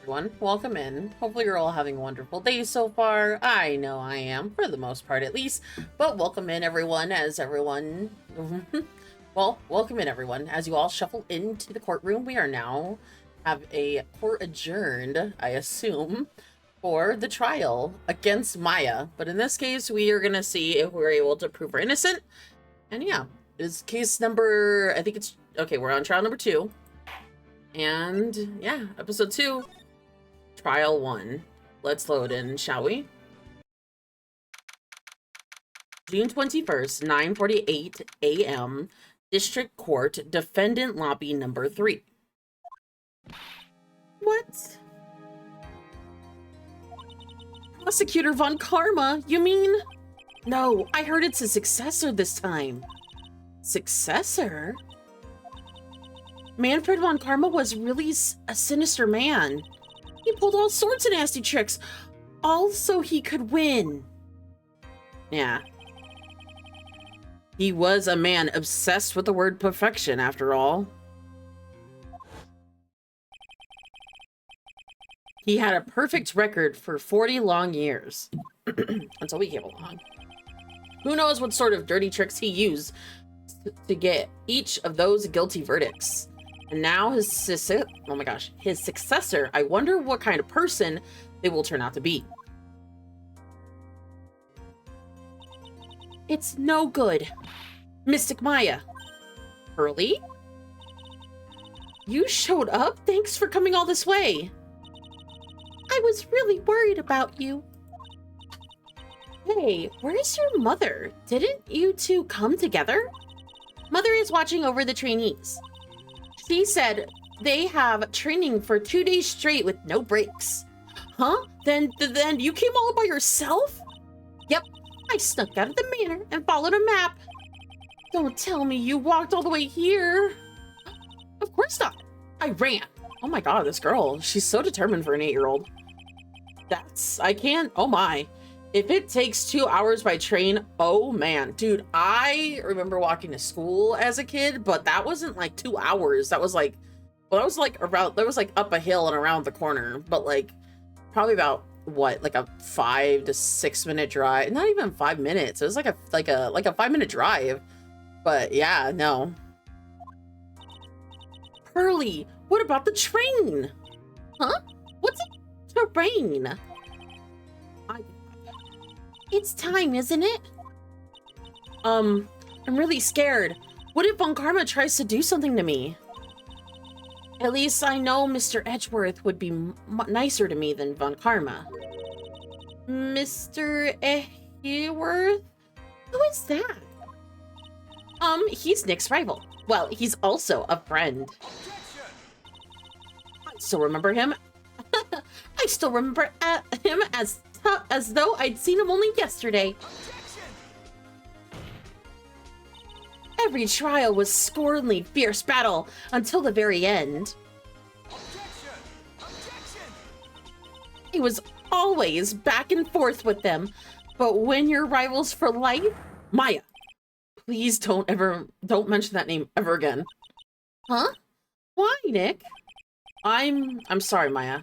everyone. Welcome in. Hopefully you're all having a wonderful day so far. I know I am, for the most part at least. But welcome in everyone as everyone... well, welcome in everyone. As you all shuffle into the courtroom, we are now have a court adjourned, I assume, for the trial against Maya. But in this case, we are going to see if we're able to prove her innocent. And yeah, it's case number... I think it's... Okay, we're on trial number 2. And yeah, episode 2, trial 1. Let's load in, shall we? June 21st, 9:48 a.m. District Court, Defendant Lobby number 3. What? Prosecutor Von Karma, you mean? No, I heard it's a successor this time. Successor? Manfred Von Karma was really a sinister man. He pulled all sorts of nasty tricks, all so he could win. Yeah. He was a man obsessed with the word perfection, after all. He had a perfect record for 40 long years. Until we came along. Who knows what sort of dirty tricks he used to get each of those guilty verdicts. And now his successor, I wonder what kind of person they will turn out to be. It's no good. Mystic Maya. Hurley? You showed up? Thanks for coming all this way. I was really worried about you. Hey, where's your mother? Didn't you two come together? Mother is watching over the trainees. She said they have training for 2 days straight with no breaks. Huh? Then you came all by yourself? Yep, I snuck out of the manor and followed a map. Don't tell me you walked all the way here. Of course not. I ran. Oh my god, this girl, she's so determined for an 8-year-old. I can't, oh my. If it takes 2 hours by train, oh man. Dude, I remember walking to school as a kid, but that wasn't like 2 hours. That was like, well, that was like up a hill and around the corner, but like probably about what, like a 5 to 6 minute drive. Not even 5 minutes. It was like a 5-minute drive. But yeah, no. Pearly, what about the train? Huh? What's a train? It's time, isn't it? I'm really scared. What if Von Karma tries to do something to me? At least I know Mr. Edgeworth would be nicer to me than Von Karma. Mr. Edgeworth? Who is that? He's Nick's rival. Well, he's also a friend. I still remember him. I still remember him as though I'd seen him only yesterday. Every trial was scorningly fierce battle until the very end. It was always back and forth with them, but when you're rivals for life, Maya, please don't mention that name ever again. Huh? Why, Nick? I'm sorry, Maya.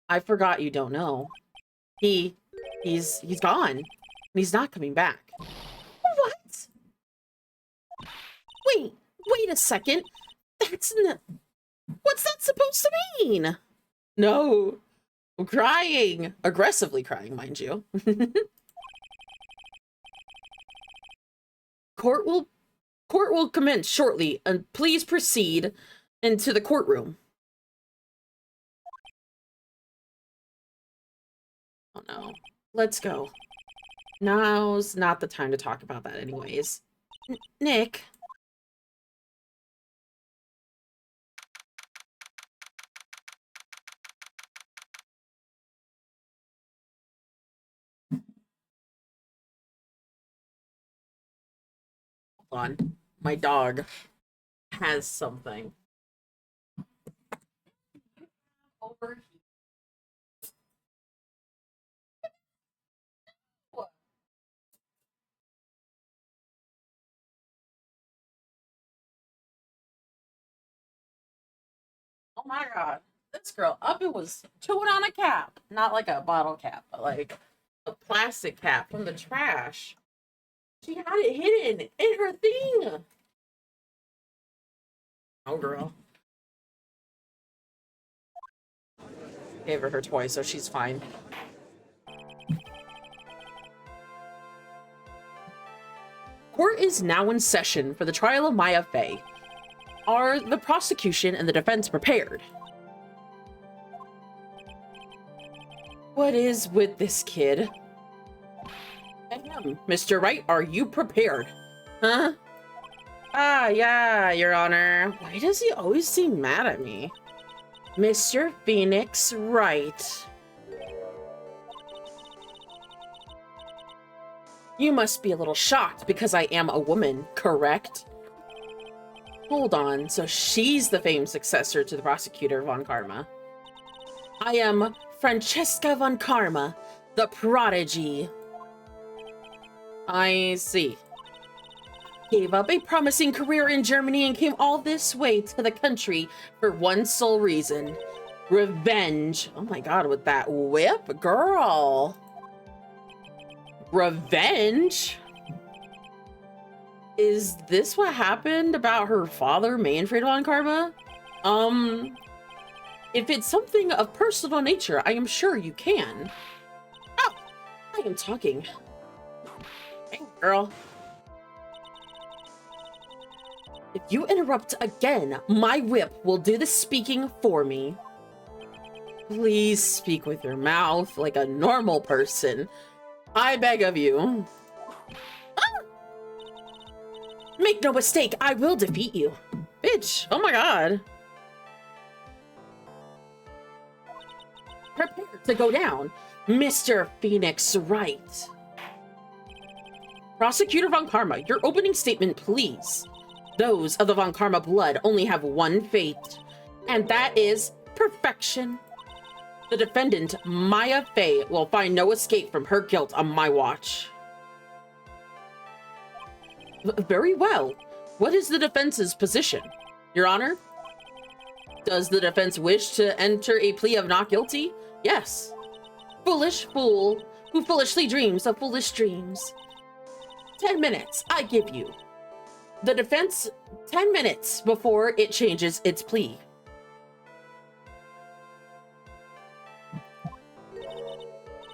I forgot you don't know. He's gone. And he's not coming back. What? Wait a second. What's that supposed to mean? No. I'm crying. Aggressively crying, mind you. Court will commence shortly, and please proceed into the courtroom. Oh no. Let's go. Now's not the time to talk about that anyways. Nick. Hold on. My dog has something. Over here. Oh my god. this girl up and was chewing on a cap. Not like a bottle cap, but like a plastic cap from the trash. She had it hidden in her thing. Oh, girl. Gave her toy, so she's fine. Court is now in session for the trial of Maya Fey. Are the prosecution and the defense prepared? What is with this kid? Mr. Wright, are you prepared? Huh? Ah, yeah, Your Honor. Why does he always seem mad at me? Mr. Phoenix Wright. You must be a little shocked because I am a woman, correct? Hold on, so she's the famed successor to the prosecutor Von Karma. I am Francesca Von Karma, the prodigy. I see. Gave up a promising career in Germany and came all this way to the country for one sole reason. Revenge. Oh my god, with that whip, girl. Revenge? Is this what happened about her father, Manfred Von Karma? If it's something of personal nature, I am sure you can. Oh, I am talking. Hey, girl. If you interrupt again, my whip will do the speaking for me. Please speak with your mouth like a normal person. I beg of you. Ah! Make no mistake, I will defeat you. Bitch, oh my god. Prepare to go down, Mr. Phoenix Wright. Prosecutor Von Karma, your opening statement, please. Those of the Von Karma blood only have one fate, and that is perfection. The defendant, Maya Fey, will find no escape from her guilt on my watch. Very well. What is the defense's position? Your Honor? Does the defense wish to enter a plea of not guilty? Yes. Foolish fool, who foolishly dreams of foolish dreams. 10 minutes, I give you. The defense, 10 minutes before it changes its plea.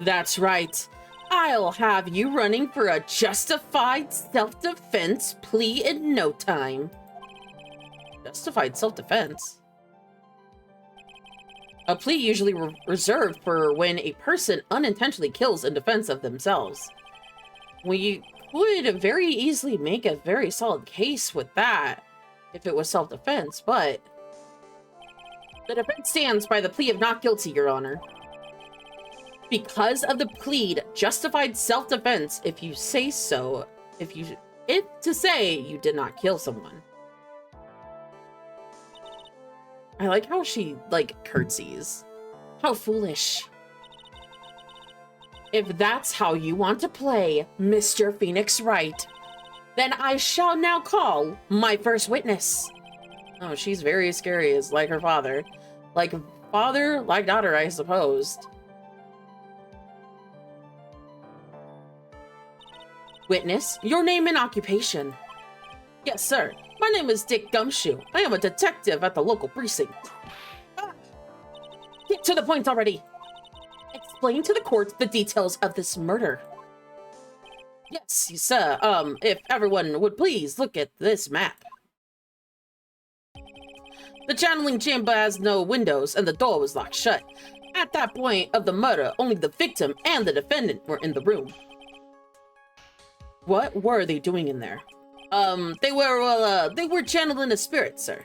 That's right. I'll have you running for a justified self-defense plea in no time. Justified self-defense? A plea usually reserved for when a person unintentionally kills in defense of themselves. We could very easily make a very solid case with that if it was self-defense, but the defense stands by the plea of not guilty, Your Honor. Because of the plead justified self-defense, if you say so, if to say you did not kill someone. I like how she, like, curtsies. How foolish. If that's how you want to play, Mr. Phoenix Wright, then I shall now call my first witness. Oh, she's very scary, is like her father. Like father, like daughter, I suppose. Witness, your name and occupation. Yes, sir. My name is Dick Gumshoe. I am a detective at the local precinct. Get to the point already. Explain to the court the details of this murder. Yes, sir. If everyone would please look at this map. The channeling chamber has no windows and the door was locked shut. At that point of the murder, only the victim and the defendant were in the room. What were they doing in there? They were channeling a spirit, sir.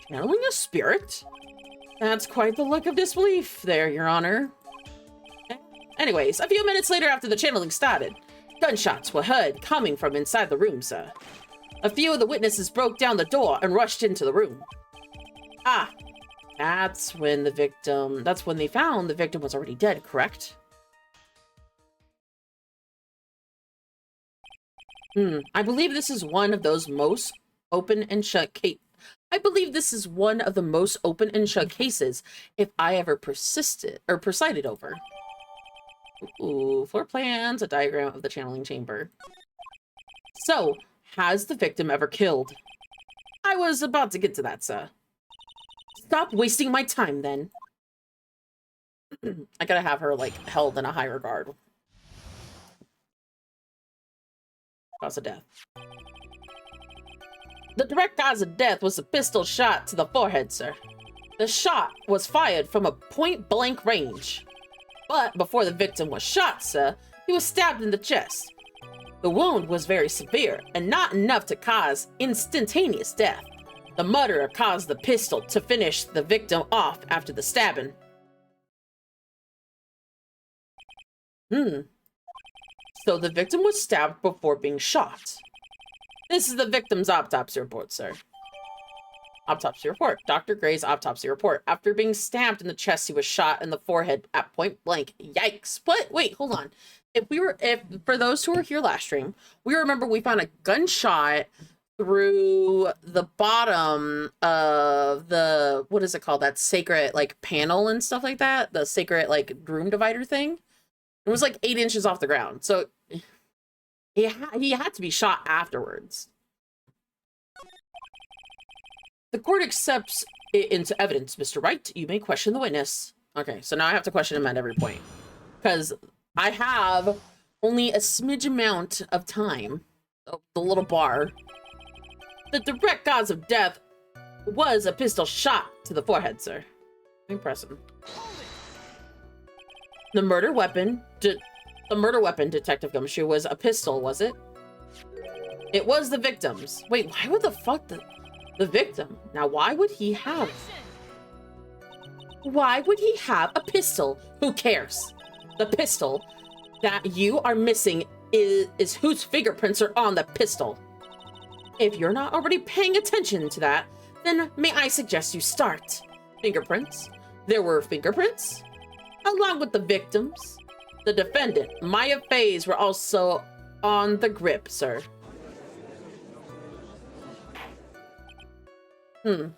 Channeling a spirit? That's quite the look of disbelief there, Your Honor. Anyways, a few minutes later after the channeling started, gunshots were heard coming from inside the room, sir. A few of the witnesses broke down the door and rushed into the room. Ah, that's when they found the victim was already dead, correct? I believe this is one of those most open and shut I believe this is one of the most open and shut cases if I ever presided over. Ooh, floor plans, a diagram of the channeling chamber. So, has the victim ever killed? I was about to get to that, sir. Stop wasting my time, then. I gotta have her, like, held in a high regard. Cause of death. The direct cause of death was a pistol shot to the forehead, sir. The shot was fired from a point-blank range. But before the victim was shot, sir, he was stabbed in the chest. The wound was very severe and not enough to cause instantaneous death. The murderer caused the pistol to finish the victim off after the stabbing. So the victim was stabbed before being shot. This is the victim's autopsy report, sir. Autopsy report. Dr. Gray's autopsy report. After being stabbed in the chest, he was shot in the forehead at point blank. Yikes. But wait, hold on. If for those who were here last stream, we remember we found a gunshot through the bottom of the, what is it called? That sacred, like, panel and stuff like that. The sacred, like, room divider thing. It was like 8 inches off the ground. So he had to be shot afterwards. The court accepts it into evidence, Mr. Wright. You may question the witness. Okay, so now I have to question him at every point. Because I have only a smidge amount of time. The little bar. The direct cause of death was a pistol shot to the forehead, sir. Impressive. The murder weapon, Detective Gumshoe, was a pistol, was it? It was the victim's. Wait, why would the fuck the victim? Now, why would he have a pistol? Who cares? The pistol that you are missing is whose fingerprints are on the pistol. If you're not already paying attention to that, then may I suggest you start. Fingerprints. There were fingerprints, along with the victims. The defendant, Maya Faze, were also on the grip, sir. So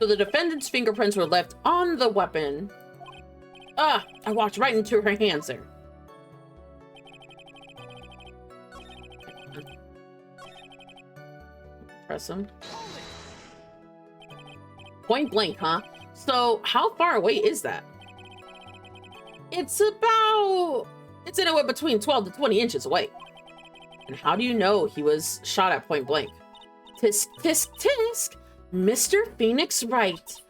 the defendant's fingerprints were left on the weapon. I walked right into her hand, sir. Press him. Point blank, huh? So how far away is that? It's anywhere between 12 to 20 inches away. And how do you know he was shot at point blank? Tisk, tisk, tisk! Mr. Phoenix Wright.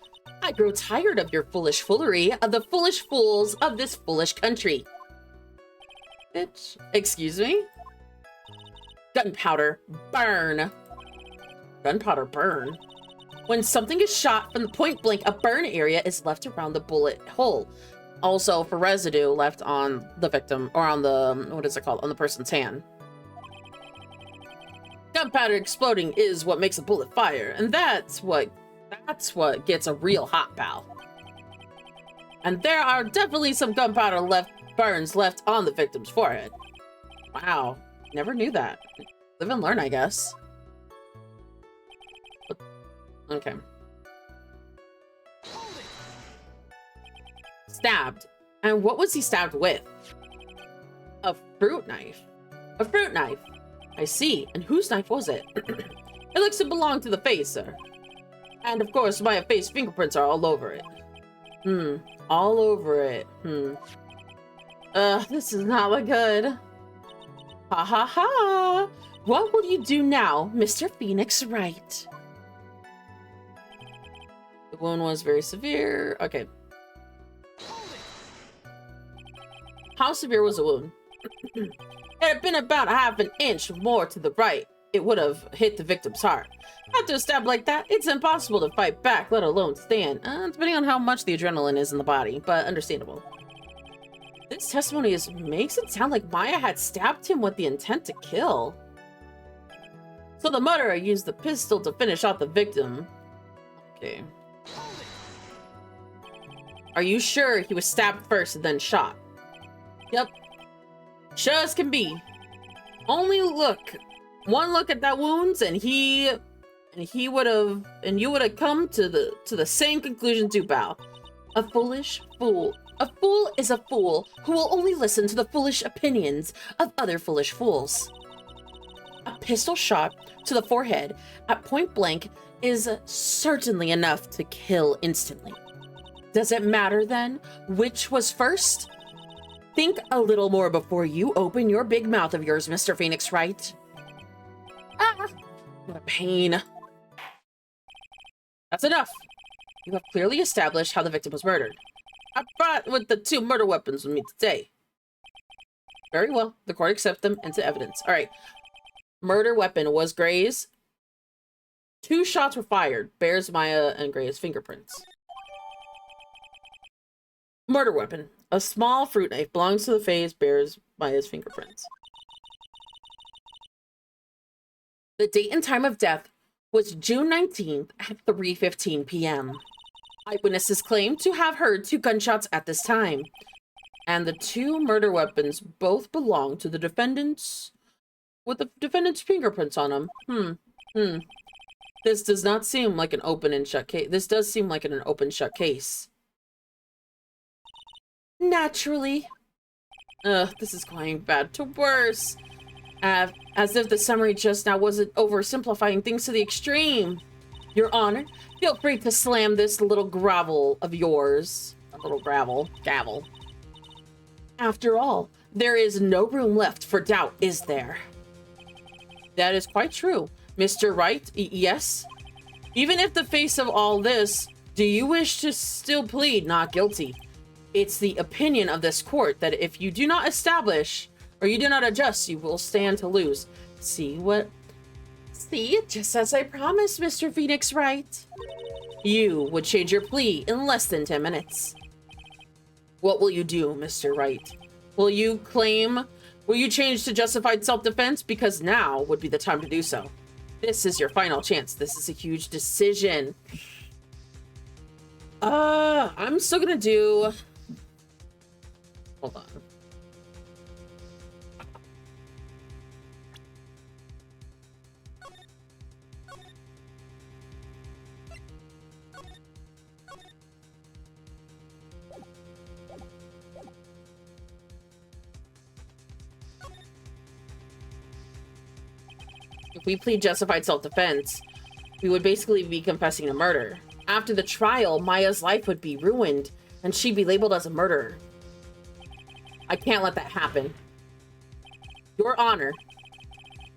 I grow tired of your foolish foolery, of the foolish fools of this foolish country. Bitch. Excuse me? Gunpowder, burn. Gunpowder, burn. When something is shot from the point blank, a burn area is left around the bullet hole. Also for residue left on the victim, or on the, what is it called, on the person's hand. Gunpowder exploding is what makes a bullet fire, and that's what gets a real hot pal. And there are definitely some gunpowder burns left on the victim's forehead. Wow, never knew that. Live and learn, I guess. But, okay. Stabbed. And what was he stabbed with? A fruit knife. A fruit knife. I see. And whose knife was it? It looks to belong to the face, sir. And of course, my face fingerprints are all over it. All over it. This is not look good. Ha ha ha! What will you do now, Mr. Phoenix Wright? The wound was very severe. Okay. How severe was the wound? It had been about a half an inch more to the right. It would have hit the victim's heart. After a stab like that, it's impossible to fight back, let alone stand. Depending on how much the adrenaline is in the body, but understandable. This testimony makes it sound like Maya had stabbed him with the intent to kill. So the murderer used the pistol to finish off the victim. Okay. Are you sure he was stabbed first and then shot? Yep. Sure as can be. Only one look at that wounds and he and you would have come to the same conclusion too, pal. A foolish fool. A fool is a fool who will only listen to the foolish opinions of other foolish fools. A pistol shot to the forehead at point blank is certainly enough to kill instantly. Does it matter then which was first? Think a little more before you open your big mouth of yours, Mr. Phoenix Wright. Ah, what a pain. That's enough. You have clearly established how the victim was murdered. I brought with the 2 murder weapons with me today. Very well. The court accepts them into evidence. All right. Murder weapon was Gray's. 2 shots were fired. Bears Maya and Gray's fingerprints. Murder weapon. A small fruit knife belongs to the face. Bears Maya's fingerprints. The date and time of death was June 19th at 3:15 p.m. Eyewitnesses claim to have heard 2 gunshots at this time, and the 2 murder weapons both belong to the defendants, with the defendant's fingerprints on them. This does not seem like an open and shut case. This does seem like an open shut case. Naturally. This is going bad to worse. As if the summary just now wasn't oversimplifying things to the extreme. Your Honor, feel free to slam this little gravel of yours. A little gavel. After all, there is no room left for doubt, is there? That is quite true. Mr. Wright, yes? Even if the face of all this, do you wish to still plead not guilty? It's the opinion of this court that if you do not establish, or you do not adjust, you will stand to lose. See, just as I promised, Mr. Phoenix Wright. You would change your plea in less than 10 minutes. What will you do, Mr. Wright? Will you change to justified self-defense? Because now would be the time to do so. This is your final chance. This is a huge decision. I'm still gonna do... Hold on. If we plead justified self-defense, we would basically be confessing to murder. After the trial, Maya's life would be ruined, and she'd be labeled as a murderer. I can't let that happen. Your Honor,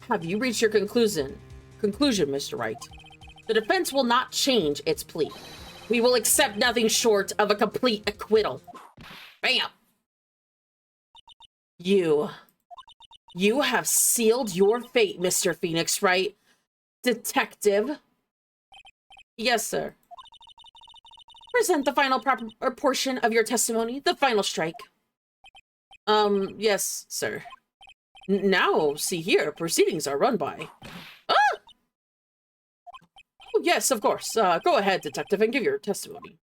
have you reached your conclusion, Mr. Wright? The defense will not change its plea. We will accept nothing short of a complete acquittal. Bam! You have sealed your fate, Mr. Phoenix Wright. Detective. Yes, sir. Present the final portion of your testimony, the final strike. Yes, sir. Now, see here, proceedings are run by... Ah! Oh, yes, of course. Go ahead, detective, and give your testimony.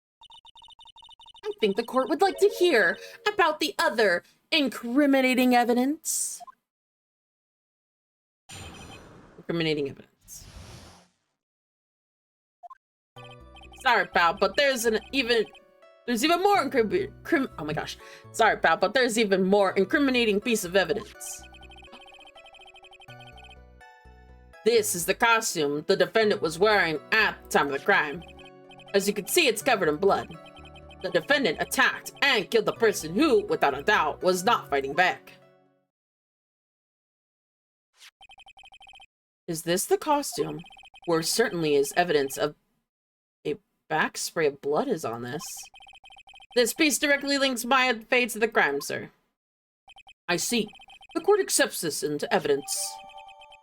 I think the court would like to hear about the other incriminating evidence. Incriminating evidence. Sorry, pal, but there's even more oh my gosh. Sorry, pal, but there's even more incriminating piece of evidence. This is the costume the defendant was wearing at the time of the crime. As you can see, it's covered in blood. The defendant attacked and killed the person who, without a doubt, was not fighting back. Is this the costume? Where certainly is evidence of a back spray of blood is on this. This piece directly links Maya Fade to the crime, sir. I see. The court accepts this into evidence.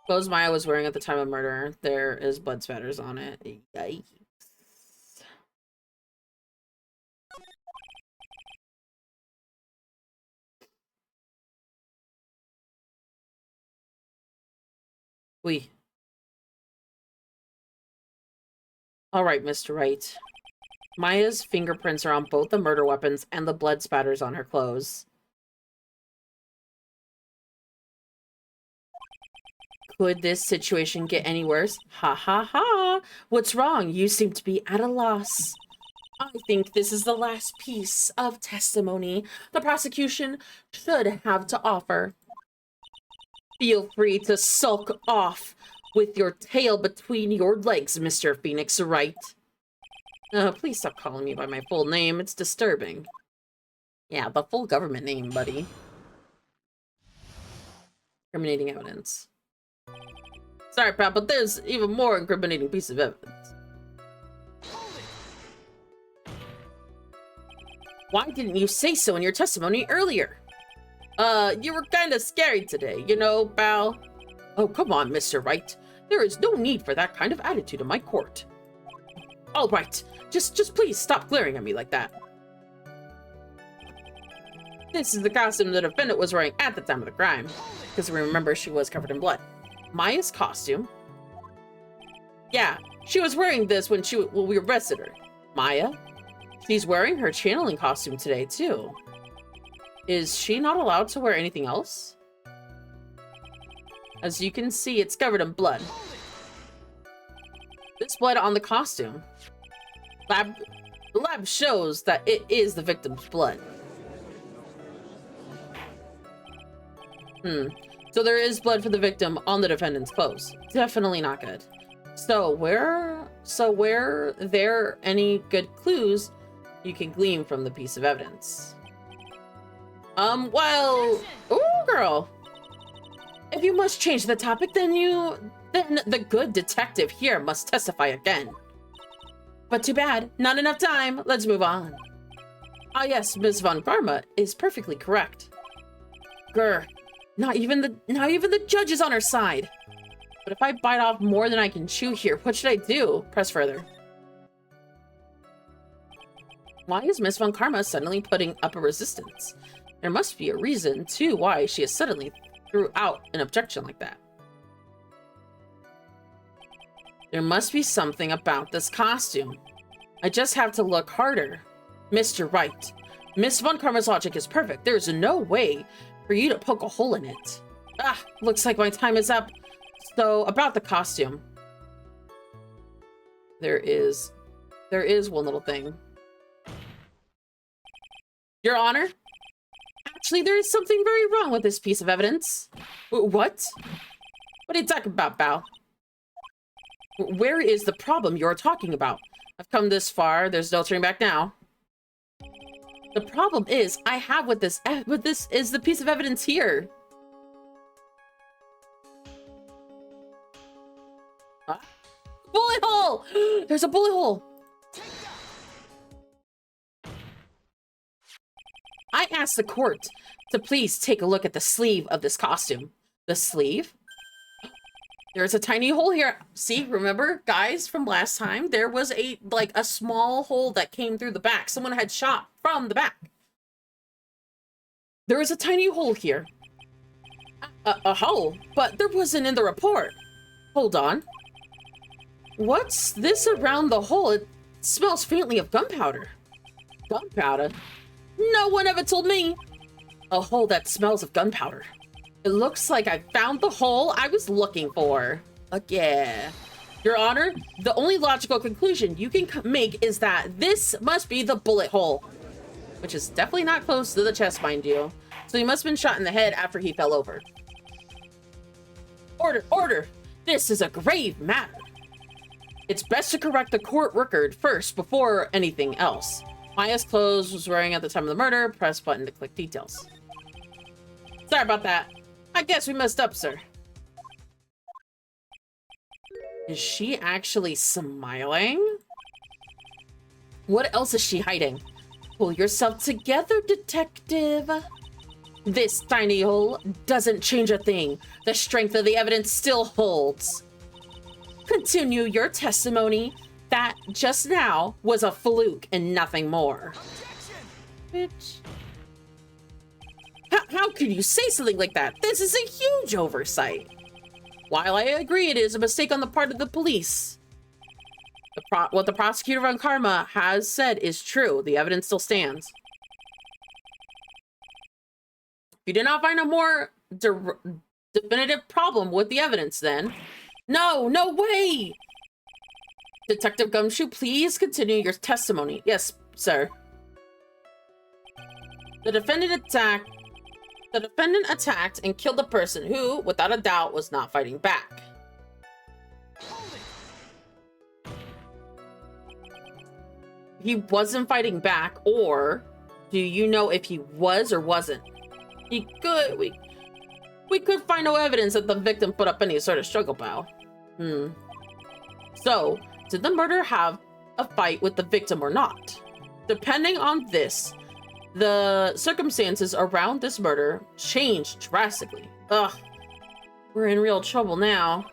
Clothes Maya was wearing at the time of murder. There is blood spatters on it. Yikes. Oui. Alright, Mr. Wright. Maya's fingerprints are on both the murder weapons and the blood spatters on her clothes. Could this situation get any worse? Ha ha ha! What's wrong? You seem to be at a loss. I think this is the last piece of testimony the prosecution should have to offer. Feel free to sulk off with your tail between your legs, Mr. Phoenix Wright. Please stop calling me by my full name. It's disturbing. Yeah, the full government name, buddy. Incriminating evidence. Sorry, pal, but there's even more incriminating piece of evidence. Why didn't you say so in your testimony earlier? You were kind of scary today, you know, pal. Oh, come on, Mr. Wright. There is no need for that kind of attitude in my court. All right, just please stop glaring at me like that. This is the costume the defendant was wearing at the time of the crime. Because remember, she was covered in blood. Maya's costume? Yeah, she was wearing this when we arrested her. Maya? She's wearing her channeling costume today, too. Is she not allowed to wear anything else? As you can see, it's covered in blood. This blood on the costume. The lab shows that it is the victim's blood. So there is blood for the victim on the defendant's clothes. Definitely not good. So were there any good clues you can glean from the piece of evidence? Well, ooh, girl. If you must change the topic, then the good detective here must testify again. But too bad, not enough time. Let's move on. Ah yes, Ms. Von Karma is perfectly correct. Grr, not even the judge is on her side. But if I bite off more than I can chew here, what should I do? Press further. Why is Ms. Von Karma suddenly putting up a resistance? There must be a reason, too, why she has suddenly threw out an objection like that. There must be something about this costume. I just have to look harder. Mr. Wright, Miss Von Karma's logic is perfect. There is no way for you to poke a hole in it. Ah, looks like my time is up. So, about the costume. There is one little thing. Your Honor? Actually, there is something very wrong with this piece of evidence. What? What are you talking about, Bao? Where is the problem you're talking about? I've come this far. There's no turning back now. The problem is, I have with this is the piece of evidence here. Bullet hole! There's a bullet hole. I asked the court to please take a look at the sleeve of this costume. The sleeve? There's a tiny hole here. See, remember, guys, from last time? There was a small hole that came through the back. Someone had shot from the back. There is a tiny hole here. A hole? But there wasn't in the report. Hold on. What's this around the hole? It smells faintly of gunpowder. Gunpowder? No one ever told me. A hole that smells of gunpowder. It looks like I found the hole I was looking for. Yeah. Your Honor, the only logical conclusion you can make is that this must be the bullet hole. Which is definitely not close to the chest, mind you. So he must have been shot in the head after he fell over. Order, order! This is a grave matter. It's best to correct the court record first before anything else. Maya's clothes was wearing at the time of the murder. Press button to click details. Sorry about that. I guess we messed up, sir. Is she actually smiling? What else is she hiding? Pull yourself together, detective. This tiny hole doesn't change a thing. The strength of the evidence still holds. Continue your testimony. That just now was a fluke and nothing more. Bitch. How could you say something like that? This is a huge oversight. While I agree it is a mistake on the part of the police, what the prosecutor Von Karma has said is true. The evidence still stands. If you did not find a more definitive problem with the evidence then. No, no way! Detective Gumshoe, please continue your testimony. Yes, sir. The defendant attacked and killed a person who, without a doubt, was not fighting back. He wasn't fighting back, or do you know if he was or wasn't? We could find no evidence that the victim put up any sort of struggle bow. So, did the murderer have a fight with the victim or not? Depending on this, the circumstances around this murder changed drastically. Ugh, we're in real trouble now.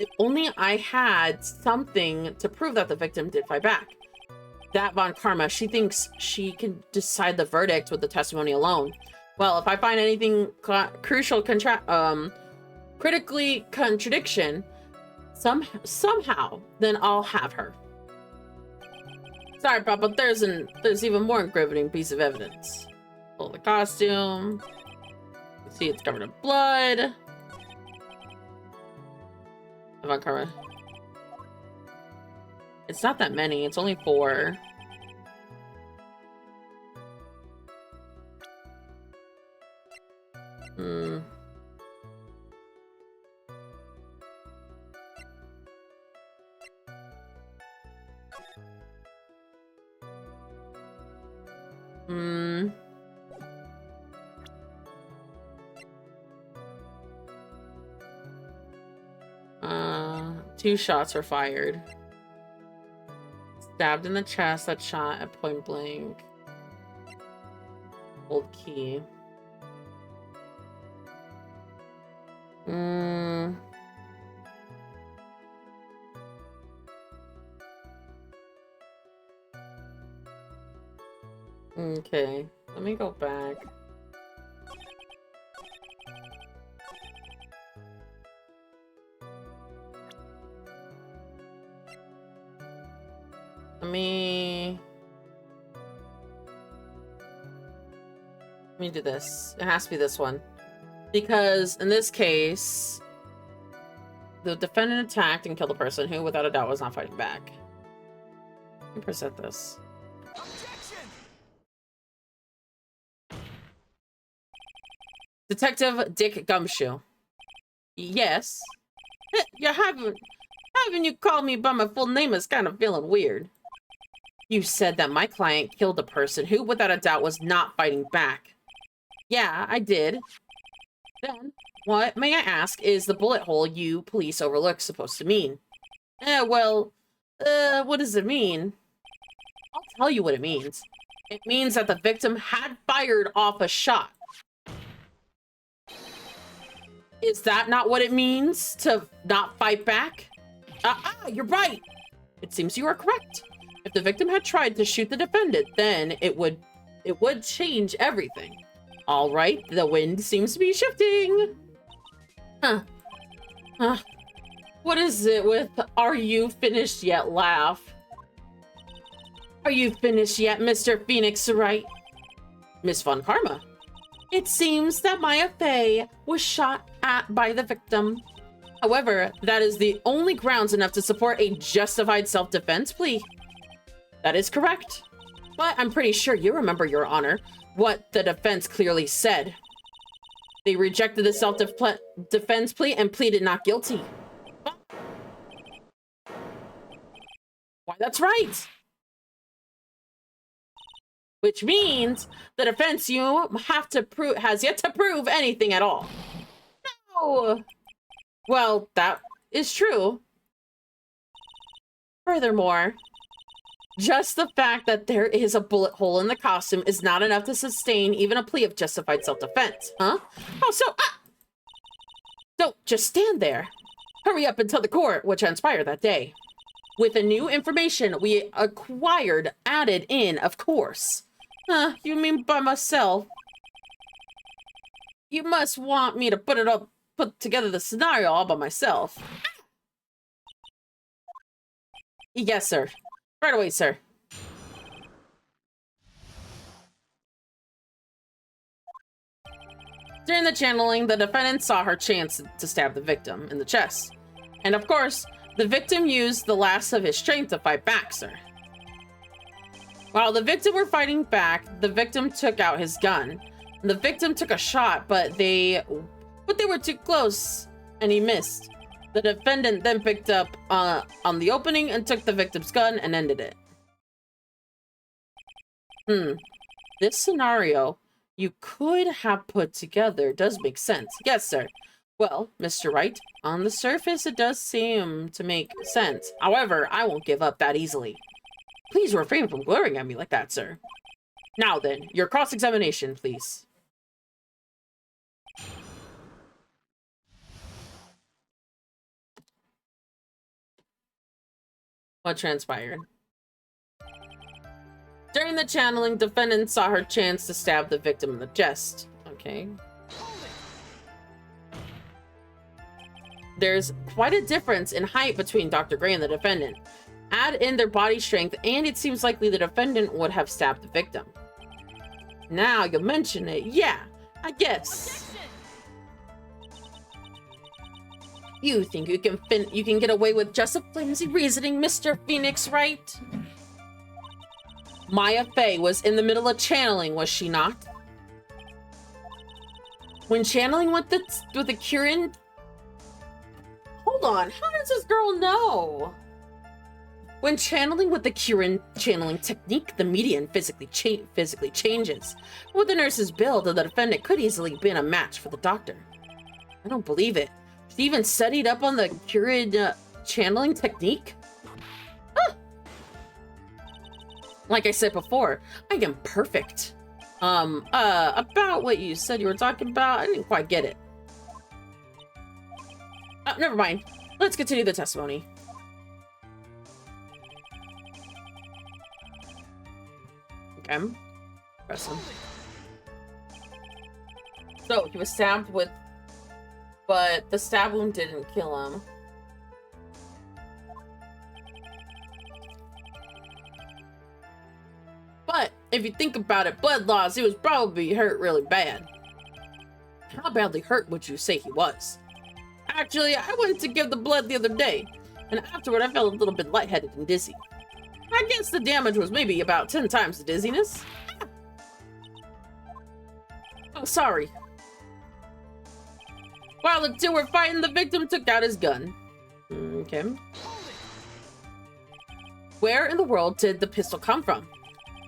If only I had something to prove that the victim did fight back. That Von Karma, she thinks she can decide the verdict with the testimony alone. Well, if I find anything critically contradiction, somehow, then I'll have her. Sorry, Papa, there's even more incriminating piece of evidence. Pull the costume. You see it's covered in blood. Von Karma. It's not that many, it's only 4. Two shots were fired. Stabbed in the chest, that shot at point blank. Old key. Okay, let me go back. Let me do this. It has to be this one. Because in this case, the defendant attacked and killed a person who, without a doubt, was not fighting back. Let me present this. Objection! Detective Dick Gumshoe. Yes? You having you call me by my full name is kind of feeling weird. You said that my client killed a person who, without a doubt, was not fighting back. Yeah, I did. Then, what, may I ask, is the bullet hole you police overlook supposed to mean? What does it mean? I'll tell you what it means. It means that the victim had fired off a shot. Is that not what it means to not fight back? You're right. It seems you are correct. If the victim had tried to shoot the defendant, then it would change everything. All right, the wind seems to be shifting. What is it with "are you finished yet" laugh? Are you finished yet, Mr. Phoenix Wright? Miss Von Karma. It seems that Maya Fey was shot at by the victim. However, that is the only grounds enough to support a justified self-defense plea. That is correct. But I'm pretty sure you remember, Your Honor, what the defense clearly said. They rejected the self-defense plea and pleaded not guilty. Why, that's right. Which means the defense has yet to prove anything at all. No. Well, that is true. Furthermore, just the fact that there is a bullet hole in the costume is not enough to sustain even a plea of justified self-defense. Huh? Oh, so, don't just stand there. Hurry up and tell the court what transpired that day. With the new information we acquired added in, of course. You mean by myself? You must want me to put together the scenario all by myself. Yes, sir. Right away, sir. During the channeling, the defendant saw her chance to stab the victim in the chest. And of course, the victim used the last of his strength to fight back, sir. While the victim were fighting back, the victim took out his gun. The victim took a shot, but they were too close, and he missed. The defendant then picked up on the opening and took the victim's gun and ended it. This scenario you could have put together does make sense. Yes, sir. Well, Mr. Wright, on the surface it does seem to make sense. However, I won't give up that easily. Please refrain from glaring at me like that, sir. Now then, your cross-examination, please. What transpired? During the channeling, defendant saw her chance to stab the victim in the chest. Okay. There's quite a difference in height between Dr. Gray and the defendant. Add in their body strength, and it seems likely the defendant would have stabbed the victim. Now you mention it, yeah, I guess. You think you can get away with just a flimsy reasoning, Mr. Phoenix, right? Maya Fey was in the middle of channeling, was she not? When channeling with the Kirin... Hold on, how does this girl know? When channeling with the Kirin channeling technique, the medium physically changes. With the nurse's build, the defendant could easily have been a match for the doctor. I don't believe it. She even studied up on the Kirin channeling technique? Huh. Like I said before, I am perfect. About what you said you were talking about, I didn't quite get it. Never mind. Let's continue the testimony. Okay. Press him. So, he was stabbed with... But the stab wound didn't kill him. But, if you think about it, blood loss, he was probably hurt really bad. How badly hurt would you say he was? Actually, I went to give the blood the other day, and afterward I felt a little bit lightheaded and dizzy. I guess the damage was maybe about 10 times the dizziness. Oh, sorry. While the two were fighting, the victim took out his gun. Okay. Where in the world did the pistol come from?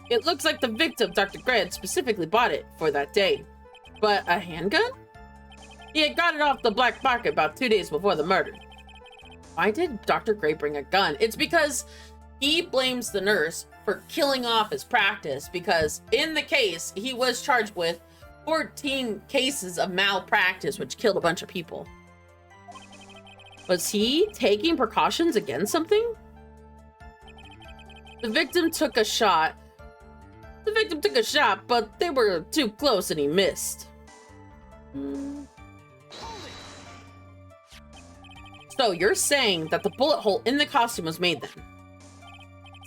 It looks like the victim, Dr. Gray, had specifically bought it for that day. But a handgun? He had got it off the black market about 2 days before the murder. Why did Dr. Gray bring a gun? It's because he blames the nurse for killing off his practice, because in the case, he was charged with 14 cases of malpractice, which killed a bunch of people. Was he taking precautions against something? The victim took a shot. The victim took a shot, but they were too close and he missed. So you're saying that the bullet hole in the costume was made then?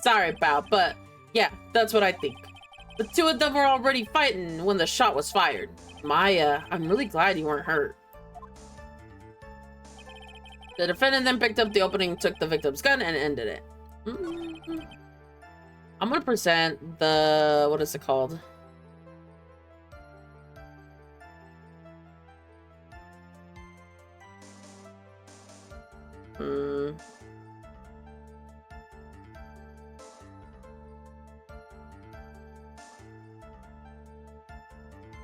Sorry, pal, but yeah, that's what I think. The two of them were already fighting when the shot was fired. Maya, I'm really glad you weren't hurt. The defendant then picked up the opening, took the victim's gun, and ended it. I'm gonna present the... what is it called?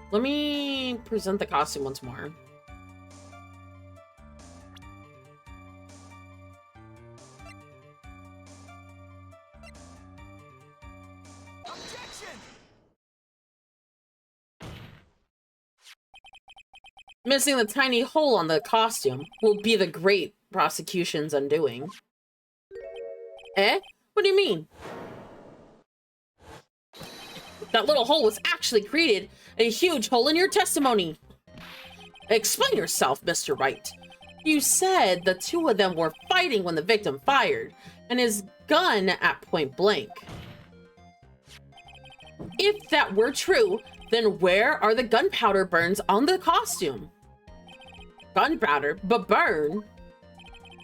Let me present the costume once more. Objection! Missing the tiny hole on the costume will be the great prosecution's undoing. Eh? What do you mean? That little hole was actually created a huge hole in your testimony. Explain yourself, Mr. Wright. You said the two of them were fighting when the victim fired, and his gun at point blank. If that were true, Then where are the gunpowder burns on the costume? Gunpowder, but burn?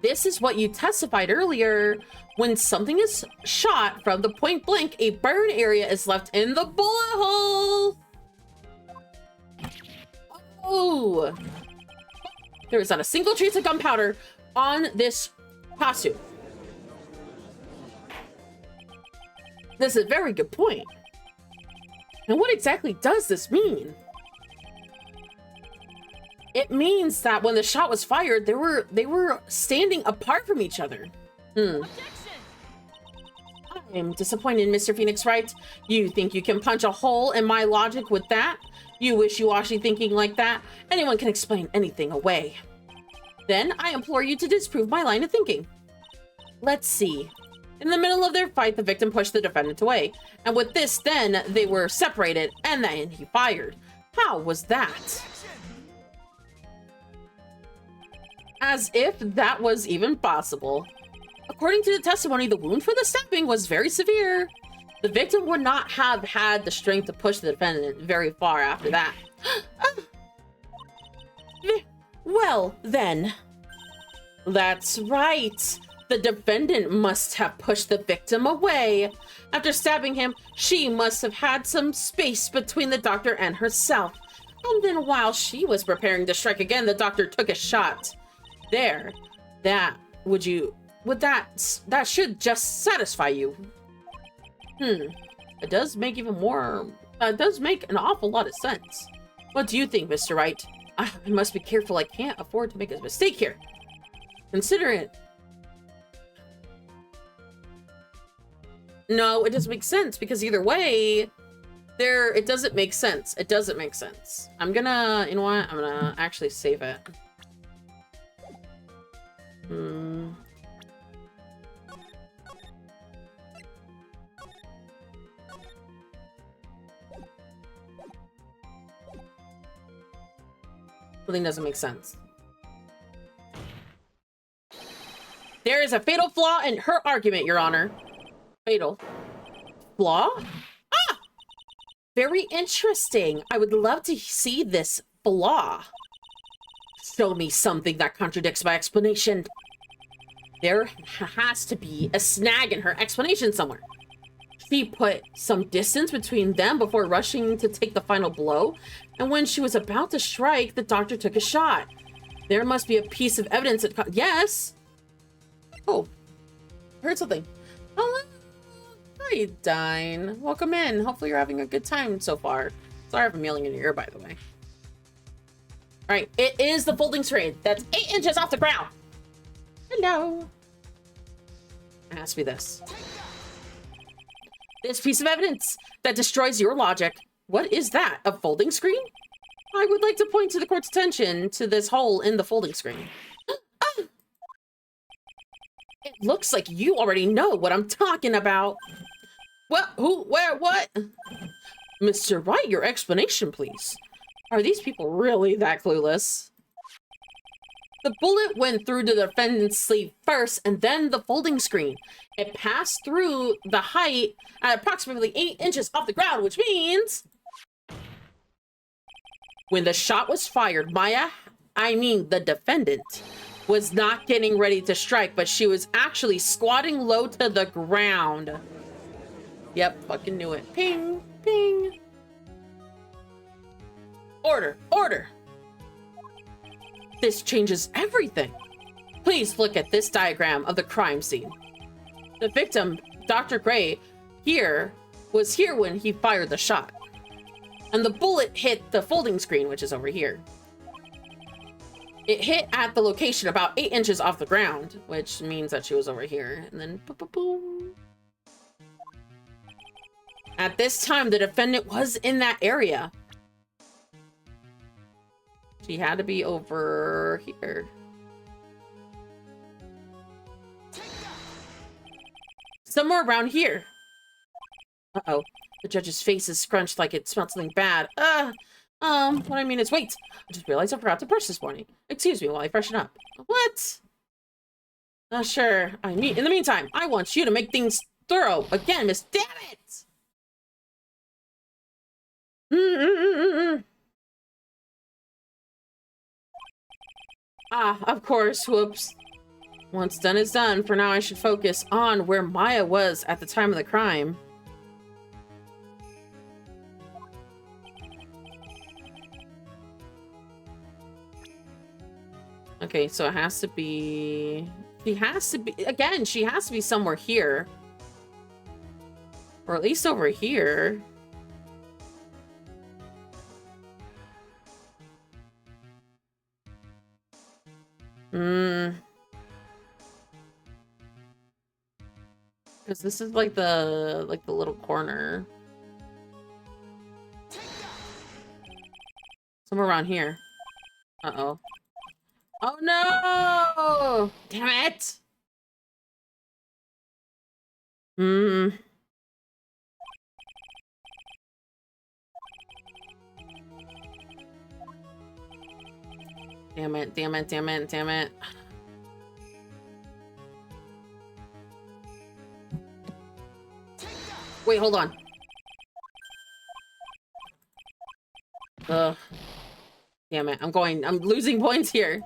This is what you testified earlier. When something is shot from the point blank, a burn area is left in the bullet hole. Oh. There is not a single trace of gunpowder on this costume. That's a very good point. And what exactly does this mean? It means that when the shot was fired, they were standing apart from each other. I'm disappointed, Mr. Phoenix Wright. You think you can punch a hole in my logic with that? You wishy-washy thinking like that? Anyone can explain anything away. Then I implore you to disprove my line of thinking. Let's see. In the middle of their fight, the victim pushed the defendant away. And with this, then they were separated, and then he fired. How was that? As if that was even possible. According to the testimony, the wound for the stabbing was very severe. The victim would not have had the strength to push the defendant very far after that. Well, then. That's right. The defendant must have pushed the victim away. After stabbing him, she must have had some space between the doctor and herself. And then while she was preparing to strike again, the doctor took a shot. There. That should just satisfy you. It does make even more, it does make an awful lot of sense. What do you think, Mr. Wright? I must be careful. I can't afford to make a mistake here. Consider it. No, it doesn't make sense because either way, it doesn't make sense. It doesn't make sense. I'm gonna, you know what? I'm gonna actually save it. Something doesn't make sense. There is a fatal flaw in her argument, Your Honor. Fatal flaw? Ah! Very interesting. I would love to see this flaw. Show me something that contradicts my explanation. There has to be a snag in her explanation somewhere. She put some distance between them before rushing to take the final blow, and when she was about to strike, the doctor took a shot. There must be a piece of evidence that... Yes! Oh, heard something. Oh, hi, Dine. Welcome in. Hopefully you're having a good time so far. Sorry if I'm yelling in your ear, by the way. All right, it is the folding screen that's 8 inches off the ground. Hello. It has to be this. This piece of evidence that destroys your logic. What is that? A folding screen? I would like to point to the court's attention to this hole in the folding screen. It looks like you already know what I'm talking about. What? Who? Where? What? Mr. Wright, your explanation, please. Are these people really that clueless? The bullet went through the defendant's sleeve first and then the folding screen. It passed through the height at approximately 8 inches off the ground, which means... When the shot was fired, the defendant, was not getting ready to strike, but she was actually squatting low to the ground. Yep, fucking knew it. Ping, ping. Order, order. This changes everything. Please look at this diagram of the crime scene. The victim, Dr. Gray, was here when he fired the shot. And the bullet hit the folding screen, which is over here. It hit at the location about 8 inches off the ground, which means that she was over here. And then boom, boom, boom. At this time, the defendant was in that area. She had to be over here. Somewhere around here. Uh-oh. The judge's face is scrunched like it smelled something bad. What I mean is, wait. I just realized I forgot to brush this morning. Excuse me while I freshen up. What? Sure. In the meantime, I want you to make things thorough. Again, Miss... Damn it! Ah, of course, whoops. Once done is done. For now, I should focus on where Maya was at the time of the crime. Okay, so it has to be... She has to be... Again, she has to be somewhere here. Or at least over here. Because this is like the little corner. Somewhere around here. Uh-oh. Oh no! Damn it! Damn it, damn it, damn it, damn it. Wait, hold on. Ugh. Damn it, I'm losing points here.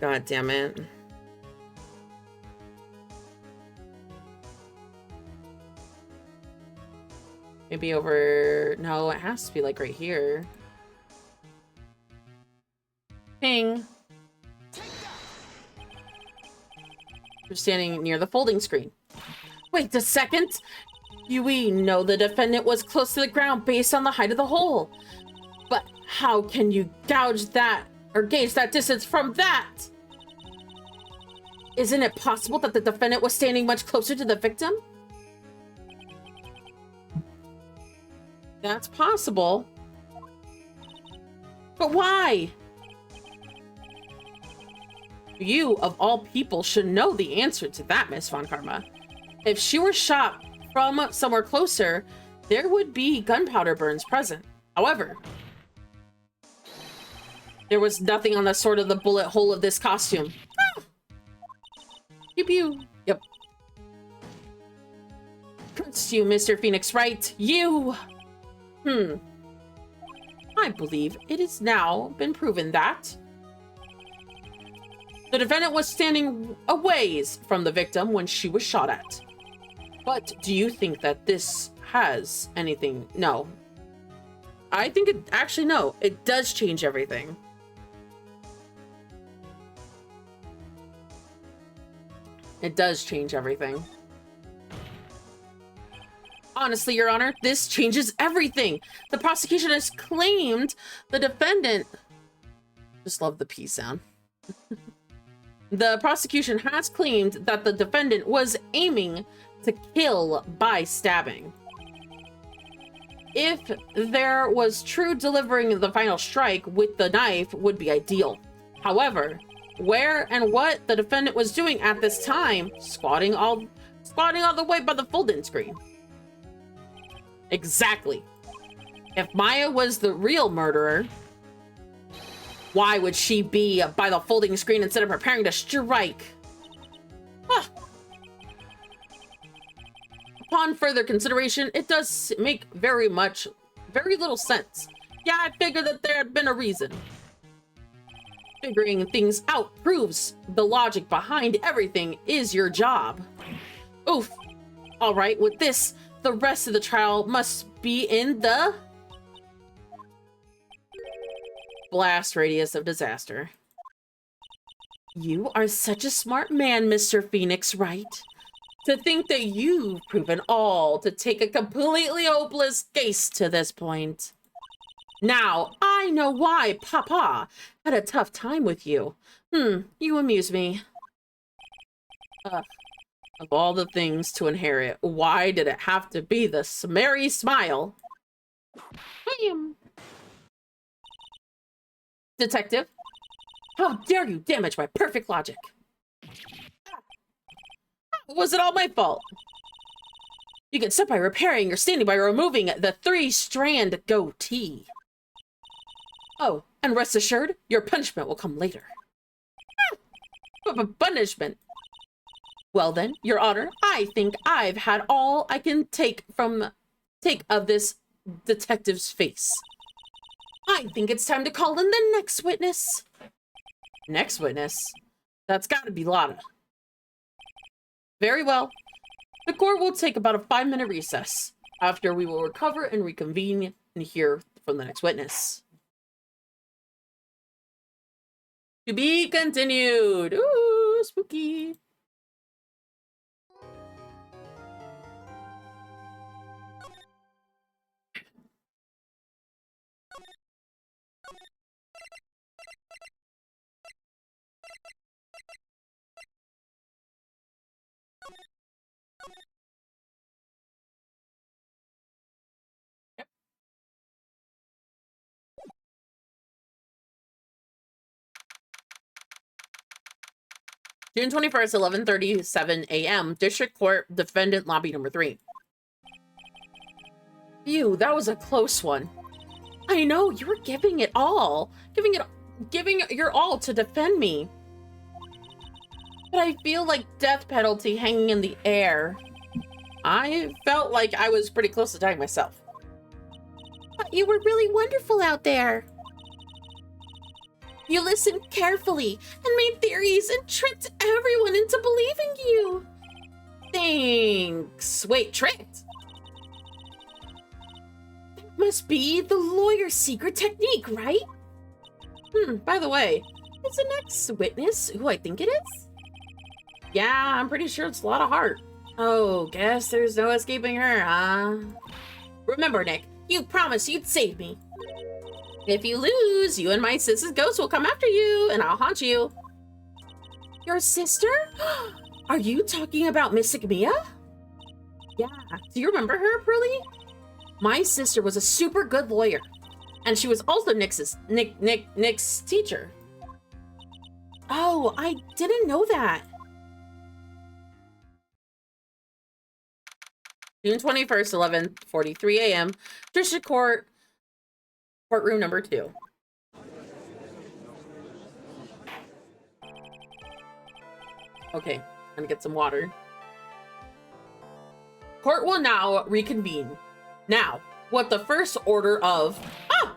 God damn it. Maybe over... No, it has to be like right here. Ping. You're standing near the folding screen. Wait a second. We know the defendant was close to the ground based on the height of the hole. But how can you gauge that or gauge that distance from that? Isn't it possible that the defendant was standing much closer to the victim? That's possible. But why? You, of all people, should know the answer to that, Miss Von Karma. If she were shot from somewhere closer, there would be gunpowder burns present. However, there was nothing on the sort of the bullet hole of this costume. Ah! Pew pew. Yep. It's you, Mr. Phoenix, right? You! I believe it has now been proven that the defendant was standing a ways from the victim when she was shot at. But do you think that this has anything? No. I think it actually, no, it does change everything. It does change everything. Honestly, Your Honor, this changes everything. The prosecution has claimed the defendant... Just love the P sound. The prosecution has claimed that the defendant was aiming to kill by stabbing. If there was true delivering the final strike with the knife would be ideal. However, where and what the defendant was doing at this time, squatting all the way by the fold-in screen. Exactly. If Maya was the real murderer, why would she be by the folding screen instead of preparing to strike? Huh. Upon further consideration, it does make very little sense. Yeah, I figured that there had been a reason. Figuring things out proves the logic behind everything is your job. Oof. All right, with this, the rest of the trial must be in the blast radius of disaster. You are such a smart man, Mr. Phoenix, right? To think that you've proven all to take a completely hopeless case to this point. Now, I know why Papa had a tough time with you. You amuse me. Of all the things to inherit, why did it have to be the merry smile? Detective, how dare you damage my perfect logic? Was it all my fault? You can start by repairing or standing by removing the 3-strand goatee. Oh, and rest assured, your punishment will come later. Punishment? Well then, Your Honor, I think I've had all I can take from take of this detective's face. I think it's time to call in the next witness. Next witness? That's gotta be Lotta. Very well. The court will take about a 5-minute recess. After we will recover and reconvene and hear from the next witness. To be continued. Ooh, spooky. June 21st, 11:37 a.m. District Court, Defendant Lobby Number 3. Phew, that was a close one. I know, you were giving it all. Giving your all to defend me. But I feel like death penalty hanging in the air. I felt like I was pretty close to dying myself. But you were really wonderful out there. You listened carefully and made theories and tricked everyone into believing you. Thanks. Wait, tricked? That must be the lawyer's secret technique, right? By the way, is the next witness who I think it is? Yeah, I'm pretty sure it's Lotta Hart. Oh, guess there's no escaping her, huh? Remember, Nick, you promised you'd save me. If you lose, you and my sister's ghost will come after you, and I'll haunt you. Your sister? Are you talking about Mystic Mia? Yeah. Do you remember her, Pearly? My sister was a super good lawyer, and she was also Nick's teacher. Oh, I didn't know that. June 21st, 11:43 a.m. District Court, Courtroom number 2. Okay, I'm gonna get some water. Court will now reconvene. Now, what the first order of... Ah!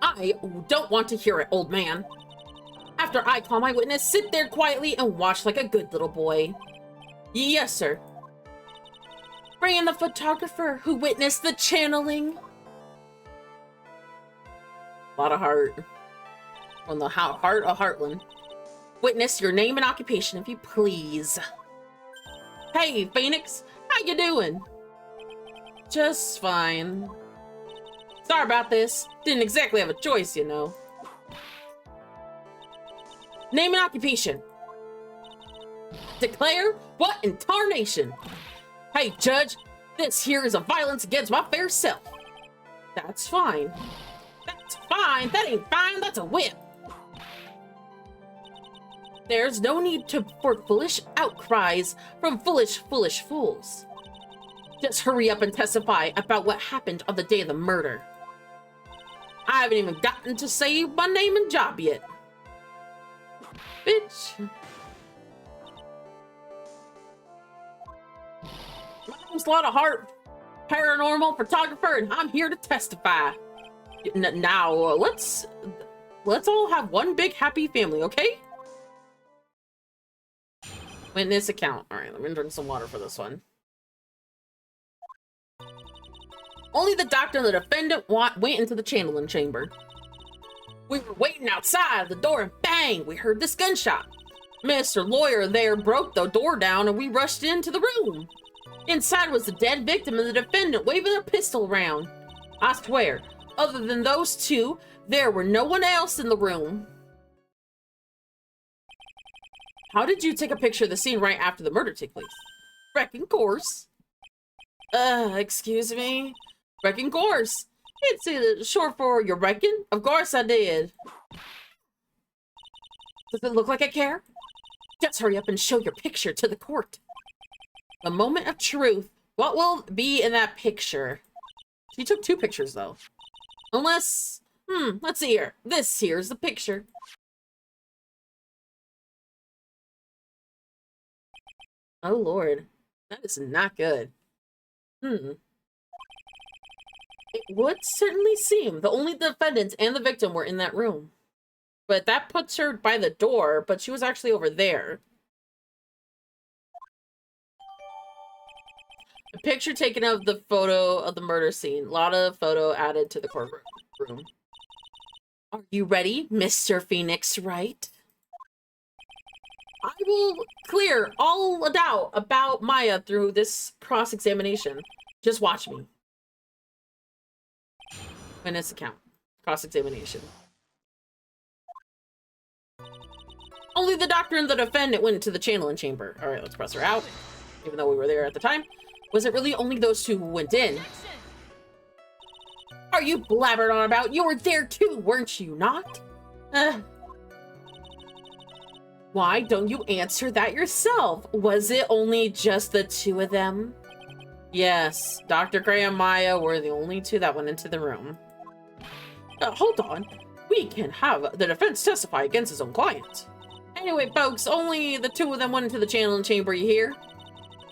I don't want to hear it, old man. After I call my witness, sit there quietly and watch like a good little boy. Yes, sir. Bring in the photographer who witnessed the channeling. Lotta Hart. On the heart of Heartland. Witness your name and occupation, if you please. Hey, Phoenix. How you doing? Just fine. Sorry about this. Didn't exactly have a choice, you know. Name and occupation. Declare what in tarnation? Hey, Judge. This here is a violence against my fair self. That's fine. That's fine. That ain't fine. That's a whip. There's no need for foolish outcries from foolish fools. Just hurry up and testify about what happened on the day of the murder. I haven't even gotten to say my name and job yet. Bitch. My name's Lotta Hart, paranormal photographer, and I'm here to testify. Now, let's all have one big happy family, okay? Witness account. All right, let me drink some water for this one. Only the doctor and the defendant went into the channeling chamber. We were waiting outside the door and bang, we heard this gunshot. Mr. Lawyer there broke the door down and we rushed into the room. Inside was the dead victim and the defendant waving a pistol around. I swear, other than those two, there were no one else in the room. How did you take a picture of the scene right after the murder took place? Wrecking course. Excuse me? Wrecking course. It's short for you reckon? Of course I did. Does it look like I care? Just hurry up and show your picture to the court. The moment of truth. What will be in that picture? She took 2 pictures though. Unless, let's see here. This here's the picture. Oh Lord, that is not good. It would certainly seem the only defendant and the victim were in that room. But that puts her by the door, but she was actually over there. A picture taken of the photo of the murder scene. A lot of photo added to the courtroom. Are you ready, Mr. Phoenix Wright? I will clear all doubt about Maya through this cross-examination. Just watch me. Witness account. Cross-examination. Only the doctor and the defendant went into the channeling chamber. All right, let's press her out. Even though we were there at the time. Was it really only those two who went in? Are you blabbering on about? You were there too, weren't you not? Why don't you answer that yourself? Was it only just the two of them? Yes, Dr. Gray and Maya were the only two that went into the room. Hold on. We can have the defense testify against his own client. Anyway, folks, only the two of them went into the channeling chamber, you hear?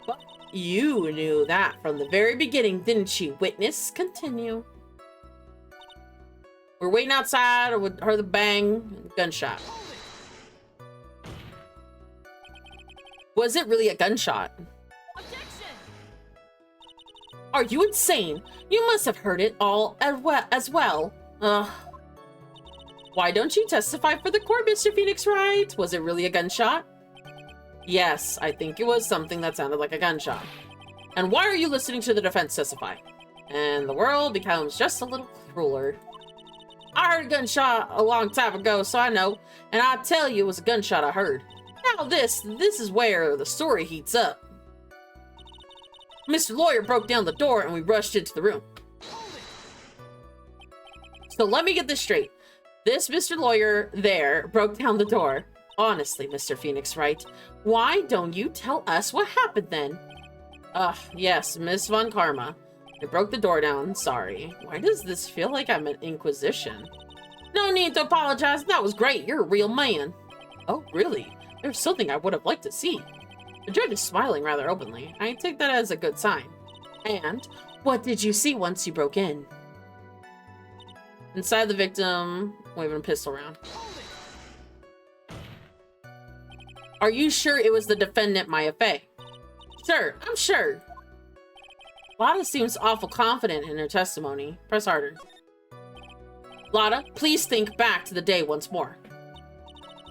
But you knew that from the very beginning, didn't you? Witness, continue. We're waiting outside, or we heard the bang, gunshot. Was it really a gunshot? Objection! Are you insane? You must have heard it all as well. Why don't you testify for the court, Mr. Phoenix Wright? Was it really a gunshot? Yes, I think it was something that sounded like a gunshot. And why are you listening to the defense testify? And the world becomes just a little crueler. I heard a gunshot a long time ago, so I know. And I tell you, it was a gunshot I heard. Now this is where the story heats up. Mr. Lawyer broke down the door and we rushed into the room. So let me get this straight. This Mr. Lawyer there broke down the door. Honestly, Mr. Phoenix Wright, why don't you tell us what happened then? Yes, Miss Von Karma. I broke the door down, sorry. Why does this feel like I'm an Inquisition? No need to apologize, that was great, you're a real man. Oh, really? There's something I would have liked to see. The judge is smiling rather openly. I take that as a good sign. And what did you see once you broke in? Inside the victim, waving a pistol around. Are you sure it was the defendant, Maya Fey? Sir, I'm sure. Lotta seems awful confident in her testimony. Press harder. Lotta, please think back to the day once more.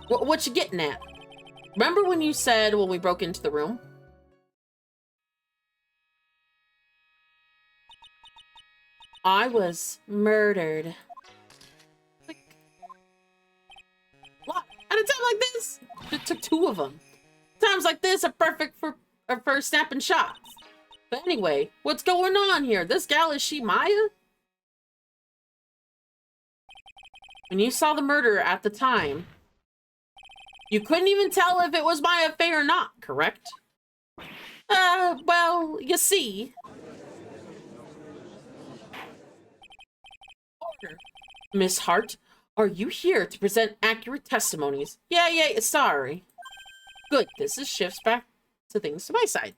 What you getting at? Remember when you said when we broke into the room? I was murdered. What? At a time like this? It took two of them. Times like this are perfect for snapping shots. But anyway, what's going on here? This gal, is she Maya? When you saw the murder at the time, you couldn't even tell if it was Maya Fey or not, correct? Well, you see. Order. Miss Hart, are you here to present accurate testimonies? Yeah, sorry. Good, this shifts back to things to my side.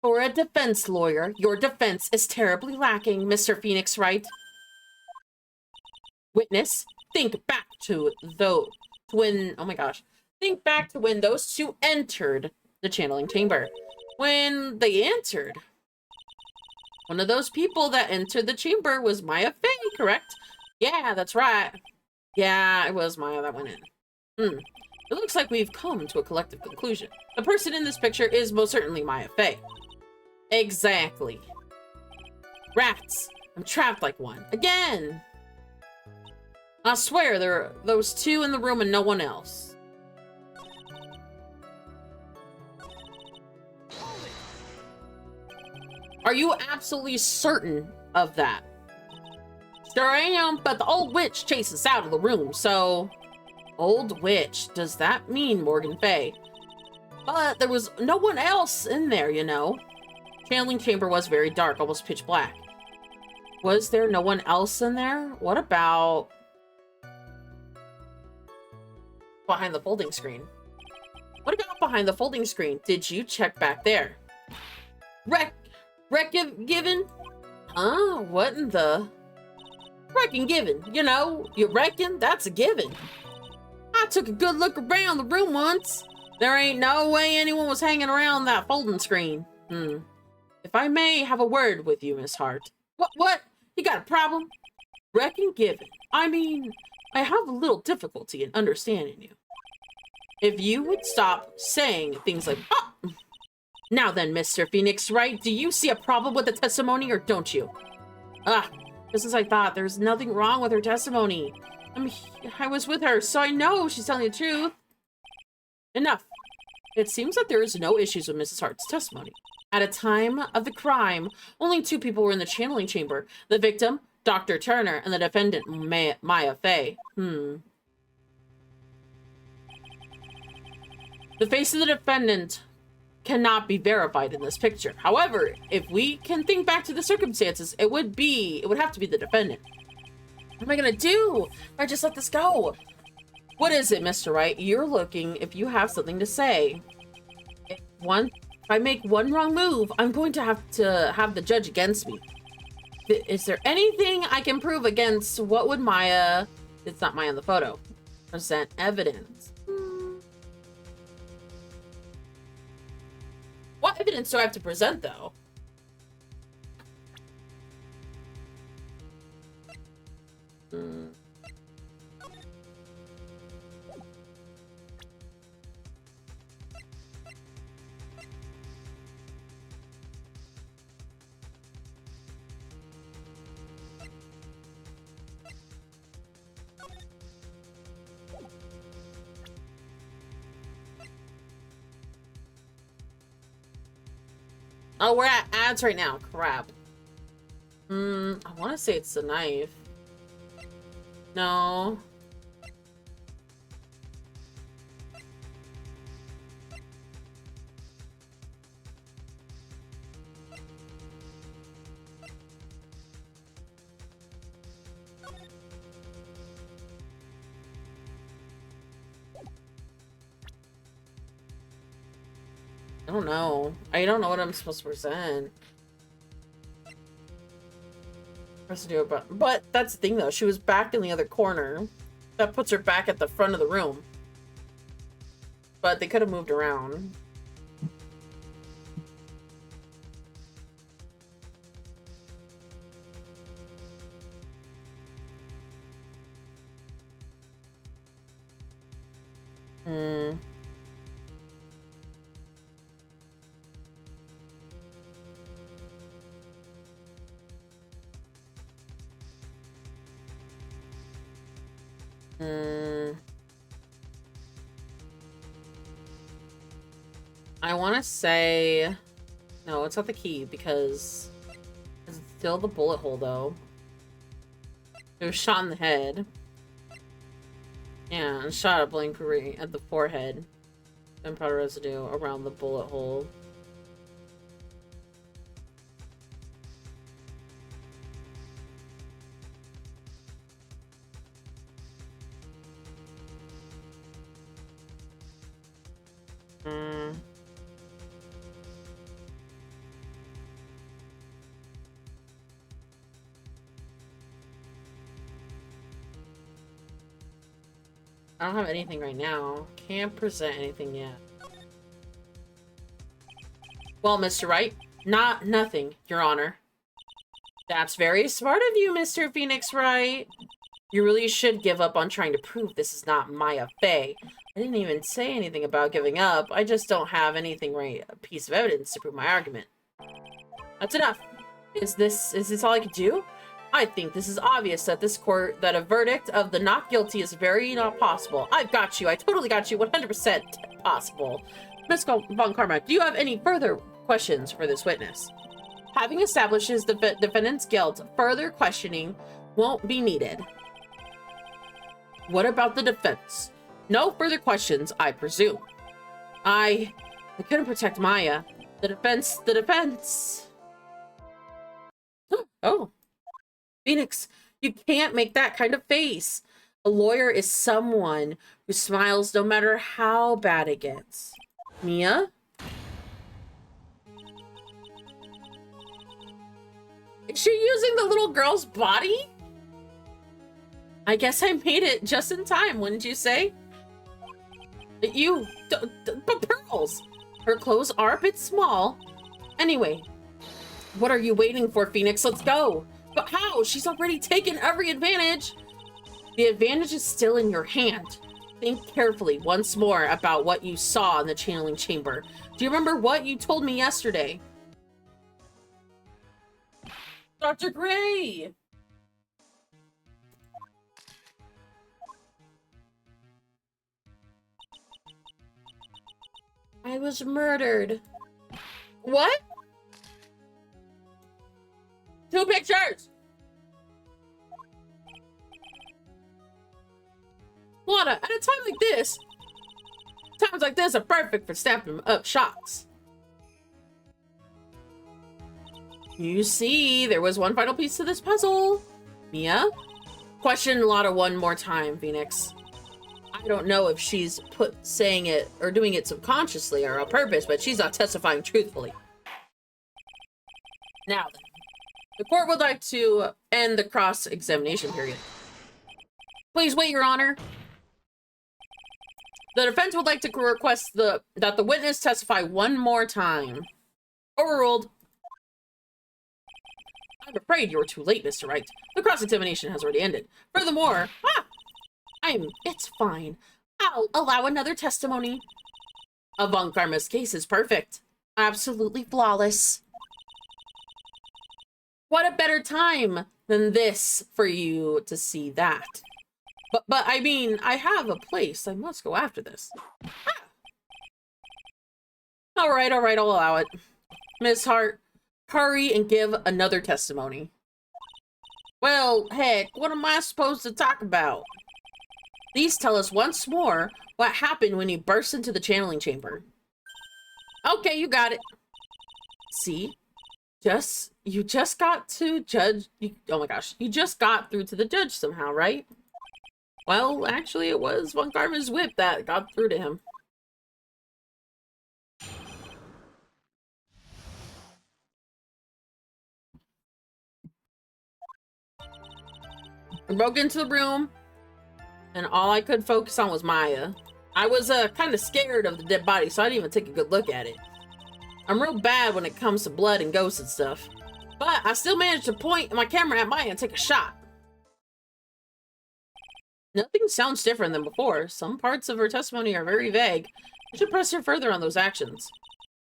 For a defense lawyer, your defense is terribly lacking, Mr. Phoenix Wright. Witness, think back to think back to when those two entered the channeling chamber. When they entered, one of those people that entered the chamber was Maya Fey, correct? Yeah, that's right. Yeah, it was Maya that went in. It looks like we've come to a collective conclusion. The person in this picture is most certainly Maya Fey. Exactly. Rats, I'm trapped like one. Again! I swear there are those two in the room and no one else. Are you absolutely certain of that? Sure I am, but the old witch chased us out of the room, so... Old witch, does that mean Morgan Fey? But there was no one else in there, you know. Channeling chamber was very dark, almost pitch black. Was there no one else in there? What about... behind the folding screen? What about behind the folding screen? Did you check back there? Given? Huh? What in the... Reckon given. You know, you reckon? That's a given. I took a good look around the room once. There ain't no way anyone was hanging around that folding screen. If I may have a word with you, Miss Hart. What? You got a problem? Reckon given. I mean, I have a little difficulty in understanding you. If you would stop saying things like, oh! Now then, Mr. Phoenix Wright, do you see a problem with the testimony or don't you? Just as I thought, there's nothing wrong with her testimony. I was with her, so I know she's telling the truth. Enough. It seems that there is no issues with Mrs. Hart's testimony. At a time of the crime, only 2 people were in the channeling chamber. The victim, Dr. Turner, and the defendant, Maya Fey. The face of the defendant cannot be verified in this picture. However, if we can think back to the circumstances, it would have to be the defendant. What am I gonna do if I just let this go? What is it, Mr. Wright? You're looking if you have something to say. If I make one wrong move, I'm going to have the judge against me. Is there anything I can prove against? What would Maya, it's not Maya in the photo, present evidence? What evidence do I have to present, though? Oh, we're at ads right now. Crap. I want to say it's the knife. No. I don't know. I don't know what I'm supposed to present. But that's the thing, though. She was back in the other corner. That puts her back at the front of the room. But they could have moved around. I want to say... No, it's not the key, because... It's still the bullet hole, though. It was shot in the head. Yeah, and shot at blank at the forehead. Gunpowder residue around the bullet hole. I don't have anything right now. Can't present anything yet. Well, Mr. Wright, nothing, Your Honor. That's very smart of you, Mr. Phoenix Wright. You really should give up on trying to prove this is not Maya Fey. I didn't even say anything about giving up. I just don't have anything a piece of evidence to prove my argument. That's enough. Is this all I could do? I think this is obvious that that a verdict of the not guilty is very not possible. I've got you. I totally got you. 100% possible. Ms. Von Carmack, do you have any further questions for this witness? Having established his defendant's guilt, further questioning won't be needed. What about the defense? No further questions, I presume. I couldn't protect Maya. The defense. Oh. Phoenix, you can't make that kind of face. A lawyer is someone who smiles no matter how bad it gets. Mia? Is she using the little girl's body? I guess I made it just in time, wouldn't you say? But Pearls! Her clothes are a bit small. Anyway, what are you waiting for, Phoenix? Let's go! But how? She's already taken every advantage! The advantage is still in your hand. Think carefully once more about what you saw in the channeling chamber. Do you remember what you told me yesterday? Dr. Gray! I was murdered. What? 2 pictures! Lana, at a time like this, times like this are perfect for snapping up shots. You see, there was one final piece to this puzzle. Mia? Question Lana one more time, Phoenix. I don't know if she's saying it or doing it subconsciously or on purpose, but she's not testifying truthfully. Now then, the court would like to end the cross-examination period. Please wait, Your Honor. The defense would like to request that the witness testify one more time. Overruled. I'm afraid you're too late, Mr. Wright. The cross-examination has already ended. Furthermore, it's fine. I'll allow another testimony. Von Karma's case is perfect. Absolutely flawless. What a better time than this for you to see that. But I mean, I have a place. I must go after this. All right, I'll allow it. Miss Hart, hurry and give another testimony. Well, heck, what am I supposed to talk about? Please tell us once more what happened when you burst into the channeling chamber. Okay, you got it. See? You just got to judge. Oh my gosh, you just got through to the judge somehow, right? Well, actually, it was Von Karma's whip that got through to him. I broke into the room, and all I could focus on was Maya. I was kind of scared of the dead body, so I didn't even take a good look at it. I'm real bad when it comes to blood and ghosts and stuff, but I still managed to point my camera at Maya and take a shot. Nothing sounds different than before. Some parts of her testimony are very vague. I should press her further on those actions.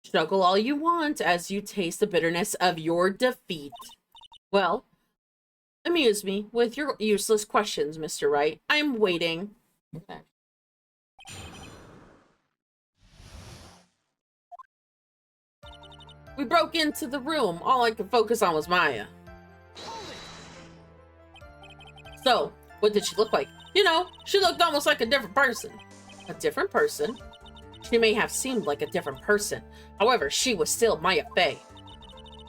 Struggle all you want as you taste the bitterness of your defeat. Well, amuse me with your useless questions, Mr. Wright. I'm waiting. Okay. We broke into the room. All I could focus on was Maya. So, what did she look like? You know, she looked almost like a different person. A different person? She may have seemed like a different person. However, she was still Maya Fey.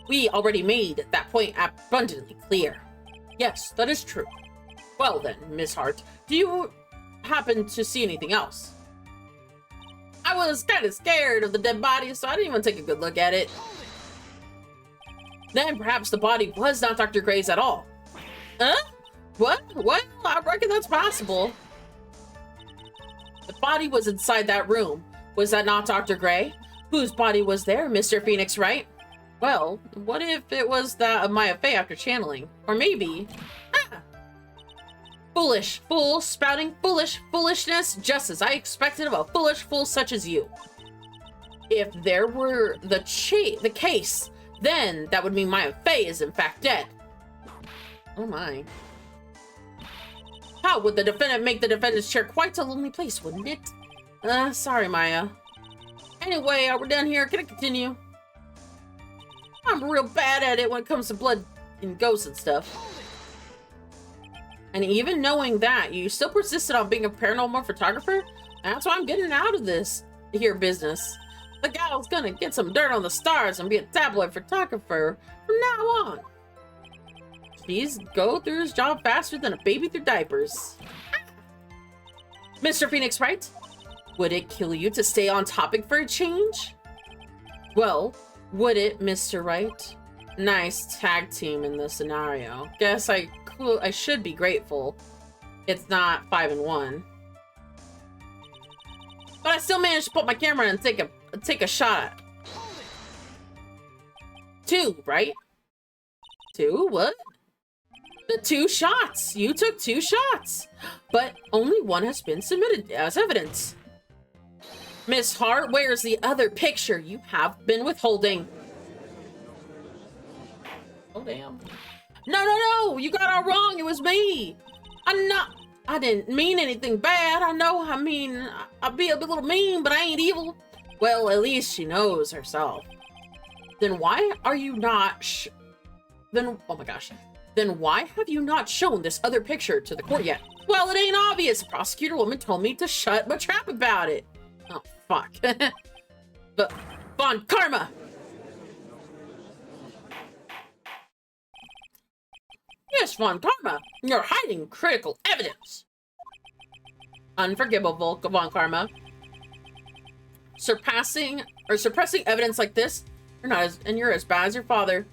We already made that point abundantly clear. Yes, that is true. Well then, Miss Hart, do you happen to see anything else? I was kind of scared of the dead body, so I didn't even take a good look at it. Then perhaps the body was not Dr. Gray's at all. Huh? What? Well, I reckon that's possible. The body was inside that room. Was that not Dr. Gray? Whose body was there, Mr. Phoenix Wright? Well, what if it was that of Maya Fey after channeling? Or maybe... Foolish fool, spouting foolishness, just as I expected of a foolish fool such as you. If there were the case, then that would mean Maya Fey is in fact dead. Oh my. How would the defendant make the defendant's chair quite a lonely place, wouldn't it? Sorry, Maya. Anyway, we're done here. Can I continue? I'm real bad at it when it comes to blood and ghosts and stuff. And even knowing that, you still persisted on being a paranormal photographer? That's why I'm getting out of this here business. The gal's gonna get some dirt on the stars and be a tabloid photographer from now on. Please go through his job faster than a baby through diapers. Mr. Phoenix Wright, would it kill you to stay on topic for a change? Well, would it, Mr. Wright? Nice tag team in this scenario. Guess I should be grateful it's not 5-1. But I still managed to put my camera and take a shot. 2, right? 2? What? The 2 shots. You took 2 shots. But only one has been submitted as evidence. Miss Hart, where's the other picture you have been withholding? Oh, damn. No, you got it wrong. It was me. I didn't mean anything bad. I mean, I'll be a little mean, but I ain't evil. Well, at least she knows herself. Then why are you not oh my gosh. Then why have you not shown this other picture to the court yet? Well, it ain't obvious. The prosecutor woman told me to shut my trap about it. Oh, fuck. But, Von Karma! Yes, Von Karma, you're hiding critical evidence. Unforgivable, Von Karma. Suppressing evidence like this, you're as bad as your father.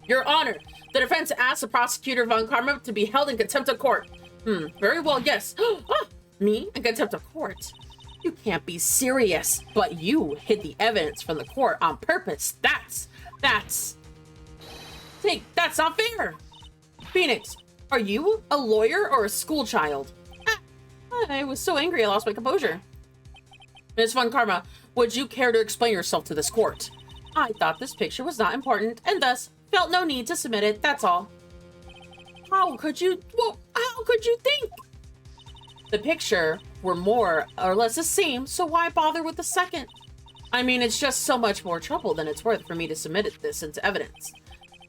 Your Honor, the defense asked the prosecutor Von Karma to be held in contempt of court. Very well, yes. Me in contempt of court? You can't be serious. But you hid the evidence from the court on purpose. That's not fair. Phoenix, are you a lawyer or a school child? I was so angry I lost my composure. Ms. Von Karma, would you care to explain yourself to this court? I thought this picture was not important and thus felt no need to submit it, that's all. How could you think? The picture were more or less the same, so why bother with the second? I mean, it's just so much more trouble than it's worth for me to submit this into evidence.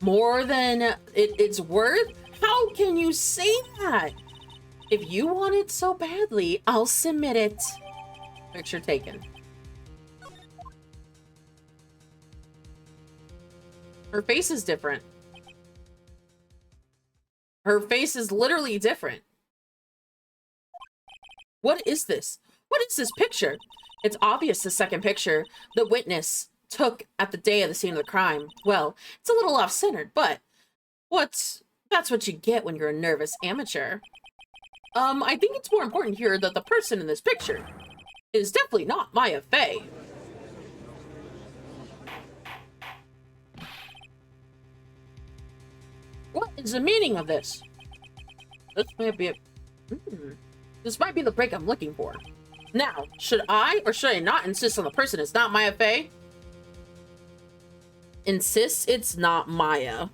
More than it's worth? How can you say that? If you want it so badly, I'll submit it. Picture taken. Her face is different. Her face is literally different. What is this? What is this picture? It's obvious the second picture the witness took at the day of the scene of the crime. Well, it's a little off-centered, but that's what you get when you're a nervous amateur. I think it's more important here that the person in this picture is definitely not Maya Fey. What is the meaning of this? This might be the break I'm looking for. Now, should I or should I not insist on the person is not Maya Fey? Insist it's not Maya.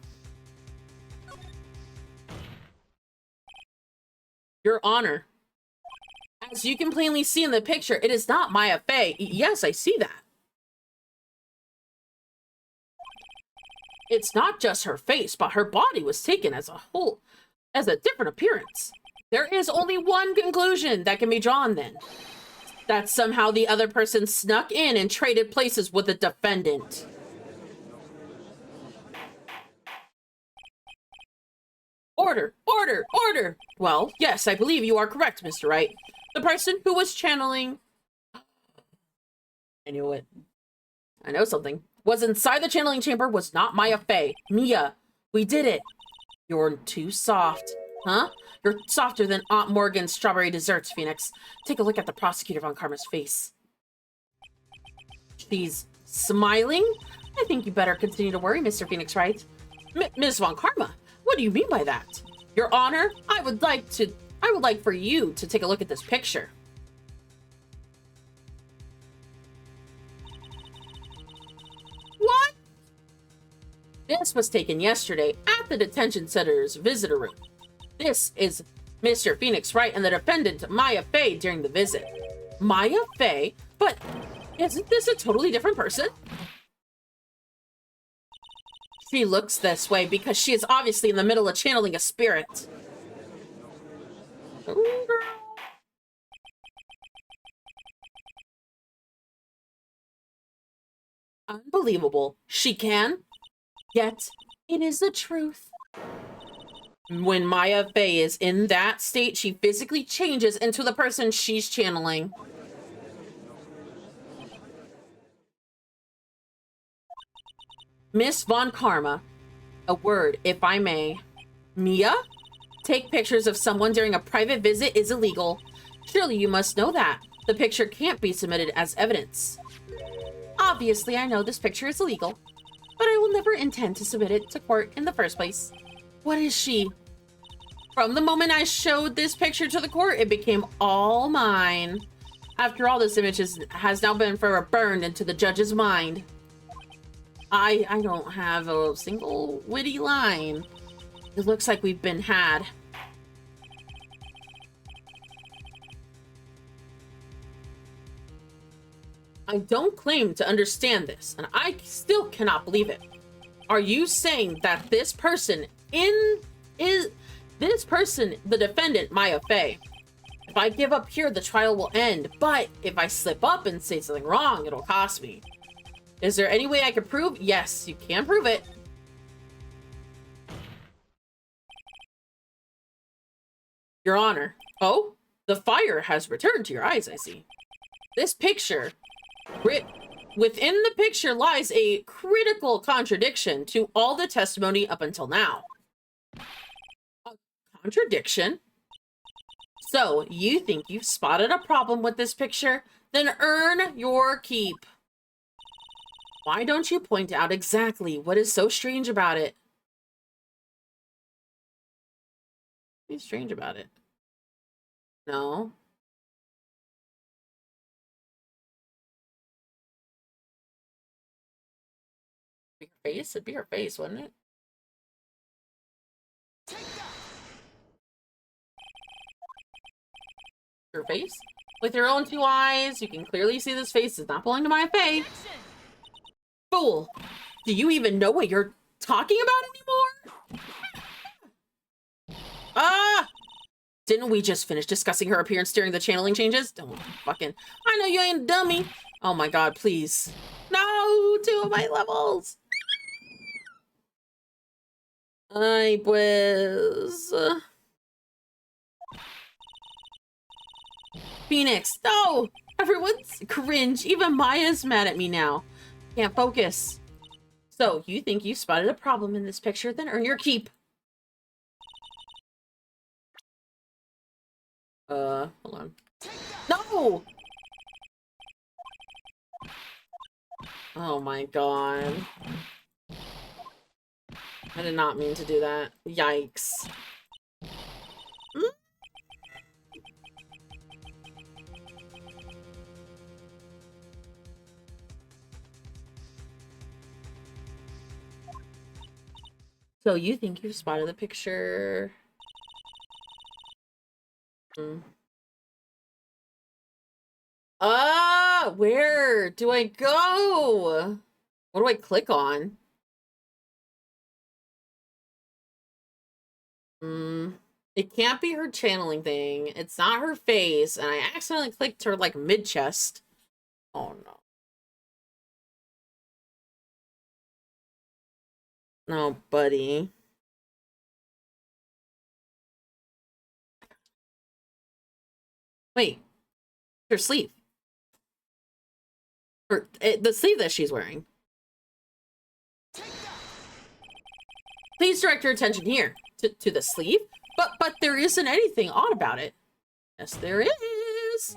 Your Honor, as you can plainly see in the picture, it is not Maya Fey. Yes, I see that. It's not just her face, but her body was taken as a whole, as a different appearance. There is only one conclusion that can be drawn then. That somehow the other person snuck in and traded places with the defendant. Order! Order! Order! Well, yes, I believe you are correct, Mr. Wright. The person who was channeling... I knew it. I know something. Was inside the channeling chamber was not Maya Fey. Mia, we did it. You're too soft. Huh? You're softer than Aunt Morgan's strawberry desserts, Phoenix. Take a look at the prosecutor Von Karma's face. She's smiling? I think you better continue to worry, Mr. Phoenix Wright. Ms. Von Karma, what do you mean by that? Your Honor, I would like for you to take a look at this picture. What? This was taken yesterday at the detention center's visitor room. This is Mr. Phoenix Wright and the defendant, Maya Fey, during the visit. Maya Fey? But isn't this a totally different person? She looks this way because she is obviously in the middle of channeling a spirit. Ooh, girl. Unbelievable. She can. Yet, it is the truth. When Maya Fey is in that state, she physically changes into the person she's channeling. Miss Von Karma, a word, if I may. Mia? Take pictures of someone during a private visit is illegal. Surely you must know that. The picture can't be submitted as evidence. Obviously, I know this picture is illegal, but I will never intend to submit it to court in the first place. What is she? From the moment I showed this picture to the court, it became all mine. After all, this image has now been forever burned into the judge's mind. I don't have a single witty line. It looks like we've been had. I don't claim to understand this, and I still cannot believe it. Are you saying that this person the defendant, Maya Fey? If I give up here, the trial will end, but if I slip up and say something wrong, it'll cost me. Is there any way I can prove? Yes, you can prove it. Your Honor. Oh, the fire has returned to your eyes, I see. This picture, within the picture lies a critical contradiction to all the testimony up until now. A contradiction? So, you think you've spotted a problem with this picture? Then earn your keep. Why don't you point out exactly what is so strange about it? What's strange about it? No. Be her face? It'd be her face, wouldn't it? Her face? With your own two eyes, you can clearly see this face does not belong to my face. Fool! Do you even know what you're talking about anymore? Ah! Didn't we just finish discussing her appearance during the channeling changes? Don't fucking... I know you ain't a dummy. Oh my god, please. No! 2 of my levels! Ay, pues... Phoenix, no! Everyone's cringe. Even Maya's mad at me now. Can't focus. So, you think you spotted a problem in this picture? Then earn your keep. Hold on. No! Oh my god. I did not mean to do that. Yikes. So you think you've spotted the picture? Where do I go? What do I click on? It can't be her channeling thing. It's not her face, and I accidentally clicked her like mid-chest. Oh no. No, buddy. Wait. Her sleeve. Or the sleeve that she's wearing. Please direct your attention here to the sleeve. But there isn't anything odd about it. Yes, there is.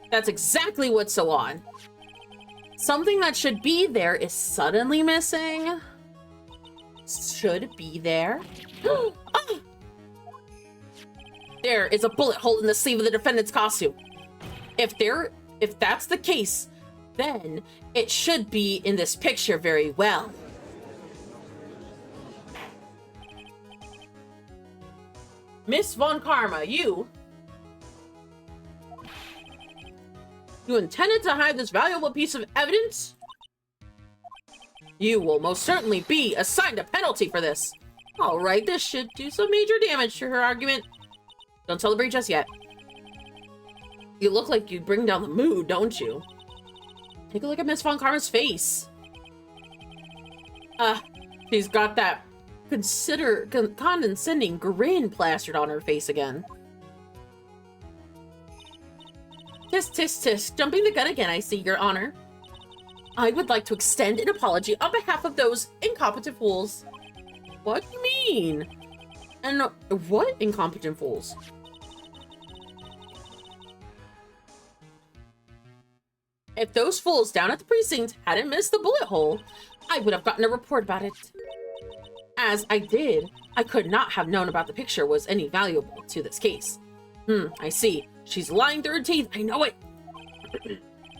That's exactly what's so odd. Something that should be there is suddenly missing. Should be there. Ah! There is a bullet hole in the sleeve of the defendant's costume. If that's the case, then it should be in this picture very well. Miss Von Karma, you intended to hide this valuable piece of evidence? You will most certainly be assigned a penalty for this. All right, this should do some major damage to her argument. Don't celebrate just yet. You look like you bring down the mood, don't you? Take a look at Miss Von Karma's face. She's got that condescending grin plastered on her face again. Tisk, tisk, tisk. Jumping the gun again, I see, Your Honor. I would like to extend an apology on behalf of those incompetent fools. What do you mean? And what incompetent fools? If those fools down at the precinct hadn't missed the bullet hole, I would have gotten a report about it. As I did, I could not have known about the picture was any valuable to this case. I see. She's lying through her teeth. I know it.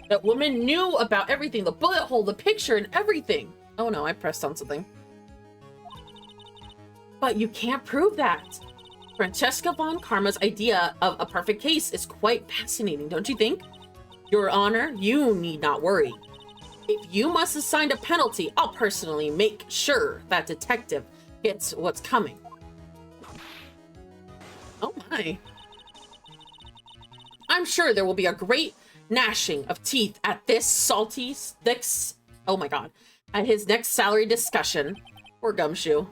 That woman knew about everything. The bullet hole, the picture, and everything. Oh no, I pressed on something. But you can't prove that. Francesca von Karma's idea of a perfect case is quite fascinating, don't you think? Your Honor, you need not worry. If you must assign a penalty, I'll personally make sure that detective gets what's coming. Oh my. I'm sure there will be a great gnashing of teeth at this salty sticks. Oh my god. At his next salary discussion. Or Gumshoe.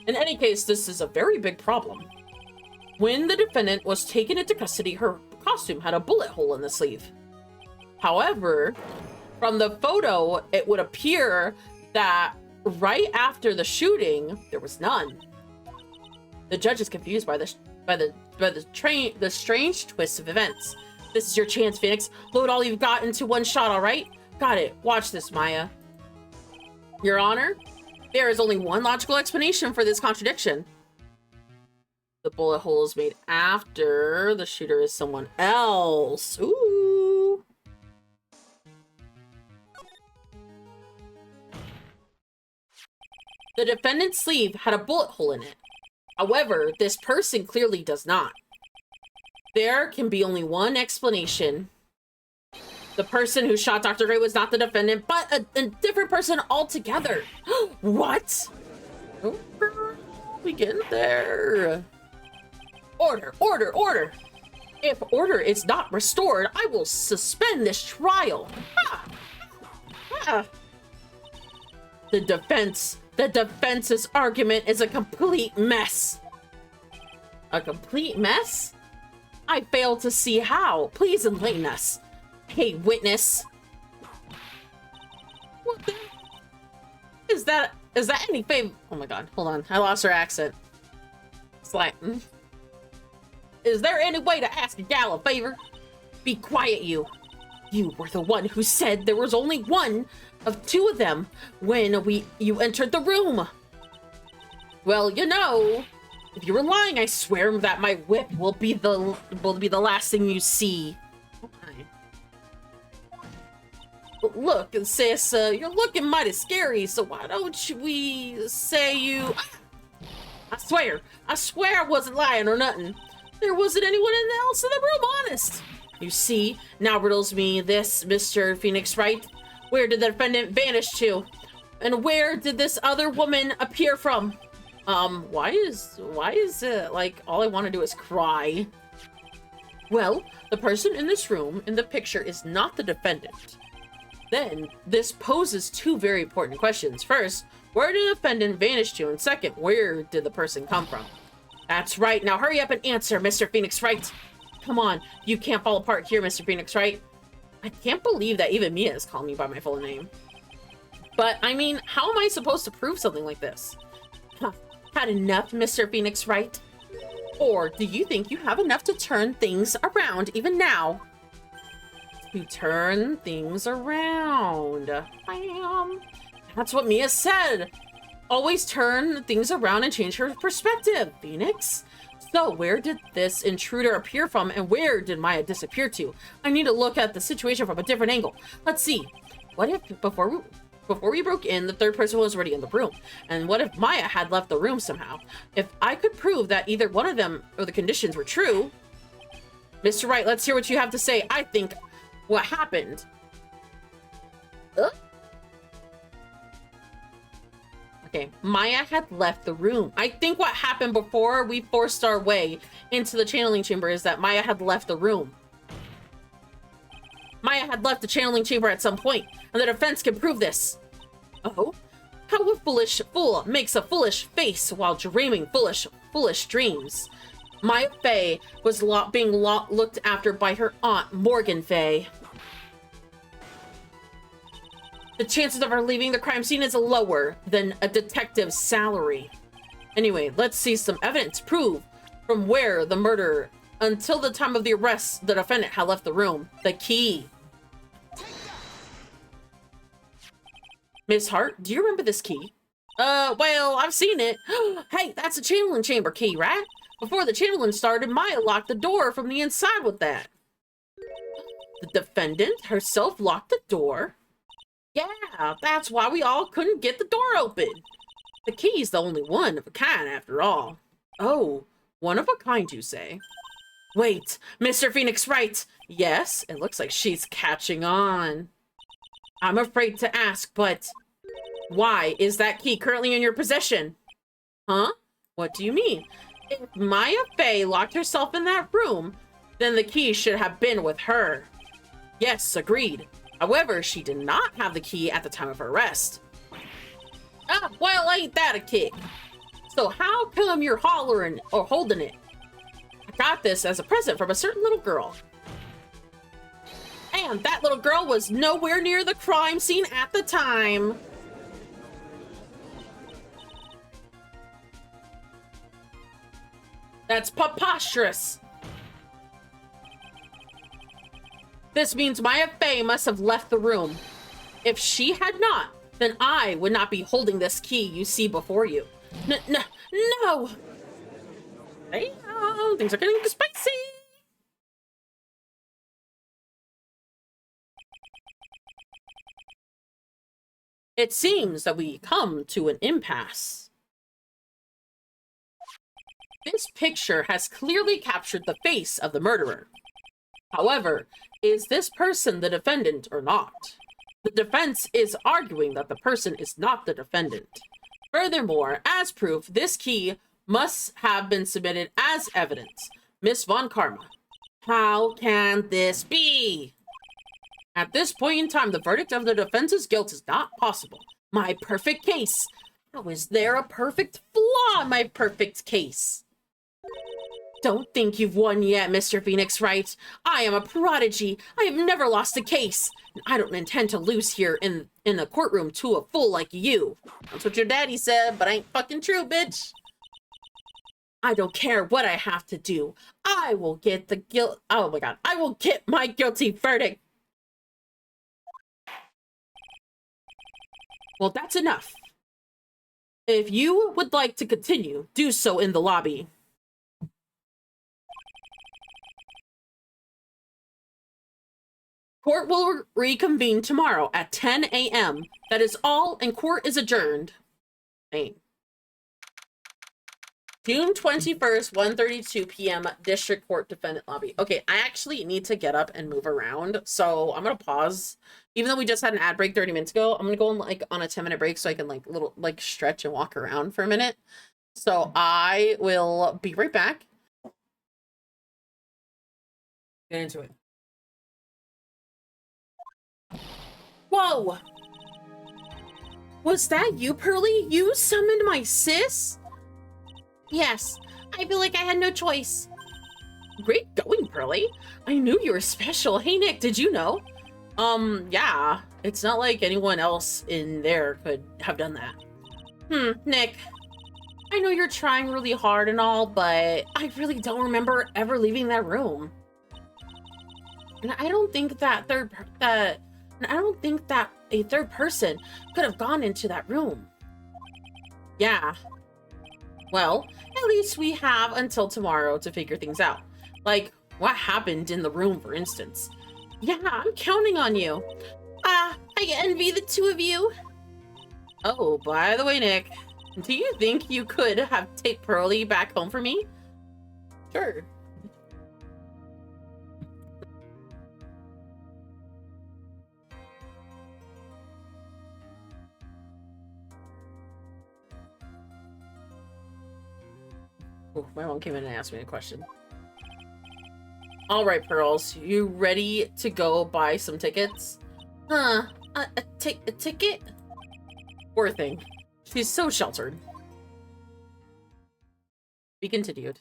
In any case, this is a very big problem. When the defendant was taken into custody, her costume had a bullet hole in the sleeve. However, from the photo, it would appear that right after the shooting, there was none. The judge is confused by the strange twist of events. This is your chance, Phoenix. Load all you've got into one shot, all right? Got it. Watch this, Maya. Your Honor, there is only one logical explanation for this contradiction. The bullet hole is made after the shooter is someone else. Ooh. The defendant's sleeve had a bullet hole in it. However, this person clearly does not. There can be only one explanation. The person who shot Dr. Gray was not the defendant, but a different person altogether. What? Oh, we get there. Order, order, order. If order is not restored, I will suspend this trial. Ah. Ah. The defense's argument is a complete mess. A complete mess? I fail to see how. Please enlighten us. Hey, witness. What the? Is that any favor? Oh my god, hold on. I lost her accent. It's like, is there any way to ask a gal a favor? Be quiet, you. You were the one who said there was only one of two of them when you entered the room. Well, you know, if you were lying, I swear that my whip will be the last thing you see. Okay. Look, sis, you're looking mighty scary, so why don't we say you... I swear I wasn't lying or nothing. There wasn't anyone else in the room, honest. You see, now riddles me this, Mr. Phoenix Wright. Where did the defendant vanish to? And where did this other woman appear from? Why is it like all I want to do is cry? Well, the person in this room in the picture is not the defendant. Then, this poses two very important questions. First, where did the defendant vanish to? And second, where did the person come from? That's right. Now hurry up and answer, Mr. Phoenix Wright. Come on, you can't fall apart here, Mr. Phoenix Wright. I can't believe that even Mia is calling me by my full name. But, I mean, how am I supposed to prove something like this? Huh. Had enough, Mr. Phoenix Wright? Or do you think you have enough to turn things around even now? To turn things around. Bam. That's what Mia said. Always turn things around and change her perspective, Phoenix. So where did this intruder appear from and where did Maya disappear to? I need to look at the situation from a different angle. Let's see. What if before we broke in, the third person was already in the room? And what if Maya had left the room somehow? If I could prove that either one of them or the conditions were true... Mr. Wright, let's hear what you have to say. I think what happened... Okay, Maya had left the room. I think what happened before we forced our way into the channeling chamber is that Maya had left the room. Maya had left the channeling chamber at some point, and the defense can prove this. Oh? How a foolish fool makes a foolish face while dreaming foolish dreams. Maya Fey was being looked after by her aunt, Morgan Fey. The chances of her leaving the crime scene is lower than a detective's salary. Anyway, let's see some evidence prove from where the murder until the time of the arrest the defendant had left the room. The key. Miss Hart, do you remember this key? Well, I've seen it. Hey, that's a Chamberlain chamber key, right? Before the Chamberlain started, Maya locked the door from the inside with that. The defendant herself locked the door? Yeah, that's why we all couldn't get the door open. The key's the only one of a kind, after all. Oh, one of a kind, you say? Wait, Mr. Phoenix right. Yes, it looks like she's catching on. I'm afraid to ask, but why is that key currently in your possession? Huh? What do you mean? If Maya Fey locked herself in that room, then the key should have been with her. Yes, agreed. However, she did not have the key at the time of her arrest. Ah, well, ain't that a kick? So how come you're hollering or holding it? I got this as a present from a certain little girl. And that little girl was nowhere near the crime scene at the time. That's preposterous. This means Maya Fey must have left the room. If she had not, then I would not be holding this key you see before you. No! Hey, things are getting spicy! It seems that we come to an impasse. This picture has clearly captured the face of the murderer. However, is this person the defendant or not? The defense is arguing that the person is not the defendant. Furthermore, as proof, this key must have been submitted as evidence. Miss Von Karma, how can this be? At this point in time, the verdict of the defense's guilt is not possible. My perfect case. How is there a perfect flaw in my perfect case? Don't think you've won yet, Mr. Phoenix Wright. I am a prodigy. I have never lost a case. I don't intend to lose here in the courtroom to a fool like you. That's what your daddy said, but ain't fucking true, bitch. I don't care what I have to do. I will get the guilt. Oh my god. I will get my guilty verdict. Well, that's enough. If you would like to continue, do so in the lobby. Court will reconvene tomorrow at 10 a.m. That is all, and court is adjourned. Hey. June 21st, 1:32 p.m. District Court Defendant Lobby. Okay, I actually need to get up and move around, so I'm gonna pause. Even though we just had an ad break 30 minutes ago, I'm gonna go on a 10-minute break so I can stretch and walk around for a minute. So I will be right back. Get into it. Whoa! Was that you, Pearly? You summoned my sis? Yes, I feel like I had no choice. Great going, Pearly. I knew you were special. Hey, Nick, did you know? Yeah. It's not like anyone else in there could have done that. Nick. I know you're trying really hard and all, but I really don't remember ever leaving that room. And I don't think that a third person could have gone into that room. Yeah. Well, at least we have until tomorrow to figure things out. Like, what happened in the room, for instance. Yeah, I'm counting on you. I envy the two of you. Oh, by the way, Nick, do you think you could have take Pearly back home for me? Sure. Oh, my mom came in and asked me a question. All right, Pearls, you ready to go buy some tickets? Huh? A ticket? Poor thing. She's so sheltered. Be continued.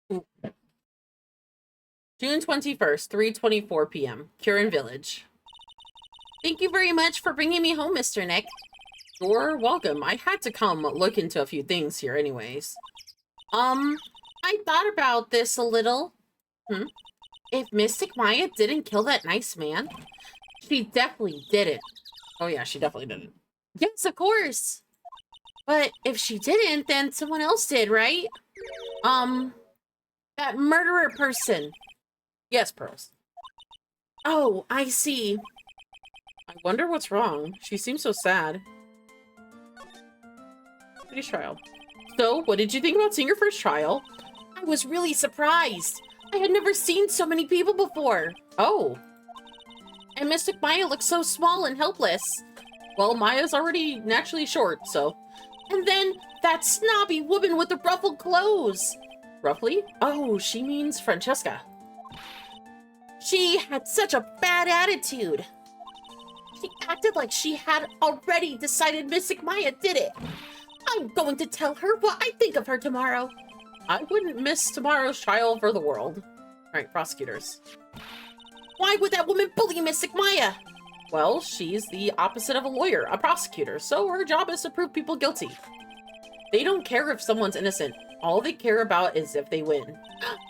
June 21st, 3:24 p.m. Curran Village. Thank you very much for bringing me home, Mr. Nick. You're welcome. I had to come look into a few things here anyways. I thought about this a little. If Mystic Maya didn't kill that nice man, she definitely didn't. Oh yeah, she definitely didn't. Yes, of course. But if she didn't, then someone else did, right? That murderer person. Yes, Pearls. Oh, I see. I wonder what's wrong. She seems so sad. Pretty trial. So, what did you think about seeing your first trial? I was really surprised. I had never seen so many people before. Oh. And Mystic Maya looks so small and helpless. Well, Maya's already naturally short, so. And then that snobby woman with the ruffled clothes. Roughly? Oh, she means Francesca. She had such a bad attitude. She acted like she had already decided Mystic Maya did it. I'm going to tell her what I think of her tomorrow. I wouldn't miss tomorrow's trial for the world. All right, prosecutors. Why would that woman bully Mystic Maya? Well, she's the opposite of a lawyer, a prosecutor, so her job is to prove people guilty. They don't care if someone's innocent. All they care about is if they win.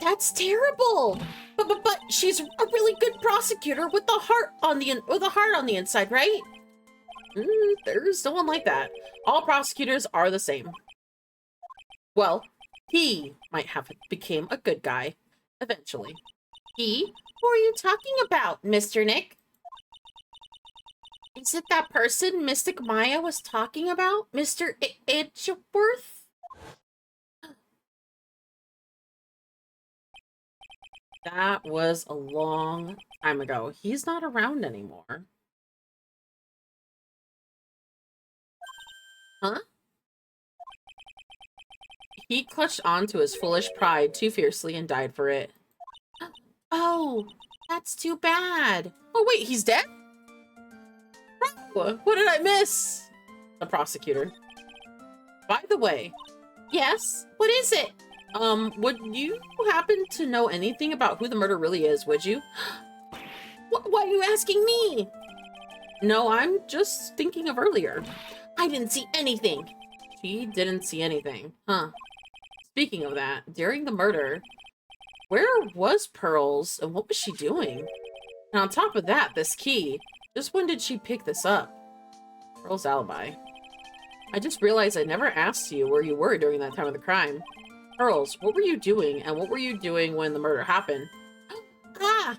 That's terrible. But she's a really good prosecutor with a heart on the inside, right? There's no one like that. All prosecutors are the same. Well, he might have became a good guy eventually. He? Who are you talking about, Mr. Nick? Is it that person Mystic Maya was talking about? Mr. Edgeworth? That was a long time ago. He's not around anymore. Huh? He clutched onto his foolish pride too fiercely and died for it. Oh, that's too bad. Oh wait, he's dead? What did I miss? The prosecutor. By the way. Yes? What is it? Would you happen to know anything about who the murderer really is, would you? Why are you asking me? No, I'm just thinking of earlier. I didn't see anything. She didn't see anything. Huh. Speaking of that, during the murder, where was Pearls and what was she doing? And on top of that, this key. Just when did she pick this up? Pearl's alibi. I just realized I never asked you where you were during that time of the crime. Pearls, what were you doing, and what were you doing when the murder happened? Ah!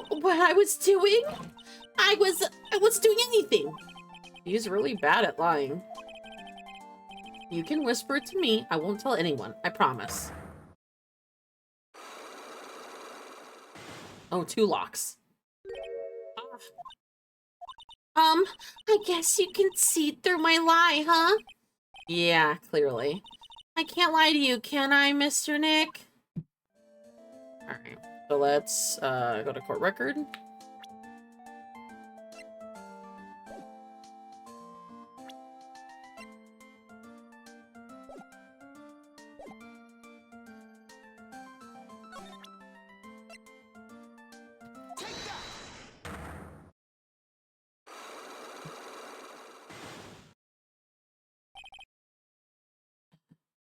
What I was doing? I was doing anything. He's really bad at lying. You can whisper it to me. I won't tell anyone. I promise. Oh, 2 locks. I guess you can see through my lie, huh? Yeah, clearly. I can't lie to you, can I, Mr. Nick? Alright, so let's go to court record.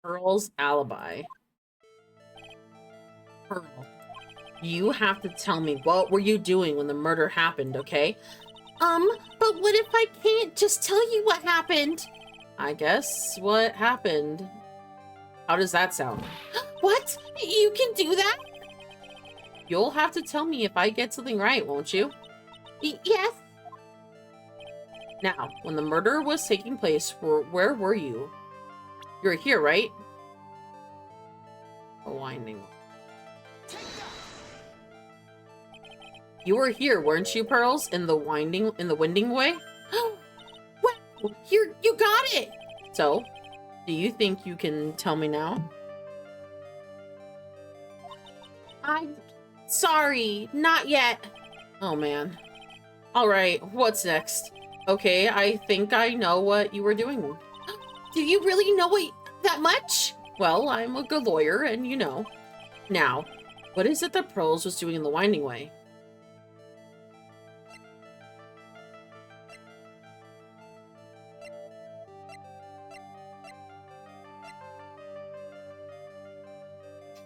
Pearl's alibi. Pearl, you have to tell me what were you doing when the murder happened, okay? But what if I can't just tell you what happened? I guess what happened. How does that sound? What? You can do that? You'll have to tell me if I get something right, won't you? Yes. Now, when the murder was taking place, where were you? You're here, right? A winding. You were here, weren't you, Pearls? In the winding way? Wow, you got it! So, do you think you can tell me now? I'm sorry, not yet. Oh man. Alright, what's next? Okay, I think I know what you were doing. Do you really know that much? Well, I'm a good lawyer, and you know. Now, what is it that Pearls was doing in the Winding Way?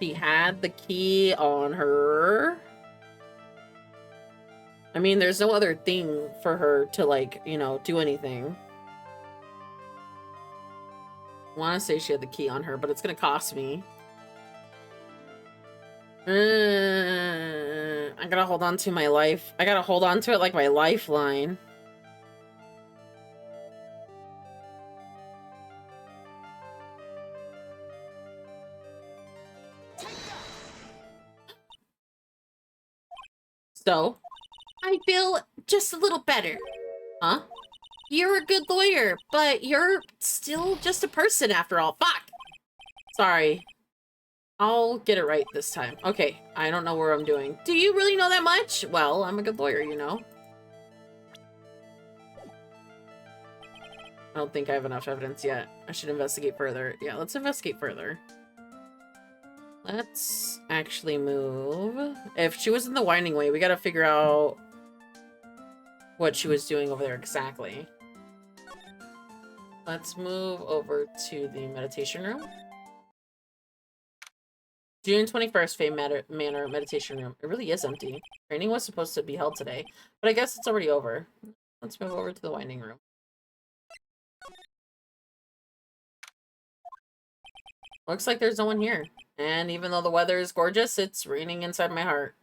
She had the key on her. I mean, there's no other thing for her to, like, you know, do anything. I want to say she had the key on her, but it's going to cost me. I gotta hold on to my life. I gotta hold on to it like my lifeline. So, I feel just a little better. Huh? You're a good lawyer, but you're still just a person after all. Fuck! Sorry. I'll get it right this time. Okay, I don't know where I'm doing. Do you really know that much? Well, I'm a good lawyer, you know. I don't think I have enough evidence yet. I should investigate further. Yeah, let's investigate further. Let's actually move. If she was in the Winding Way, we gotta figure out what she was doing over there exactly. Let's move over to the meditation room. June 21st, Fame Manor meditation room. It really is empty. Training was supposed to be held today, but I guess it's already over. Let's move over to the Winding room. Looks like there's no one here. And even though the weather is gorgeous, it's raining inside my heart.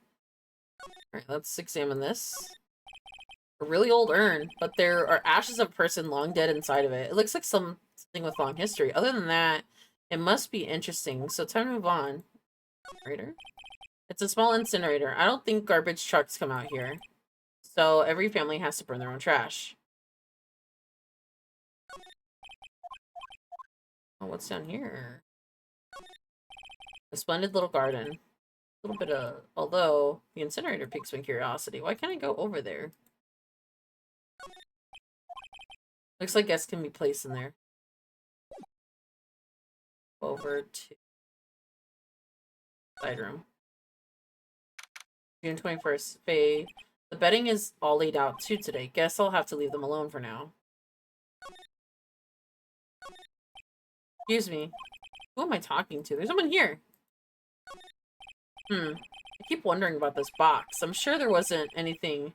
Alright, let's examine this. A really old urn, but there are ashes of a person long dead inside of it. It looks like something with long history. Other than that, it must be interesting. So time to move on. Incinerator? It's a small incinerator. I don't think garbage trucks come out here. So every family has to burn their own trash. Oh, what's down here? A splendid little garden. A little bit of... Although, the incinerator piques my curiosity. Why can't I go over there? Looks like guests can be placed in there. Over to... side room. June 21st. Faye. The bedding is all laid out too today. Guess I'll have to leave them alone for now. Excuse me. Who am I talking to? There's someone here. I keep wondering about this box. I'm sure there wasn't anything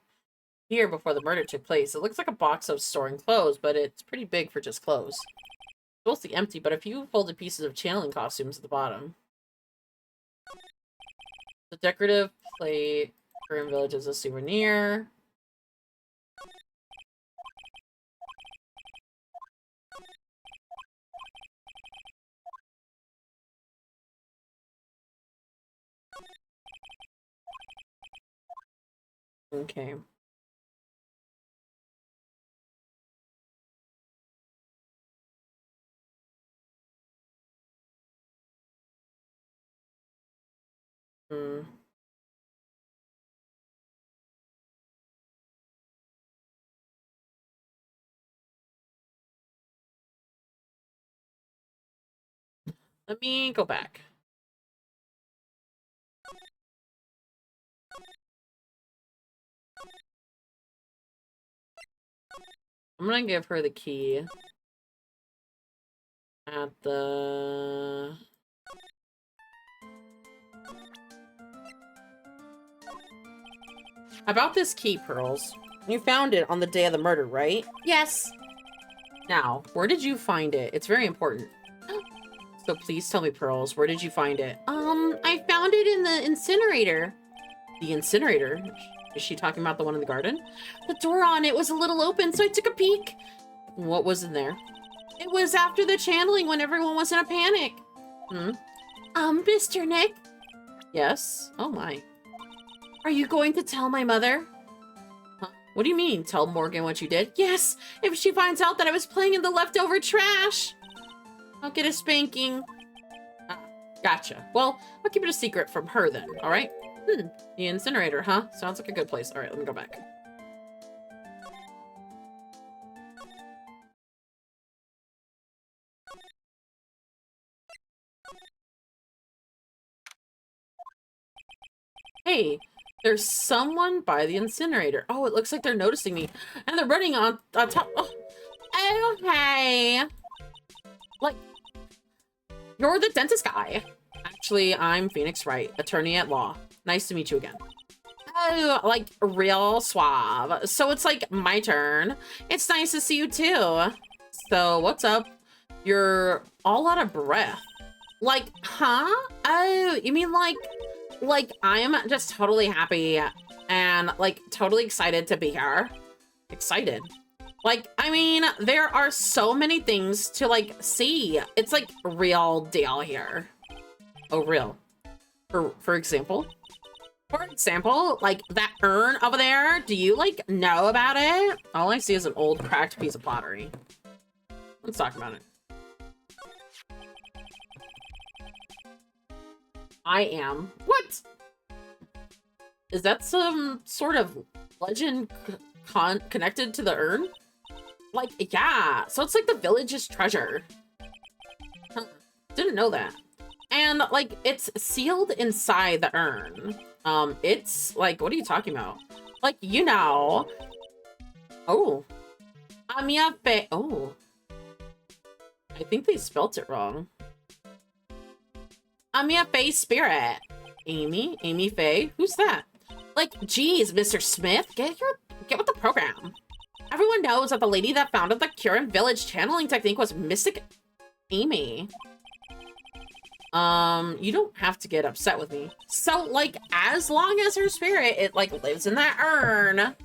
here before the murder took place. It looks like a box of storing clothes, but it's pretty big for just clothes. It's mostly empty, but a few folded pieces of channeling costumes at the bottom. The decorative plate for Village as a souvenir. Okay. Let me go back. I'm gonna give her the key at the... About this key, Pearls. You found it on the day of the murder, right? Yes. Now, where did you find it? It's very important. So please tell me, Pearls, where did you find it? I found it in the incinerator. The incinerator? Is she talking about the one in the garden? The door on it was a little open, so I took a peek. What was in there? It was after the channeling when everyone was in a panic. Mr. Nick? Yes? Oh my. Are you going to tell my mother? Huh? What do you mean, tell Morgan what you did? Yes, if she finds out that I was playing in the leftover trash. I'll get a spanking. Ah, gotcha. Well, I'll keep it a secret from her then, alright? The incinerator, huh? Sounds like a good place. Alright, let me go back. Hey, there's someone by the incinerator. Oh, it looks like they're noticing me. And they're running on top. Oh, hey. Like, you're the dentist guy. Actually, I'm Phoenix Wright, attorney at law. Nice to meet you again. Oh, like real suave. So it's like my turn. It's nice to see you too. So what's up? You're all out of breath. Like, huh? Oh, you mean like I'm just totally happy and like totally excited to be here. Excited. Like, I mean, there are so many things to like see. It's like real deal here. Oh, real. For example? For example, like that urn over there, do you like know about it? All I see is an old cracked piece of pottery. Let's talk about it. I am. What? Is that some sort of legend connected to the urn? Like, yeah. So it's like the village's treasure. Huh. Didn't know that. And like, it's sealed inside the urn. It's like, what are you talking about? Like, you know. Oh. Amia Fe. Oh. I think they spelt it wrong. Amia Faye Spirit. Amy? Amy Faye? Who's that? Like, geez, Mr. Smith, get with the program. Everyone knows that the lady that founded the Curin Village channeling technique was Mystic Amy. You don't have to get upset with me. So, like, as long as her spirit, it, like, lives in that urn,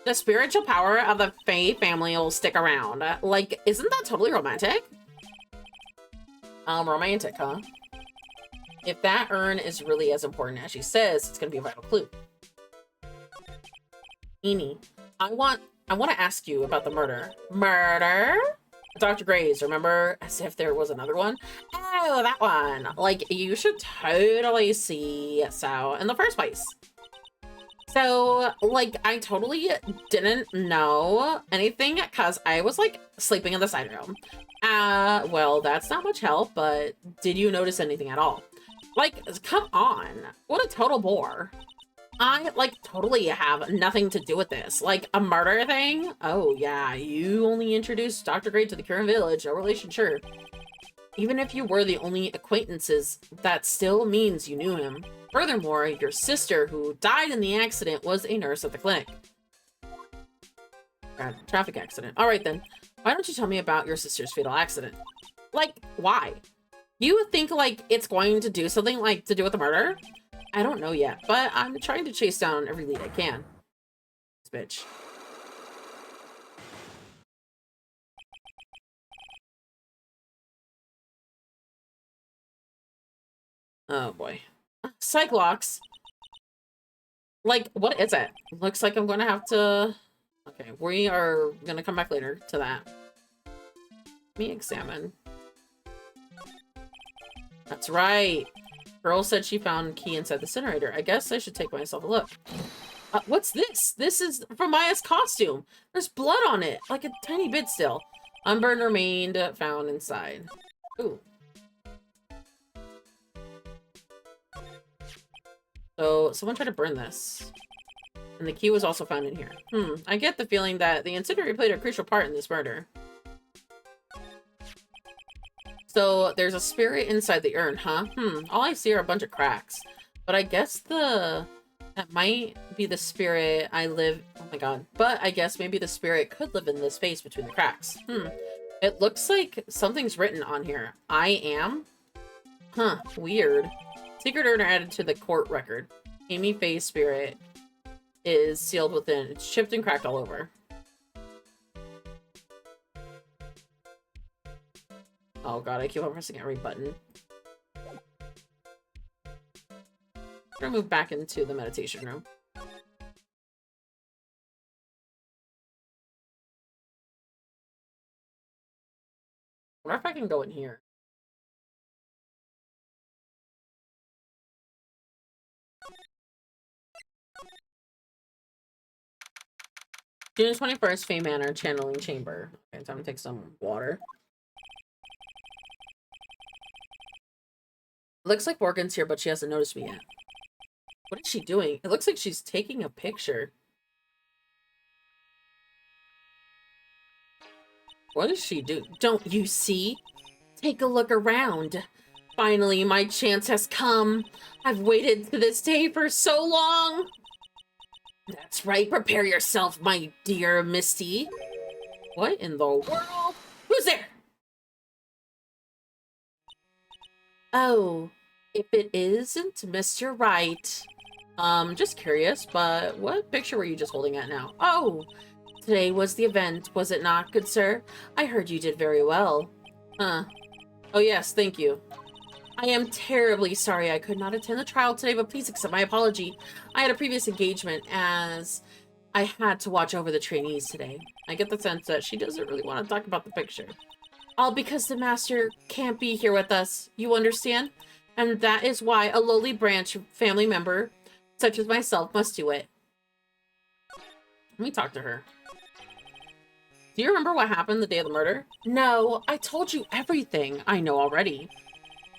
the spiritual power of the Faye family will stick around. Like, isn't that totally romantic? Romantic, huh? If that urn is really as important as she says, it's gonna be a vital clue. Amy, I want to ask you about the murder. Murder? Dr. Graves, remember? As if there was another one. Oh, that one. Like, you should totally see So in the first place. So, like, I totally didn't know anything because I was, like, sleeping in the side room. Well, that's not much help, but did you notice anything at all? Like, come on. What a total bore. I, like, totally have nothing to do with this. Like, a murder thing? Oh, yeah, you only introduced Dr. Gray to the Curin Village, no relation, sure. Even if you were the only acquaintances, that still means you knew him. Furthermore, your sister, who died in the accident, was a nurse at the clinic. Traffic accident. All right, then. Why don't you tell me about your sister's fatal accident? Like, why? You think, like, it's going to do something, like, to do with the murder? I don't know yet, but I'm trying to chase down every lead I can. This bitch. Oh, boy. Cyclops. Like, what is it? Looks like I'm gonna have to... Okay, we are gonna come back later to that. Let me examine. That's right. Girl said she found key inside the incinerator. I guess I should take myself a look. What's this? This is from Maya's costume. There's blood on it, like a tiny bit still. Unburned remained found inside. Ooh. So someone tried to burn this. And the key was also found in here. I get the feeling that the incinerator played a crucial part in this murder. So there's a spirit inside the urn, huh? All I see are a bunch of cracks. But I guess that might be the spirit I live... Oh my god. But I guess maybe the spirit could live in the space between the cracks. It looks like something's written on here. I am? Huh, weird. Secret urn added to the court record. Amy Faye's spirit is sealed within. It's chipped and cracked all over. Oh god, I keep on pressing every button. I'm gonna move back into the meditation room. I wonder if I can go in here. June 21st, Fey Manor, channeling chamber. Okay, time to take some water. Looks like Morgan's here, but she hasn't noticed me yet. What is she doing? It looks like she's taking a picture. What does she do? Don't you see? Take a look around. Finally, my chance has come. I've waited for this day for so long. That's right. Prepare yourself, my dear Misty. What in the world? Who's there? Oh, if it isn't Mr. Right. Just curious, but what picture were you just holding at now? Oh, today was the event, was it not, good sir? I heard you did very well. Huh. Oh yes, thank you. I am terribly sorry I could not attend the trial today, but please accept my apology. I had a previous engagement as I had to watch over the trainees today. I get the sense that she doesn't really want to talk about the picture. All because the master can't be here with us, you understand? And that is why a lowly branch family member, such as myself, must do it. Let me talk to her. Do you remember what happened the day of the murder? No, I told you everything I know already.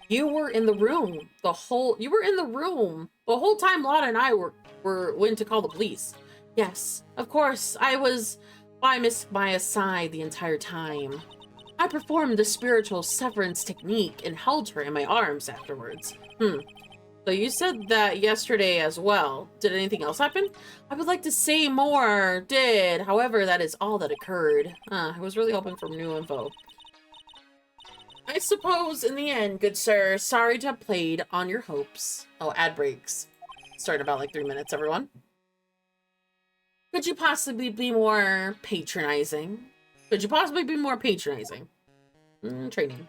You were in the room the whole time Lotta and I went to call the police. Yes, of course, I was by Miss Maya's side the entire time. I performed the spiritual severance technique and held her in my arms afterwards. So you said that yesterday as well. Did anything else happen? I would like to say more did. However, that is all that occurred. I was really hoping for new info. I suppose in the end, good sir, sorry to have played on your hopes. Oh, ad breaks. Start in about like 3 minutes, everyone. Could you possibly be more patronizing? Could you possibly be more patronizing? Training.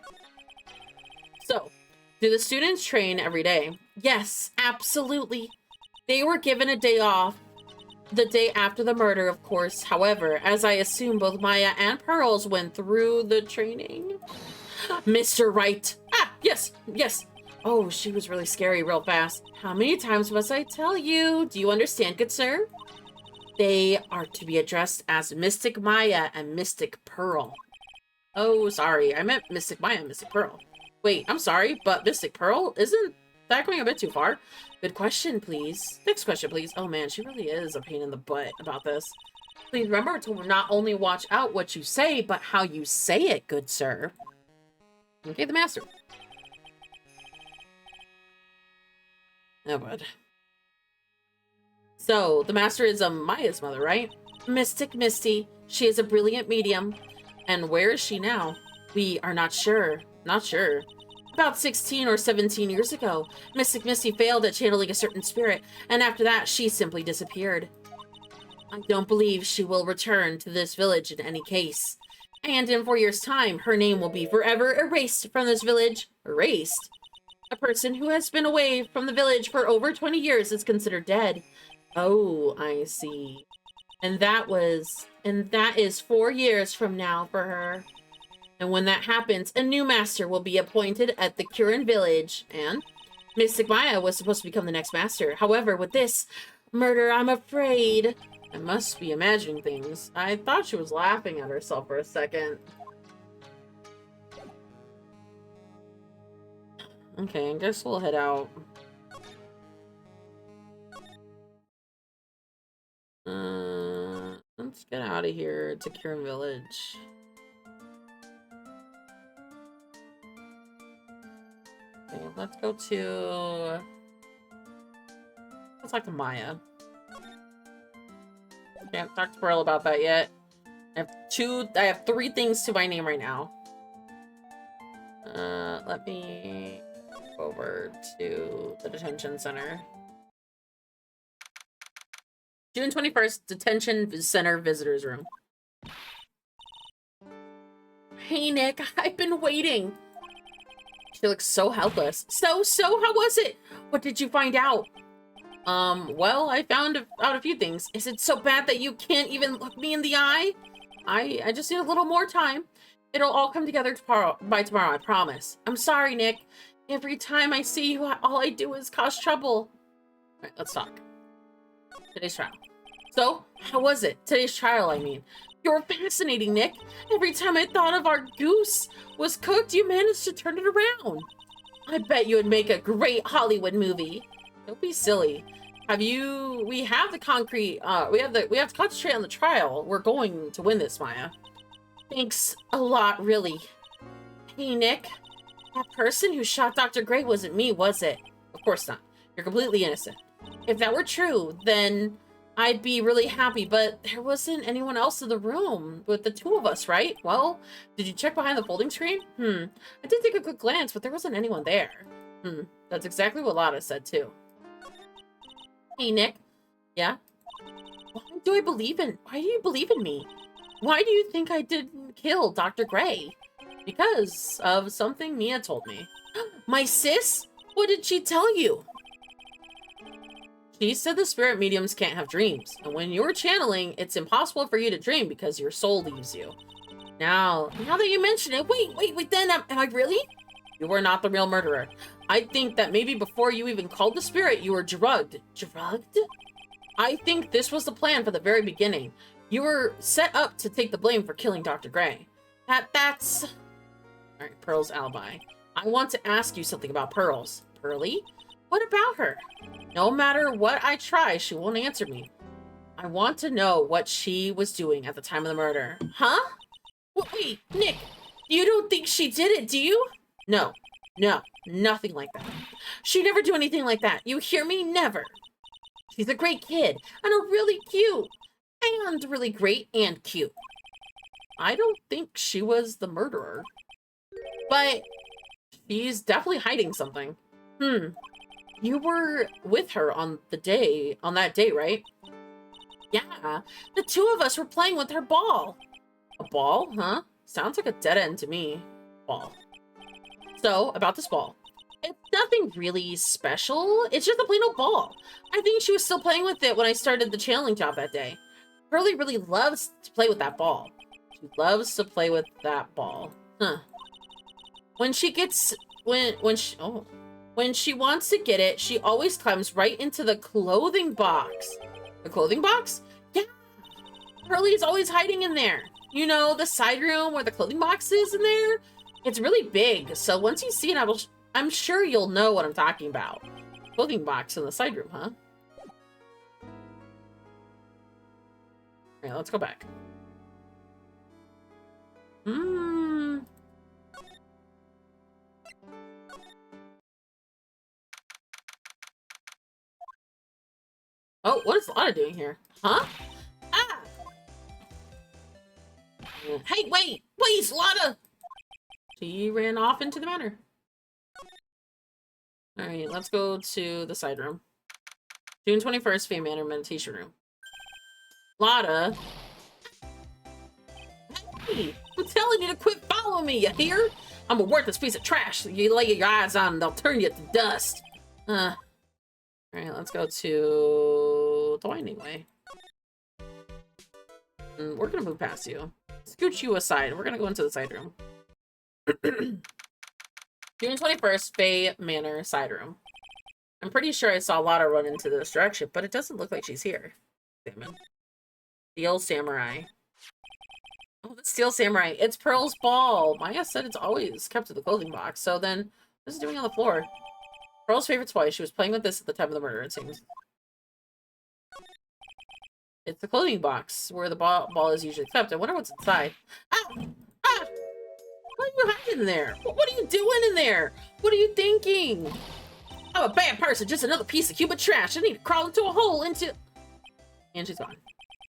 So, do the students train every day? Yes, absolutely. They were given a day off the day after the murder, of course. However, as I assume both Maya and Pearls went through the training. Mr. Wright. Ah, yes, yes. Oh, she was really scary real fast. How many times must I tell you? Do you understand, good sir? They are to be addressed as Mystic Maya and Mystic Pearl. Oh, sorry. I meant Mystic Maya and Mystic Pearl. Wait, I'm sorry, but Mystic Pearl? Isn't that going a bit too far? Good question, please. Next question, please. Oh man, she really is a pain in the butt about this. Please remember to not only watch out what you say, but how you say it, good sir. Okay, the master. Oh, bud. So, the master is Maya's mother, right? Mystic Misty. She is a brilliant medium. And where is she now? We are not sure. Not sure. About 16 or 17 years ago, Mystic Misty failed at channeling a certain spirit, and after that, she simply disappeared. I don't believe she will return to this village in any case. And in 4 years' time, her name will be forever erased from this village. Erased? A person who has been away from the village for over 20 years is considered dead. Oh, I see. And that is 4 years from now for her. And when that happens, a new master will be appointed at the Kirin village, and Mystic Maya was supposed to become the next master. However, with this murder, I'm afraid I must be imagining things. I thought she was laughing at herself for a second. Okay, I guess we'll head out. Let's get out of here to Kirin village. Okay, let's go to... Let's talk to Maya. Can't talk to Pearl about that yet. I have 3 things to my name right now. Let me go over to the detention center. June 21st, detention center visitors room. Hey, Nick, I've been waiting. She looks so helpless. So, how was it? What did you find out? Well, I found out a few things. Is it so bad that you can't even look me in the eye? I just need a little more time. It'll all come together by tomorrow, I promise. I'm sorry, Nick. Every time I see you, all I do is cause trouble. All right, let's talk. Today's trial. So, how was it? Today's trial, I mean. You're fascinating, Nick. Every time I thought of our goose was cooked, you managed to turn it around. I bet you would make a great Hollywood movie. Don't be silly. We have the concrete, we have to concentrate on the trial. We're going to win this, Maya. Thanks a lot, really. Hey, Nick. That person who shot Dr. Gray wasn't me, was it? Of course not. You're completely innocent. If that were true, then I'd be really happy, but there wasn't anyone else in the room with the two of us, right? Well, did you check behind the folding screen? I did take a quick glance, but there wasn't anyone there. That's exactly what Lotta said, too. Hey, Nick. Yeah? Why do you believe in me? Why do you think I didn't kill Dr. Gray? Because of something Mia told me. My sis? What did she tell you? She said the spirit mediums can't have dreams, and when you're channeling, it's impossible for you to dream because your soul leaves you. Now that you mention it, wait, then, am I really? You were not the real murderer. I think that maybe before you even called the spirit, you were drugged. Drugged? I think this was the plan from the very beginning. You were set up to take the blame for killing Dr. Gray. That's... Alright, Pearl's alibi. I want to ask you something about Pearls. Pearly? What about her? No matter what I try, she won't answer me. I want to know what she was doing at the time of the murder. Huh? Wait, Nick, you don't think she did it, do you? No, nothing like that. She'd never do anything like that. You hear me? Never. She's a great kid, and a really cute, and really great and cute. I don't think she was the murderer. But she's definitely hiding something. You were with her on that day, right? Yeah, the two of us were playing with her ball. A ball, huh? Sounds like a dead end to me. Ball. So, about this ball. It's nothing really special. It's just a plain old ball. I think she was still playing with it when I started the channeling job that day. Pearly really loves to play with that ball. She loves to play with that ball. Huh. When she wants to get it, she always climbs right into the clothing box. The clothing box? Yeah. Pearly's always hiding in there. You know, the side room where the clothing box is in there? It's really big, so once you see it, I'm sure you'll know what I'm talking about. Clothing box in the side room, huh? Alright, let's go back. Oh, what is Lotta doing here? Huh? Ah! Hey, wait! Please, Lotta! She ran off into the manor. Alright, let's go to the side room. June 21st, Fame Manor Meditation Room. Lotta! Hey! I'm telling you to quit following me, you hear? I'm a worthless piece of trash. You lay your eyes on, they'll turn you to dust. Alright, let's go to the winding way. We're gonna move past you. Scooch you aside. We're gonna go into the side room. June 21st, Fae Manor side room. I'm pretty sure I saw Lotta run into this direction, but it doesn't look like she's here. Salmon. Steel Samurai. Oh, the Steel Samurai. It's Pearl's ball. Maya said it's always kept in the clothing box, so then what is it doing on the floor? Pearl's favorite toy. She was playing with this at the time of the murder, it seems. It's the clothing box where the ball is usually kept. I wonder what's inside. Ah! Ah! What are you hiding in there? What are you doing in there? What are you thinking? I'm a bad person, just another piece of human trash. I need to crawl into a hole into... And she's gone.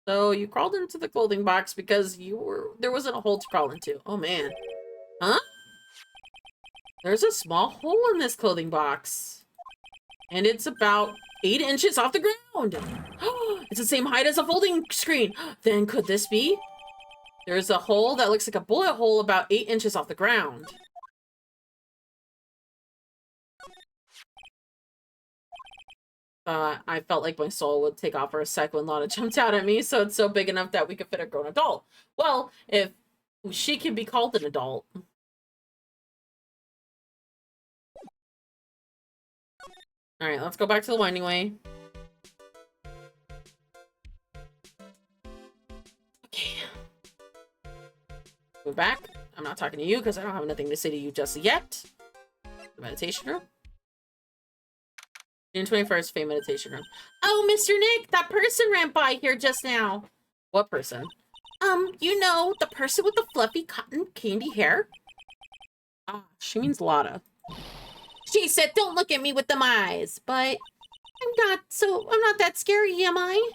So you crawled into the clothing box because there wasn't a hole to crawl into. Oh man. Huh? There's a small hole in this clothing box. And it's about 8 inches off the ground. It's the same height as a folding screen. Then could this be? There's a hole that looks like a bullet hole about 8 inches off the ground. I felt like my soul would take off for a sec when Lotta jumped out at me, so it's so big enough that we could fit a grown adult. Well, if she can be called an adult. Alright, let's go back to the winding way. Okay. We're back. I'm not talking to you because I don't have nothing to say to you just yet. The meditation room. June 21st, Fey Meditation Room. Oh, Mr. Nick, that person ran by here just now. What person? You know, the person with the fluffy cotton candy hair. Ah, she means Lotta. She said, don't look at me with them eyes, but I'm not that scary, am I?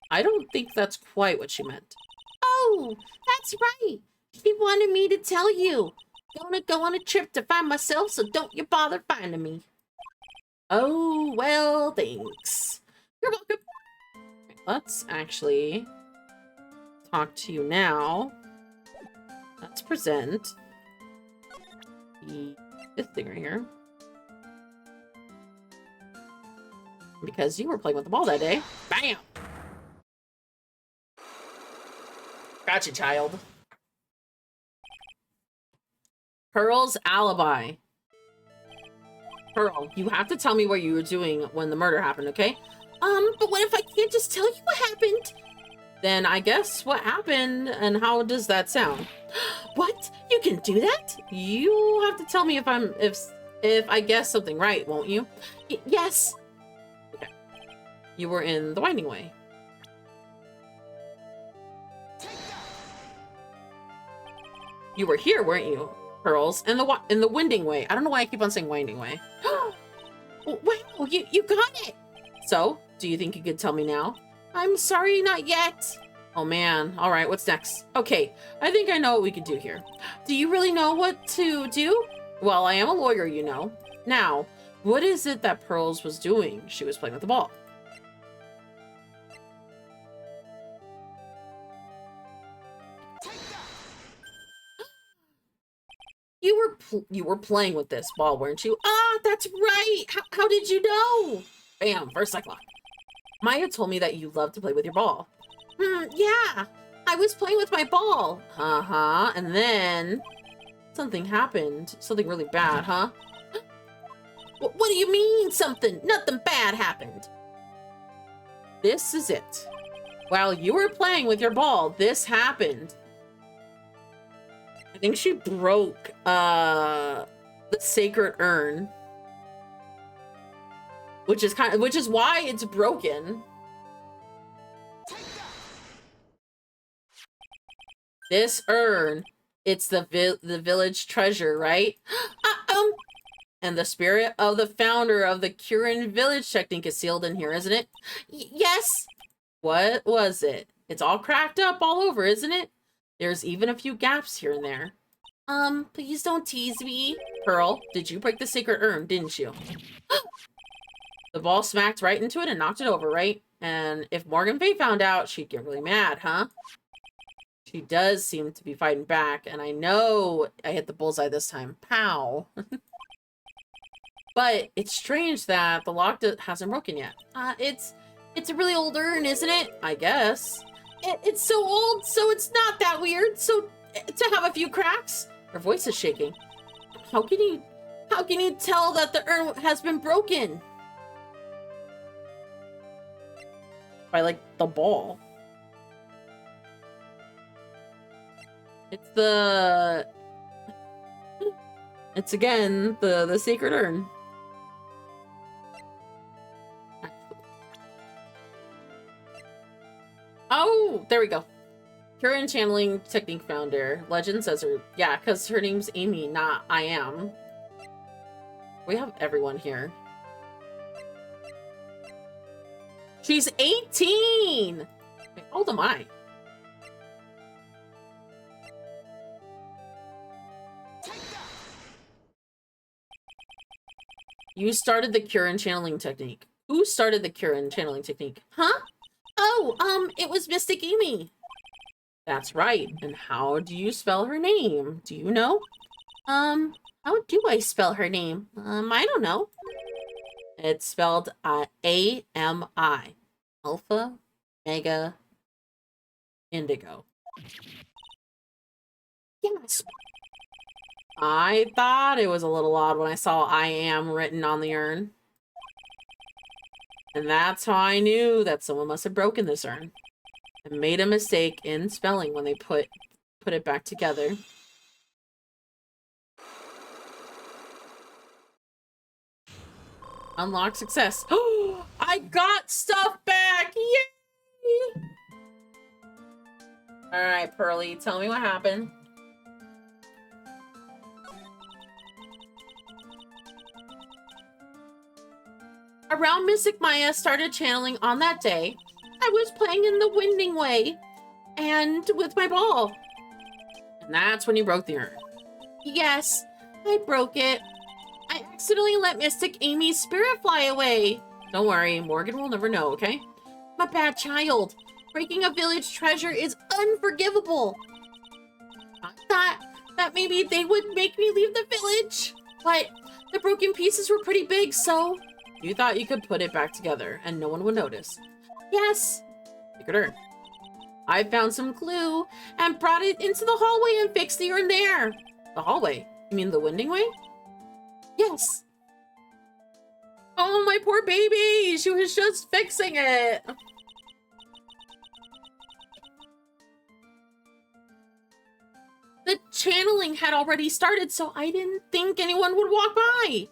I don't think that's quite what she meant. Oh, that's right. She wanted me to tell you. Gonna go on a trip to find myself, so don't you bother finding me. Oh, well, thanks. You're welcome. Let's actually talk to you now. Let's present this thing right here. Because you were playing with the ball that day. Bam! Gotcha, child. Pearl's alibi. Pearl, you have to tell me what you were doing when the murder happened, okay? But what if I can't just tell you what happened? Then I guess what happened, and how does that sound? What? You can do that? You have to tell me if I guess something right, won't you? Yes. Okay. You were in the Winding Way. You were here, weren't you, Pearls? In the Winding Way. I don't know why I keep on saying Winding Way. Wow, you got it. So, do you think you could tell me now? I'm sorry, not yet. Oh man, all right, what's next? Okay, I think I know what we could do here. Do you really know what to do? Well, I am a lawyer, you know. Now, what is it that Pearls was doing? She was playing with the ball. You were playing with this ball, weren't you? Ah, that's right. How did you know? Bam, first Cyclops. Maya told me that you love to play with your ball. Yeah. I was playing with my ball. Uh-huh. And then something happened. Something really bad, huh? What do you mean something? Nothing bad happened. This is it. While you were playing with your ball, this happened. I think she broke the sacred urn, which is why it's broken. This urn, it's the village treasure, right? And the spirit of the founder of the Kirin village technique is sealed in here, isn't it? Yes. What was it? It's all cracked up all over, isn't it? There's even a few gaps here and there. Please don't tease me. Pearl, did you break the sacred urn, didn't you? The ball smacked right into it and knocked it over, right? And if Morgan Fay found out, she'd get really mad, huh? She does seem to be fighting back, and I know I hit the bullseye this time. Pow! But it's strange that the lock hasn't broken yet. It's a really old urn, isn't it? I guess. It's so old, so it's not that weird. So to have a few cracks. Her voice is shaking. How can you tell that the urn has been broken? By like the ball. It's again the sacred urn. Oh, there we go. Kirin channeling technique founder. Legend says her. Yeah, because her name's Amy, not I am. We have everyone here. She's 18! Wait, how old am I? You started the Kirin channeling technique. Who started the Kirin channeling technique? Huh? Oh, it was Mystic Amy. That's right. And how do you spell her name? Do you know? How do I spell her name? I don't know. It's spelled A-M-I. Alpha, Mega, Indigo. Yes. I thought it was a little odd when I saw I am written on the urn. And that's how I knew that someone must have broken this urn and made a mistake in spelling when they put it back together. Unlock success. Oh, I got stuff back! Yay! Alright, Pearly, tell me what happened. Around Mystic Maya started channeling on that day, I was playing in the Winding Way and with my ball. And that's when you broke the urn. Yes, I broke it. I accidentally let Mystic Amy's spirit fly away. Don't worry, Morgan will never know, okay? I'm a bad child. Breaking a village treasure is unforgivable. I thought that maybe they would make me leave the village, but the broken pieces were pretty big, so... You thought you could put it back together and no one would notice. Yes. Secret urn. I found some glue and brought it into the hallway and fixed the urn there. The hallway? You mean the Winding Way? Yes. Oh, my poor baby. She was just fixing it. The channeling had already started, so I didn't think anyone would walk by.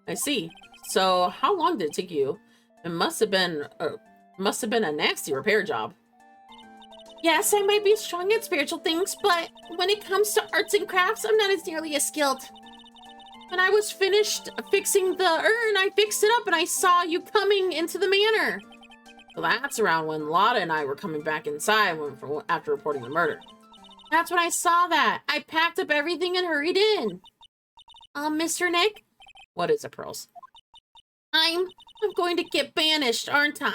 I see. So, how long did it take you? It must have been a nasty repair job. Yes, I might be strong at spiritual things, but when it comes to arts and crafts, I'm not as nearly as skilled. When I was finished fixing the urn, I fixed it up and I saw you coming into the manor. So that's around when Lotta and I were coming back inside after reporting the murder. That's when I saw that. I packed up everything and hurried in. Mr. Nick? What is it, Pearls? I'm going to get banished, aren't I?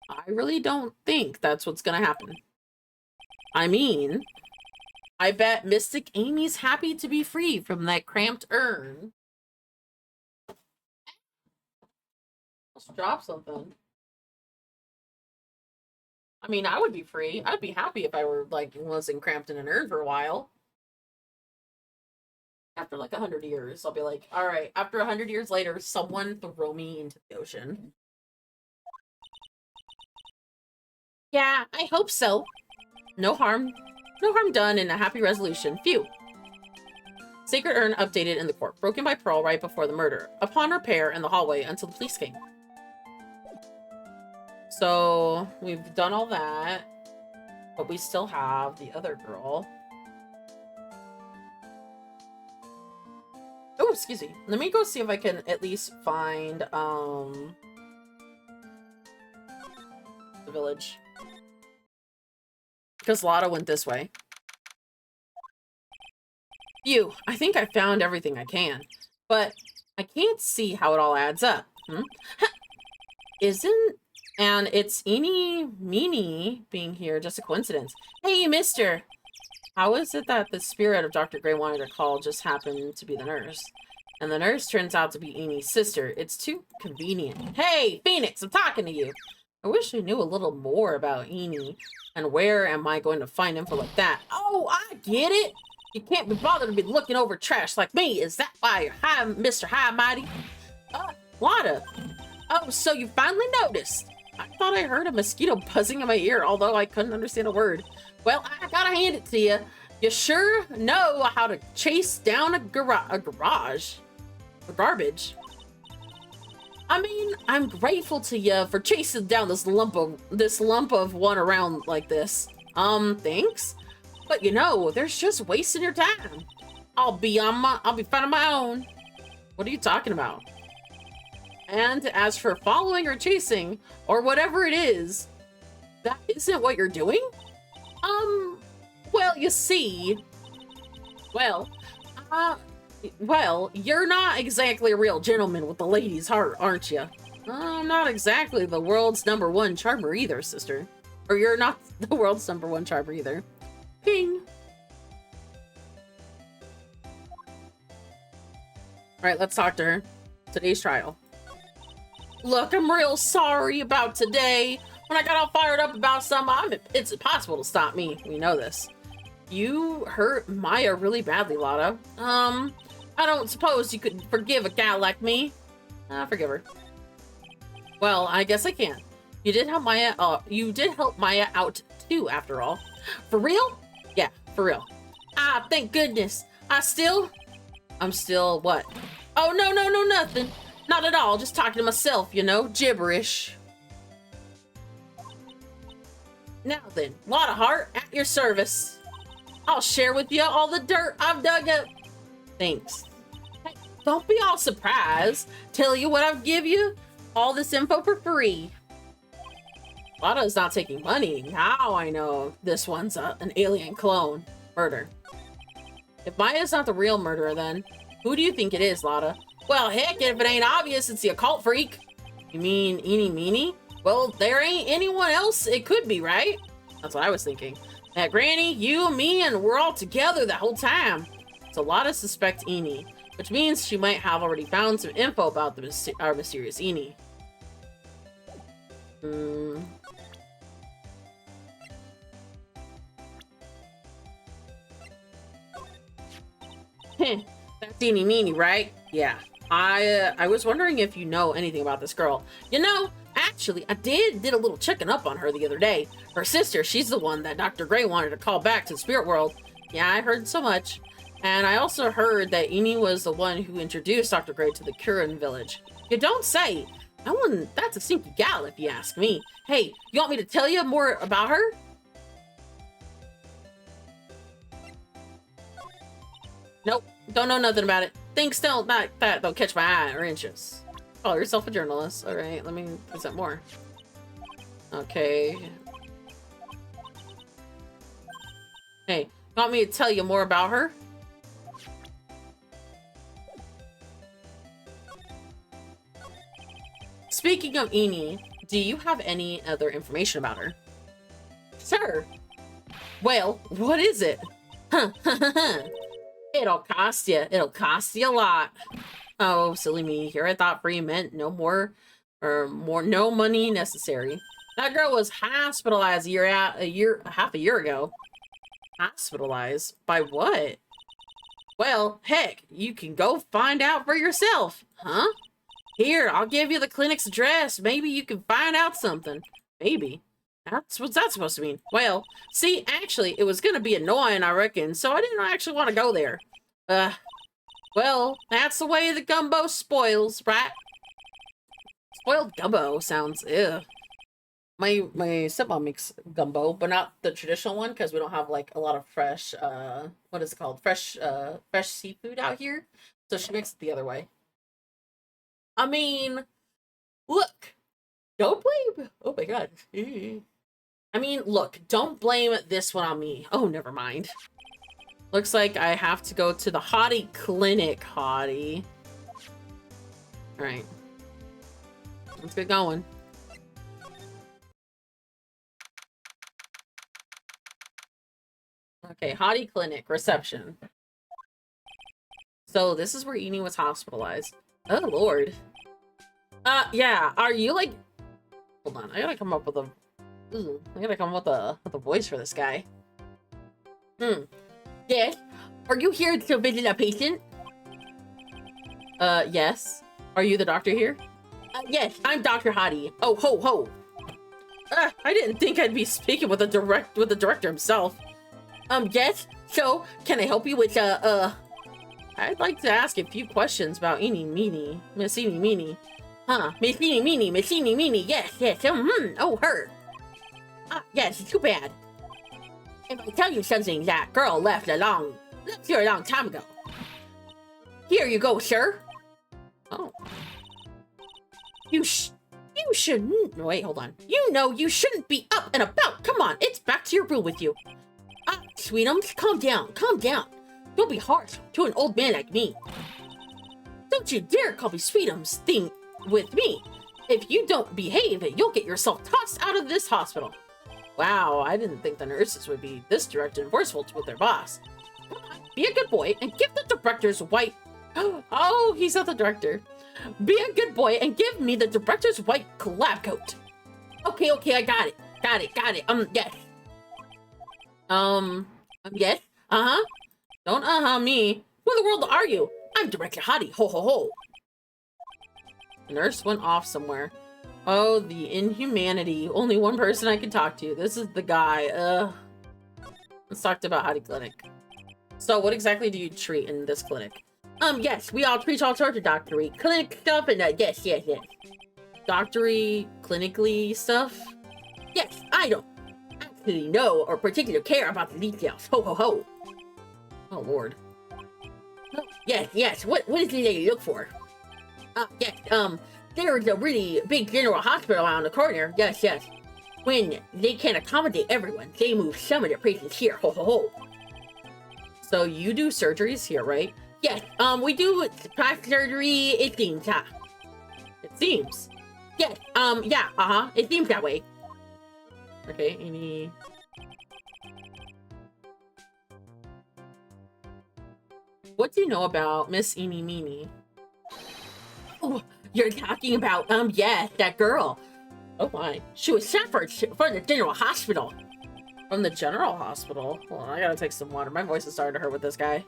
I really don't think that's what's gonna happen. I mean, I bet Mystic Amy's happy to be free from that cramped urn. Let's drop something. I mean, I would be free. I'd be happy if I were, like, wasn't cramped in an urn for a while. After, like, 100 years, I'll be like, alright, after 100 years later, someone throw me into the ocean. Yeah, I hope so. No harm done and a happy resolution. Phew. Sacred urn updated in the court, broken by Pearl right before the murder. Upon repair in the hallway until the police came. So, we've done all that, but we still have the other girl. Oh, excuse me. Let me go see if I can at least find, the village. Because Lotta went this way. Phew, I think I found everything I can, but I can't see how it all adds up. And it's Eeny Meeny being here just a coincidence. Hey, mister! How is it that the spirit of Dr. Gray wanted to call just happened to be the nurse? And the nurse turns out to be Amy's sister. It's too convenient. Hey, Phoenix, I'm talking to you! I wish I knew a little more about Amy. And where am I going to find info like that? Oh, I get it! You can't be bothered to be looking over trash like me. Is that why you're Mr. High Mighty? Lotta. Oh, so you finally noticed. I thought I heard a mosquito buzzing in my ear, although I couldn't understand a word. Well, I gotta hand it to you. You sure know how to chase down a garbage. I mean, I'm grateful to you for chasing down this lump of one around like this. Thanks. But you know, there's just wasting your time. I'll be finding my own. What are you talking about? And as for following or chasing, or whatever it is, that isn't what you're doing? Well, you see, well, you're not exactly a real gentleman with the lady's heart, aren't you? I'm not exactly the world's #1 charmer either, sister. Or you're not the world's #1 charmer either. Ping. Alright, let's talk to her. Today's trial. Look, I'm real sorry about today. When I got all fired up about something, it's impossible to stop me. We know this. You hurt Maya really badly, Lotta. I don't suppose you could forgive a gal like me. Forgive her. Well, I guess I can. You did help Maya out too, after all. For real? Yeah, for real. Thank goodness. I'm still what? Oh, no, no, no, nothing. Not at all. Just talking to myself, you know, gibberish. Now then, lot of heart at your service. I'll share with you all the dirt I've dug up. Thanks. Hey, don't be all surprised. Tell you what I'll give you. All this info for free. Lada's not taking money. Now I know this one's an alien clone. Murder. If Maya's not the real murderer, then who do you think it is, Lada? Well, heck, if it ain't obvious, it's the occult freak. You mean Eenie Meenie? Well, there ain't anyone else it could be, right? That's what I was thinking. That Granny, you, me, and we're all together the whole time. So Lada suspects Eenie, which means she might have already found some info about our mysterious Eenie. That's Eenie Meenie, right? Yeah. I was wondering if you know anything about this girl. You know, actually, I did a little checking up on her the other day. Her sister, she's the one that Dr. Gray wanted to call back to the spirit world. Yeah, I heard so much. And I also heard that Eenie was the one who introduced Dr. Gray to the Kurin village. You don't say. That's a sneaky gal, if you ask me. Hey, you want me to tell you more about her? Nope, don't know nothing about it. Things don't catch my eye or interest. Call yourself a journalist. All right, let me present more. Okay. Hey, you want me to tell you more about her? Speaking of Eenie, do you have any other information about her? Sure. Well, what is it? Huh. It'll cost you. It'll cost you a lot. Oh, silly me. Here I thought free meant no money necessary. That girl was hospitalized half a year ago. Hospitalized? By what? Well, heck, you can go find out for yourself. Huh? Here, I'll give you the clinic's address. Maybe you can find out something. Maybe. What's that supposed to mean? Well, see, actually, it was gonna be annoying, I reckon, so I didn't actually want to go there. Well, that's the way the gumbo spoils, right? Spoiled gumbo sounds, ew. My stepmom makes gumbo, but not the traditional one, because we don't have, like, a lot of fresh, what is it called? Fresh seafood out here. So she makes it the other way. I mean, look, don't blame, oh my god. I mean, look, don't blame this one on me. Oh, never mind. Looks like I have to go to the Hottie Clinic, Hottie. Alright. Let's get going. Okay, Hottie Clinic, reception. So this is where Eenie was hospitalized. Oh, Lord. Yeah, are you like... Hold on, I gotta come up with a... Ooh, I gotta come up with a voice for this guy. Yes? Are you here to visit a patient? Yes. Are you the doctor here? Yes, I'm Dr. Hottie. Oh, ho, ho. I didn't think I'd be speaking with the director himself. Yes? So, can I help you with, I'd like to ask a few questions about Eenie Meenie. Miss Eenie Meenie. Huh, Miss Eenie Meenie, Miss Eenie Meenie, yes, oh, her. Yes, too bad. If I tell you something, that girl left here a long time ago. Here you go, sir. Oh. You shouldn't. Wait, hold on. You know you shouldn't be up and about. Come on, it's back to your room with you. Sweetums, calm down, calm down. Don't be harsh to an old man like me. Don't you dare call me Sweetums thing with me. If you don't behave, you'll get yourself tossed out of this hospital. Wow, I didn't think the nurses would be this direct and forceful with their boss. Come on, be a good boy and give the director's white... Oh, he's not the director. Be a good boy and give me the director's white lab coat. Okay, I got it. Yes. Yes? Uh-huh. Don't uh-huh me. Who in the world are you? I'm Director Hottie. Ho, ho, ho. The nurse went off somewhere. Oh, the inhumanity. Only one person I can talk to. This is the guy. Let's talk about Hottie Clinic. So, what exactly do you treat in this clinic? Yes, we all treat all sorts of doctory, clinic stuff, and yes. Doctory, clinically stuff? Yes, I don't actually know or particularly care about the details. Ho ho ho. Oh lord. Yes. What is it that you look for? Yes, there's a really big general hospital around the corner. Yes. When they can't accommodate everyone, they move some of their patients here. Ho ho ho. So you do surgeries here, right? Yes, we do plastic surgery. It seems, huh? It seems. Yes, yeah, it seems that way. Okay, any... What do you know about Miss Eeny Meeny? Oh, you're talking about, yes, that girl. Oh my. She was suffered from the general hospital. From the general hospital? Hold on, I gotta take some water. My voice is starting to hurt with this guy.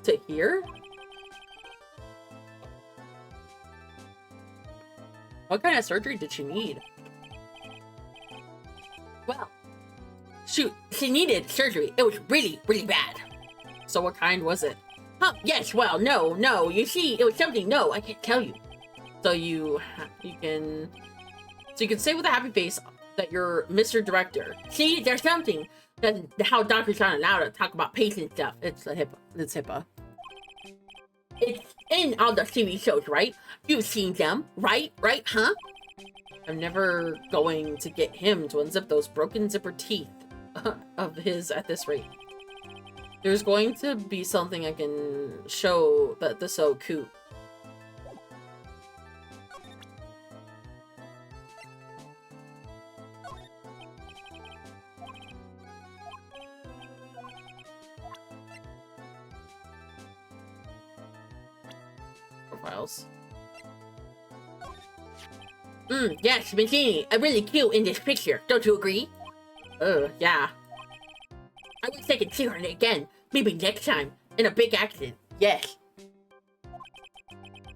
To here? What kind of surgery did she need? Well, shoot, she needed surgery. It was really, really bad. So what kind was it? Huh, yes, well, no. You see, it was something, no, I can't tell you. So you can say with a happy face that you're Mr. Director. See, there's something that how doctors aren't allowed to talk about patient stuff. It's HIPAA. It's HIPAA. It's in all the TV shows, right? You've seen them, right? Right, huh? I'm never going to get him to unzip those broken zipper teeth of his at this rate. There's going to be something I can show that this so cute. Profiles. Yes, Mancini, really cute in this picture. Don't you agree? Yeah. I wish I could see her again. Maybe next time. In a big accident. Yes.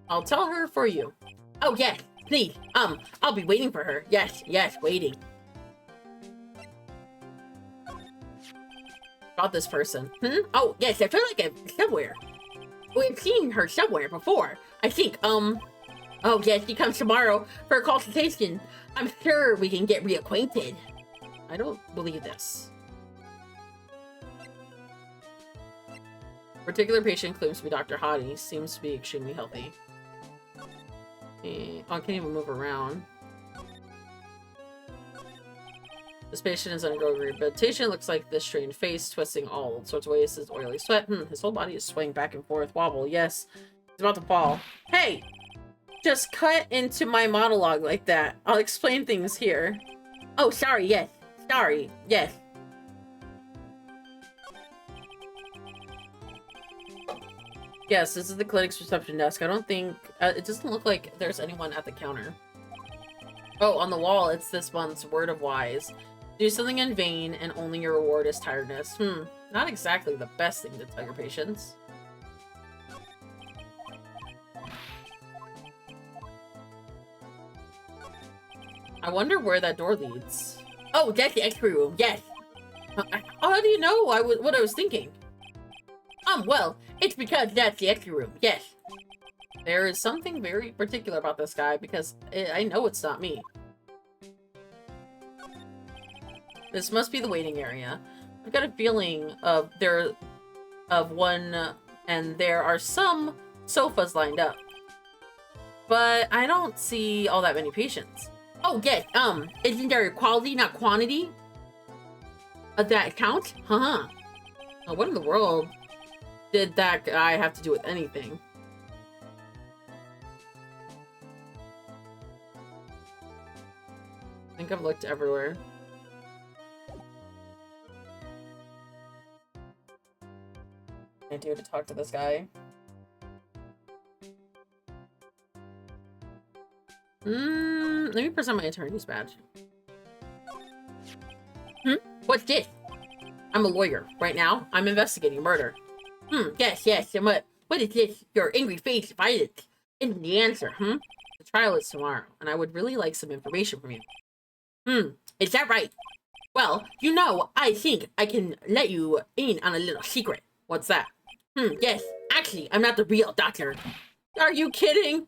I'll tell her for you. Oh, yes. Please. I'll be waiting for her. Yes, waiting. About this person. Oh, yes, I feel like I'm somewhere. We've seen her somewhere before. I think, oh, yes, she comes tomorrow for a consultation. I'm sure we can get reacquainted. I don't believe this. Particular patient claims to be Dr. Hottie. Seems to be extremely healthy. Oh, I can't even move around. This patient is undergoing rehabilitation. Looks like this strained face, twisting all sorts of ways. His oily sweat. His whole body is swaying back and forth. Wobble. Yes. He's about to fall. Hey! Just cut into my monologue like that. I'll explain things here. Oh, sorry. Yes. Sorry. Yes. Yes, this is the clinic's reception desk. I don't think... it doesn't look like there's anyone at the counter. Oh, on the wall, it's this month's word of wise. Do something in vain, and only your reward is tiredness. Not exactly the best thing to tell your patients. I wonder where that door leads. Oh, that's the X-ray room. Yes. How do you know what I was thinking? Well, it's because that's the X-ray room. Yes. There is something very particular about this guy because I know it's not me. This must be the waiting area. I've got a feeling of one, and there are some sofas lined up. But I don't see all that many patients. Oh, yes, isn't there quality, not quantity? That count? Huh. What in the world did that guy have to do with anything? I think I've looked everywhere. I do to talk to this guy. Let me present my attorney's badge. What's this? I'm a lawyer. Right now, I'm investigating murder. Yes. And what is this? Your angry face, violence. Isn't the answer, The trial is tomorrow, and I would really like some information from you. Is that right? Well, I think I can let you in on a little secret. What's that? Yes, actually, I'm not the real doctor. Are you kidding?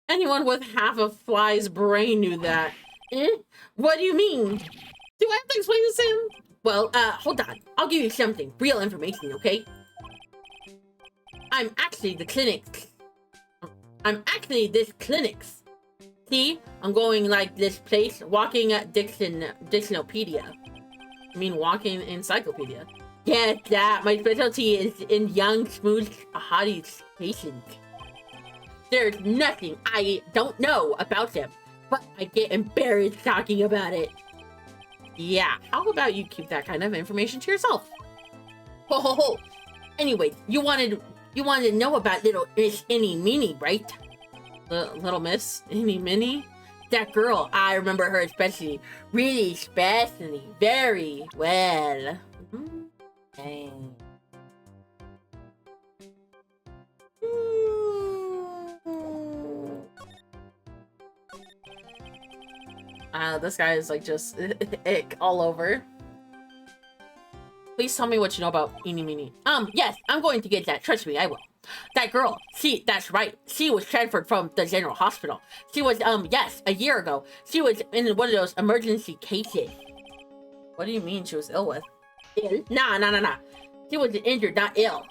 Anyone with half a fly's brain knew that. Eh? What do you mean? Do I have to explain this to him? Well, hold on. I'll give you something. Real information, okay? I'm actually this clinic's. See? I'm going like this place, walking at Dictionopedia. I mean, walking encyclopedia. Get that. My specialty is in young, smooth, haughty patients. There's nothing I don't know about them, but I get embarrassed talking about it. Yeah, how about you keep that kind of information to yourself? Ho ho ho! Anyway, you wanted to know about little Miss Innie Minnie, right? Little Miss Innie Minnie? That girl, I remember her especially. Really especially. Very well. Dang. This guy is like just ick all over. Please tell me what you know about Eenie Meenie. Yes, I'm going to get that. Trust me, I will. That girl, that's right. She was transferred from the general hospital. She was, yes, a year ago. She was in one of those emergency cases. What do you mean she was ill with? Ill? Nah. She was injured, not ill.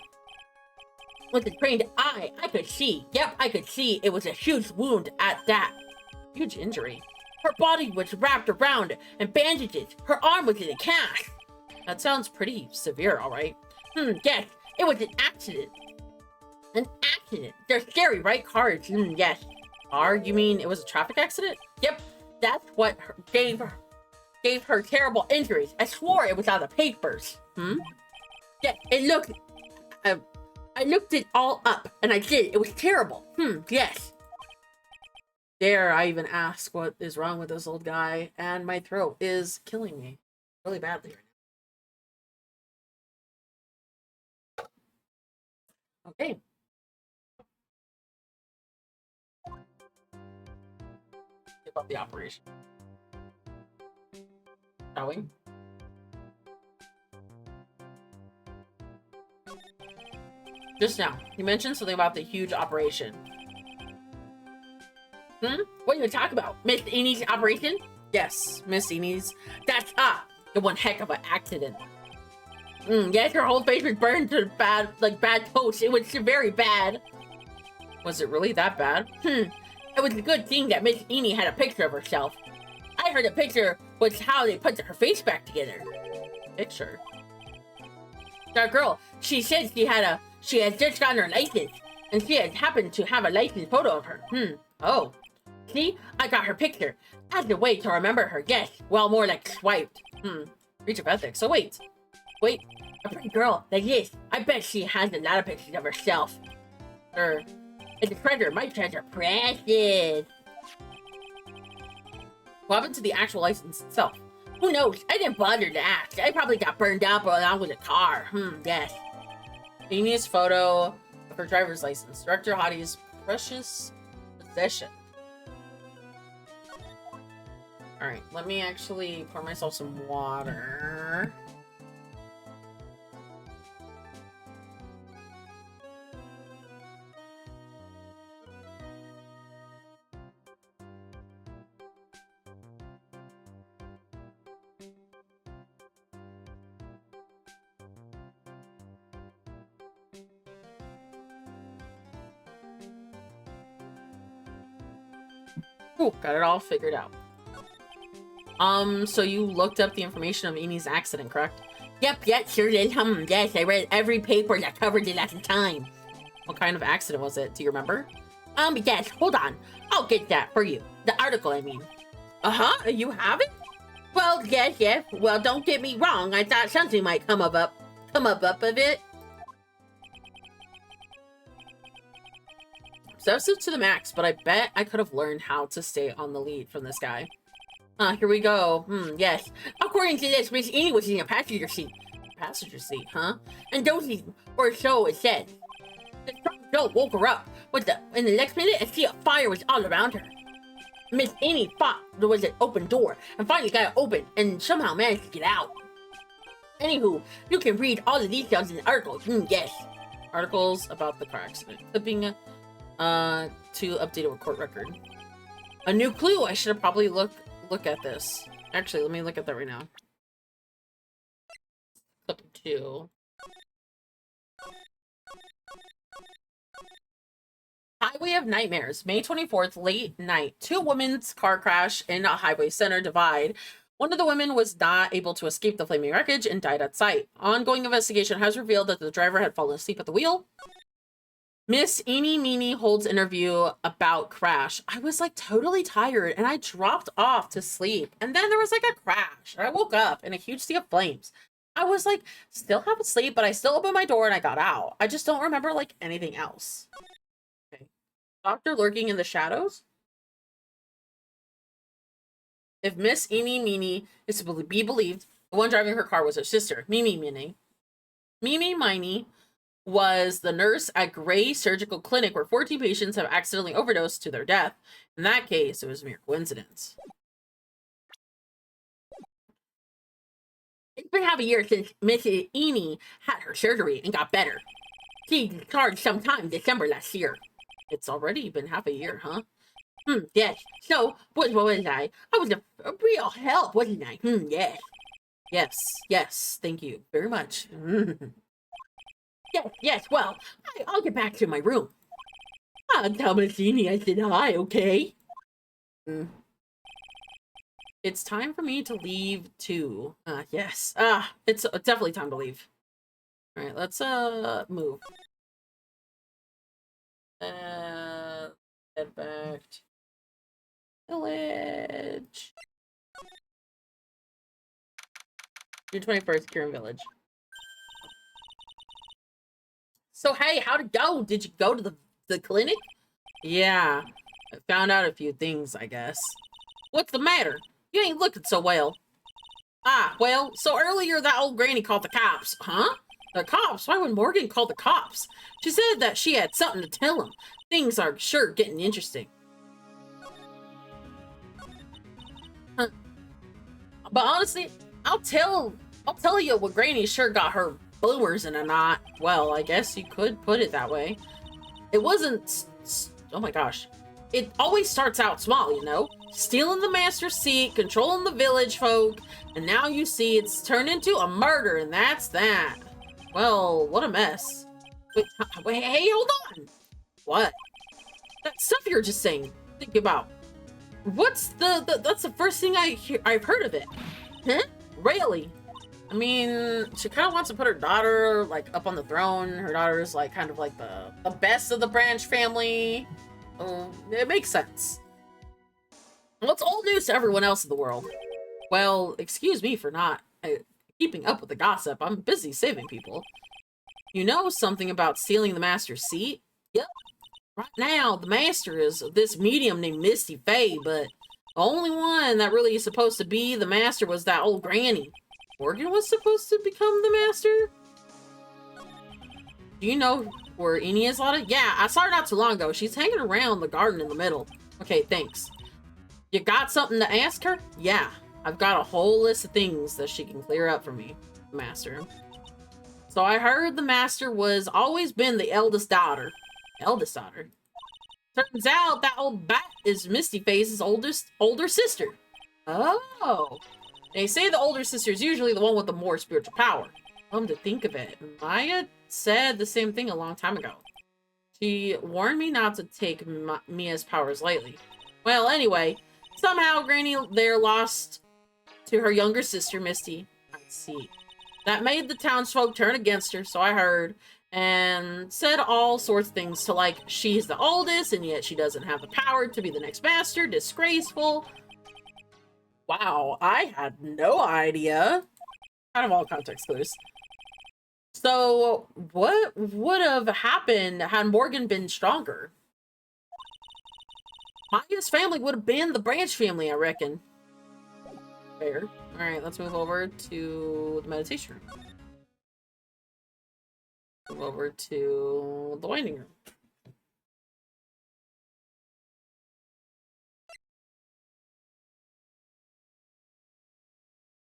With a trained eye, I could see. Yep, I could see. It was a huge wound at that. Huge injury. Her body was wrapped around in bandages. Her arm was in a cast. That sounds pretty severe, all right. Yes, it was an accident. An accident. They're scary, right? Cars. Yes. Car? You mean it was a traffic accident? Yep. That's what gave her terrible injuries. I swore it was on the papers. Yeah, it looked. I looked it all up, and I did. It was terrible. Yes. Dare I even ask what is wrong with this old guy? And my throat is killing me really badly right now. Okay. Give up the operation. Shall we? Just now, you mentioned something about the huge operation. What are you talking about? Miss Enie's operation? Yes, Miss Enie's. That's the one heck of an accident. Yes, her whole face was burned to bad toast. It was very bad. Was it really that bad? It was a good thing that Miss Enie had a picture of herself. I heard the picture was how they put her face back together. Picture? That girl, she said she had just gotten her license, and she had happened to have a license photo of her. Oh. See? I got her picture. As a way to remember her. Yes. Well, more like swiped. Breach of ethics. So wait. A pretty girl like this. I bet she has a lot of pictures of herself. It's a treasure. My treasure. Precious. What happened to the actual license itself? Who knows? I didn't bother to ask. I probably got burned up along with a car. Yes. Enie's photo of her driver's license. Director Hottie's precious possession. Alright, let me actually pour myself some water. Ooh, got it all figured out. So you looked up the information of Enie's accident, correct? Yep, sure did. Yes, I read every paper that covered it at the time. What kind of accident was it? Do you remember? Yes, hold on. I'll get that for you. The article, I mean. You have it? Well, yes. Well, don't get me wrong. I thought something might come up of it. Substitute to the max, but I bet I could have learned how to stay on the lead from this guy. Here we go. Yes. According to this, Miss Enie was in a passenger seat. Passenger seat, huh? And dozing, or so it said. The strong jolt woke her up. In the next minute, a sea of fire was all around her. Miss Enie thought there was an open door, and finally got it open, and somehow managed to get out. Anywho, you can read all the details in the article. Yes. Articles about the car accident. Clipping to update a court record. A new clue. I should have probably look at this. Actually, let me look at that right now. Clip 2. Highway of Nightmares, May 24th, late night. 2 women's car crash in a highway center divide. One of the women was not able to escape the flaming wreckage and died at sight. Ongoing investigation has revealed that the driver had fallen asleep at the wheel. Miss Eenie Meenie holds interview about crash. I was like totally tired and I dropped off to sleep. And then there was like a crash. I woke up in a huge sea of flames. I was like still half asleep, but I still opened my door and I got out. I just don't remember like anything else. Okay. Doctor lurking in the shadows. If Miss Eenie Meenie is to be believed, the one driving her car was her sister, Mimi Minnie. Mimi Miney was the nurse at Gray Surgical Clinic where 14 patients have accidentally overdosed to their death. In that case, it was a mere coincidence. It's been half a year since Mrs. Eenie had her surgery and got better. She discharged sometime December last year. It's already been half a year, huh? Yes. So, what was I? I was a real help, wasn't I? Yes. Yes. Thank you very much. Yes. Well, I'll get back to my room. Tell Miss Eenie I said hi, okay? It's time for me to leave too. Yes. It's definitely time to leave. All right, let's move. Head back to village. June 21st, Kieran Village. So hey, how'd it go? Did you go to the clinic? Yeah, I found out a few things, I guess. What's the matter? You ain't looking so well. Well, so earlier that old granny called the cops. Huh? The cops? Why would Morgan call the cops? She said that she had something to tell him. Things are sure getting interesting. Huh. But honestly, I'll tell you what Granny sure got her bloomers in a knot. Well, I guess you could put it that way. It wasn't... Oh my gosh. It always starts out small, you know? Stealing the master's seat, controlling the village folk, and now you see it's turned into a murder, and that's that. Well, what a mess. Wait, hey, hold on! What? That stuff you're just saying, think about. What's that's the first thing I've heard of it. Huh? Really? I mean, she kind of wants to put her daughter, like, up on the throne. Her daughter's, like, kind of like the best of the Branch family. It makes sense. Well, it's old news to everyone else in the world. Well, excuse me for not keeping up with the gossip. I'm busy saving people. You know something about stealing the master's seat? Yep. Right now, the master is this medium named Misty Faye, but the only one that really is supposed to be the master was that old granny. Morgan was supposed to become the master? Do you know where Eenie is, Lotta? Yeah, I saw her not too long ago. She's hanging around the garden in the middle. Okay, thanks. You got something to ask her? Yeah, I've got a whole list of things that she can clear up for me, master. So I heard the master was always been the eldest daughter. Eldest daughter? Turns out that old bat is Misty Faye's older sister. Oh. They say the older sister is usually the one with the more spiritual power. Come to think of it, Maya said the same thing a long time ago. She warned me not to take Mia's powers lightly. Well, anyway, somehow Granny there lost to her younger sister, Misty. I see. That made the townsfolk turn against her, so I heard, and said all sorts of things to like, she's the oldest, and yet she doesn't have the power to be the next master, disgraceful. Wow, I had no idea. Kind of all context clues. So, what would have happened had Morgan been stronger? Maya's family would have been the Branch family, I reckon. Fair. Alright, let's move over to the meditation room. Move over to the winding room.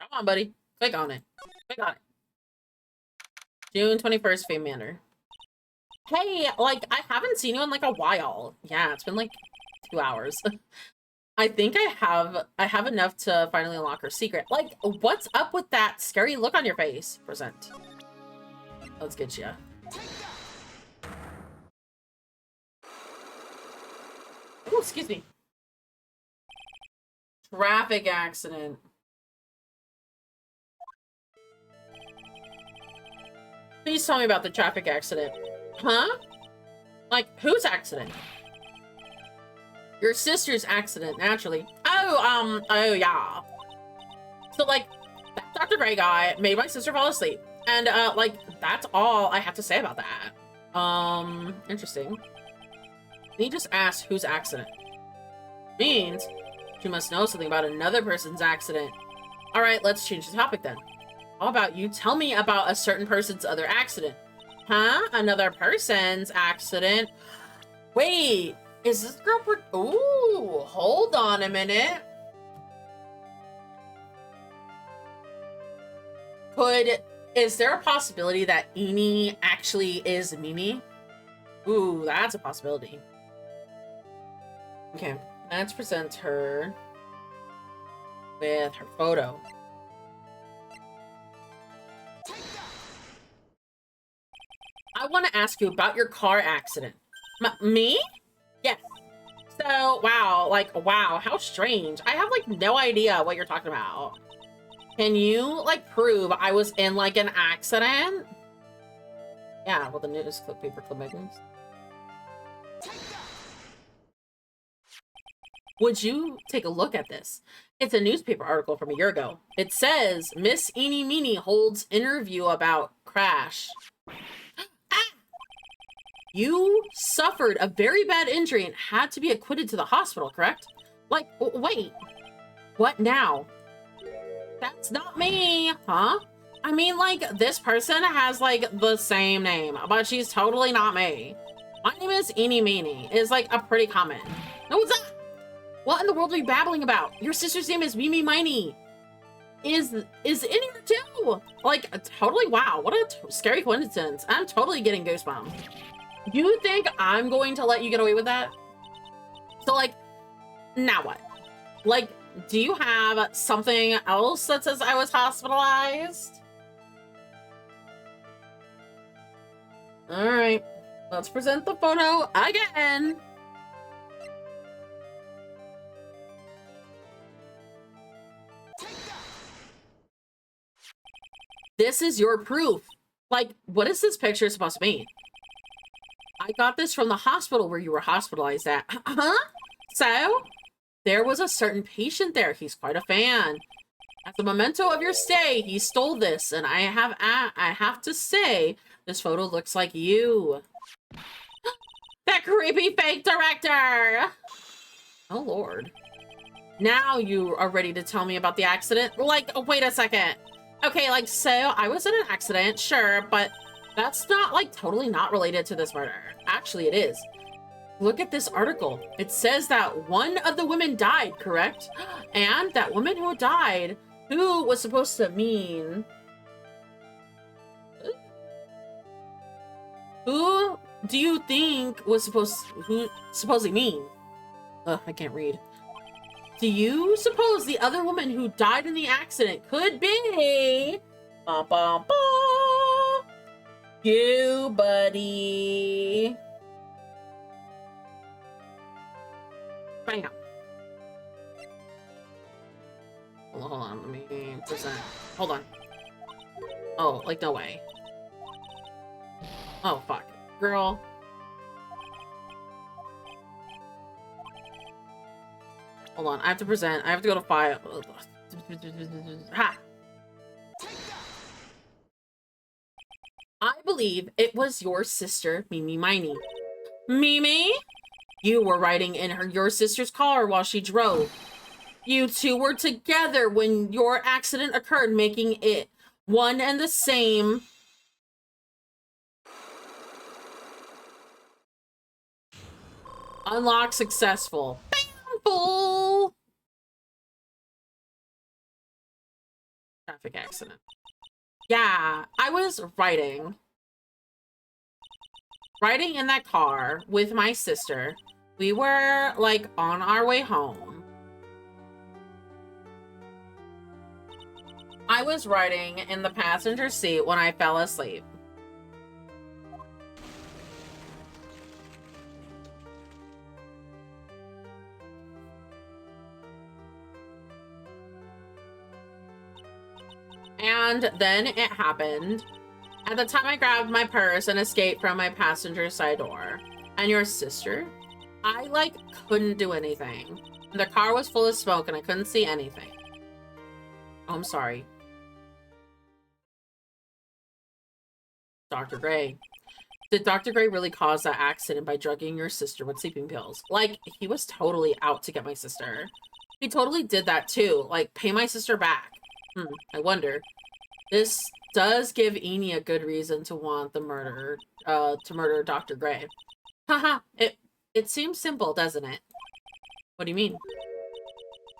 Come on, buddy. Click on it. Click on it. June 21st, Fame Manor. Hey, like, I haven't seen you in like a while. Yeah, it's been like 2 hours. I think I have enough to finally unlock her secret. Like, what's up with that scary look on your face? Present. Let's get you. Oh, excuse me. Traffic accident. Please tell me about the traffic accident. Huh? Like, whose accident? Your sister's accident, naturally. Oh, yeah. So, like, that Dr. Gray guy made my sister fall asleep. And, like, that's all I have to say about that. Interesting. He just asked whose accident. Means she must know something about another person's accident. Alright, let's change the topic then. How about you tell me about a certain person's other accident? Huh? Another person's accident? Wait, is this girl ooh, hold on a minute. Is there a possibility that Eni actually is Mimi? Ooh, that's a possibility. Okay, let's present her with her photo. I want to ask you about your car accident. Me? Yes. So, wow, how strange. I have, like, no idea what you're talking about. Can you, like, prove I was in, like, an accident? Yeah, well, the news clip paper clippings. Would you take a look at this? It's a newspaper article from a year ago. It says, Miss Eenie Meenie holds interview about crash. Ah! You suffered a very bad injury and had to be acquitted to the hospital, correct? Like, wait. What now? That's not me, huh? I mean, like, this person has, like, the same name, but she's totally not me. My name is Eenie Meenie. It's, like, a pretty common. No, it's not! What in the world are you babbling about? Your sister's name is Mimi Miney. Is in here too? Like, totally, wow, what a scary coincidence. I'm totally getting goosebumps. You think I'm going to let you get away with that? So, like, now what? Like, do you have something else that says I was hospitalized? All right, let's present the photo again. This is your proof. Like, what is this picture supposed to mean? I got this from the hospital where you were hospitalized at. Huh? So? There was a certain patient there. He's quite a fan. As a memento of your stay, he stole this, and I have to say, this photo looks like you. That creepy fake director! Oh, Lord. Now you are ready to tell me about the accident? Like, wait a second. Okay, like, so I was in an accident, sure, but that's not, like, totally not related to this murder. Actually, it is. Look at this article. It says that one of the women died, correct? And that woman who died, who was supposed to mean... Who do you think was supposedly mean? Ugh, I can't read. Do you suppose the other woman who died in the accident could be... Ba, ba, ba, you, buddy. Bam. Hold on, let me present. Hold on. Oh, like, no way. Oh, fuck. Girl. Hold on, I have to present. I have to go to file. Ha! I believe it was your sister, Mimi Miney. Mimi? You were riding in your sister's car while she drove. You two were together when your accident occurred, making it one and the same. Unlock successful. Bam! Full! Traffic accident. Yeah, I was writing. riding in that car with my sister. We were, like, on our way home. I was riding in the passenger seat when I fell asleep. And then it happened. At the time I grabbed my purse and escaped from my passenger side door. And your sister? I, like, couldn't do anything. The car was full of smoke and I couldn't see anything. Oh, I'm sorry. Dr. Gray. Did Dr. Gray really cause that accident by drugging your sister with sleeping pills? Like, he was totally out to get my sister. He totally did that too. Like, pay my sister back. I wonder. This does give Eni a good reason to want the murder, to murder Dr. Gray. Haha, it seems simple, doesn't it? What do you mean?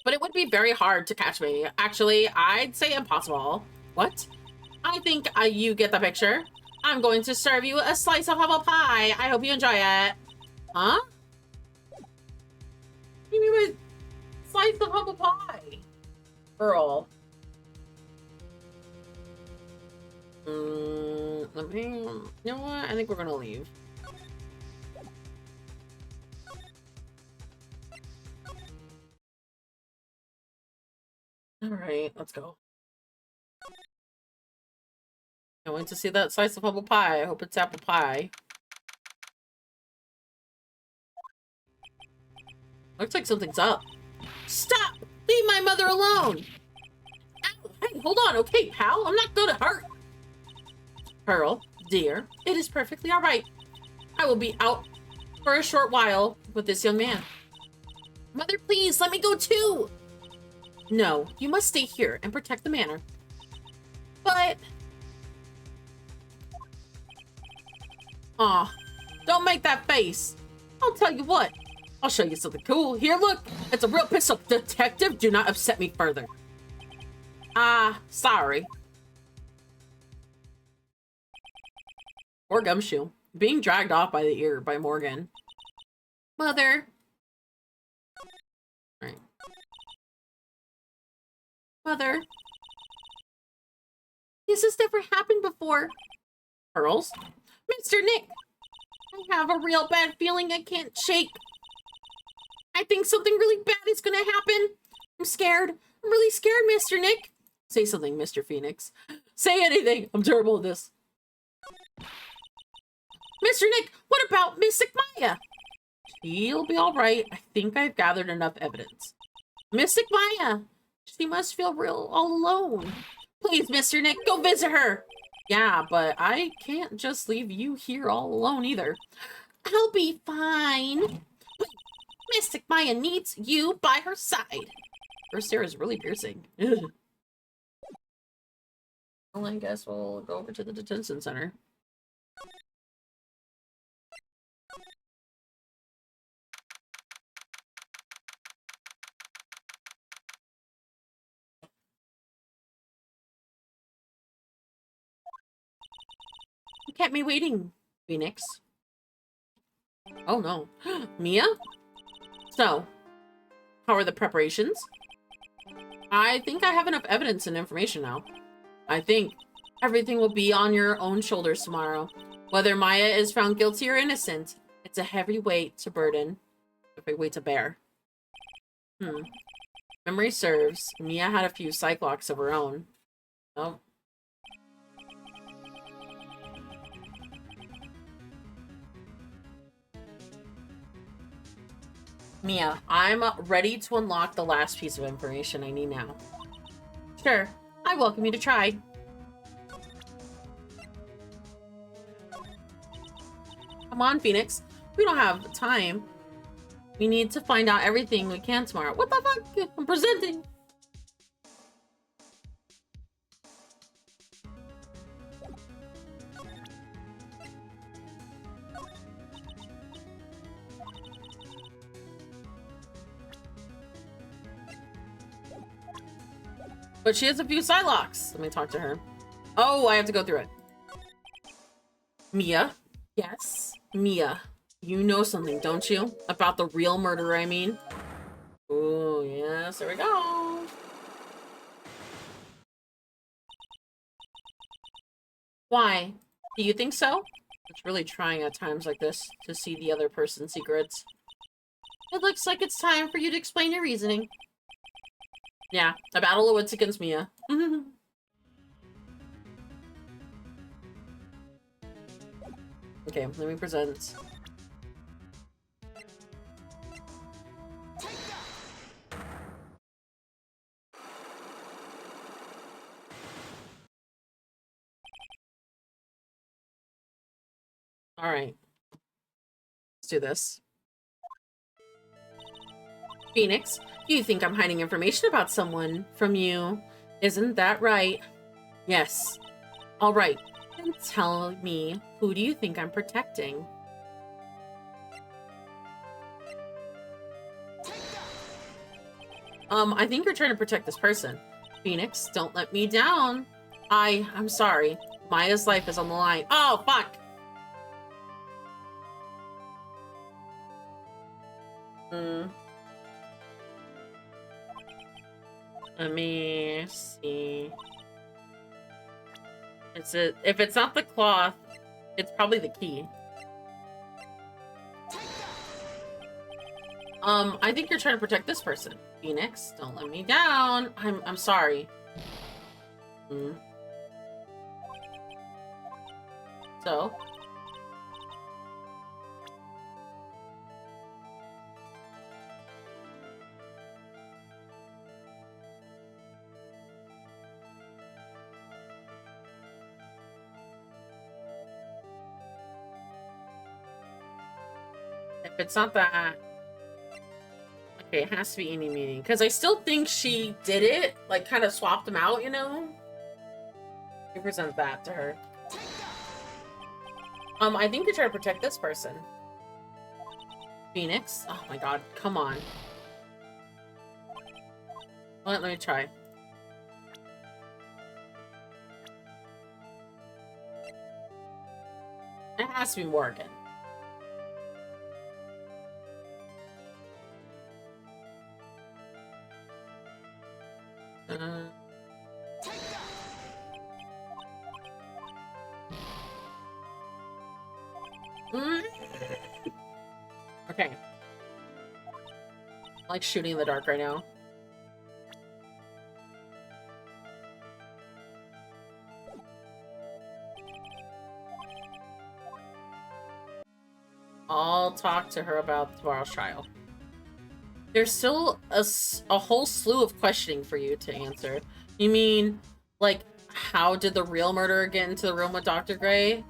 But it would be very hard to catch me. Actually, I'd say impossible. What? I think you get the picture. I'm going to serve you a slice of humble pie. I hope you enjoy it. Huh? What do you mean by slice of humble pie? Earl. Let me, you know what? I think we're gonna leave. All right, let's go. I went to see that slice of humble pie. I hope it's apple pie. Looks like something's up. Stop! Leave my mother alone! Ow, hey, hold on, okay, pal? I'm not gonna hurt. Pearl, dear, it is perfectly all right. I will be out for a short while with this young man. Mother, please, let me go too! No, you must stay here and protect the manor. But... Aw, don't make that face. I'll tell you what. I'll show you something cool. Here, look. It's a real pistol. Detective, do not upset me further. Sorry. Or Gumshoe. Being dragged off by the ear by Morgan. Mother. Right. Mother. This has never happened before. Pearls? Mr. Nick! I have a real bad feeling I can't shake. I think something really bad is gonna happen. I'm scared. I'm really scared, Mr. Nick. Say something, Mr. Phoenix. Say anything. I'm terrible at this. Mr. Nick, what about Mystic Maya? She'll be all right. I think I've gathered enough evidence. Mystic Maya. She must feel real all alone. Please, Mr. Nick, go visit her. Yeah, but I can't just leave you here all alone either. I'll be fine. Mystic Maya needs you by her side. Her stare is really piercing. Ugh. Well, I guess we'll go over to the detention center. You kept me waiting, Phoenix. Oh no. Mia? So, how are the preparations? I think I have enough evidence and information now. I think everything will be on your own shoulders tomorrow. Whether Maya is found guilty or innocent, it's a heavy weight to burden. A big weight to bear. Memory serves, Mia had a few Cyclocks of her own. Oh. Mia, I'm ready to unlock the last piece of information I need now. Sure, I welcome you to try. Come on, Phoenix. We don't have time. We need to find out everything we can tomorrow. What the fuck? I'm presenting. But she has a few Psylocks. Let me talk to her. Oh, I have to go through it. Mia? Yes? Mia, you know something, don't you? About the real murderer, I mean. Ooh, yes, there we go. Why? Do you think so? It's really trying at times like this to see the other person's secrets. It looks like it's time for you to explain your reasoning. Yeah, a battle of wits against Mia. Okay, let me present. All right, let's do this. Phoenix, you think I'm hiding information about someone from you? Isn't that right? Yes. All right, then tell me, who do you think I'm protecting? I think you're trying to protect this person. Phoenix, don't let me down. I'm sorry. Maya's life is on the line. Oh, fuck! Let me see. If it's not the cloth, it's probably the key. I think you're trying to protect this person. Phoenix, don't let me down. I'm sorry. So? If it's not that... Okay, it has to be any meaning. Because I still think she did it. Like, kind of swapped them out, you know? You present that to her. I think you're trying to protect this person. Phoenix? Oh my god, come on. Let me try. It has to be Morgan. Okay. I'm like shooting in the dark right now. I'll talk to her about tomorrow's trial. There's still a whole slew of questioning for you to answer. You mean, like, how did the real murderer get into the room with Dr. Gray?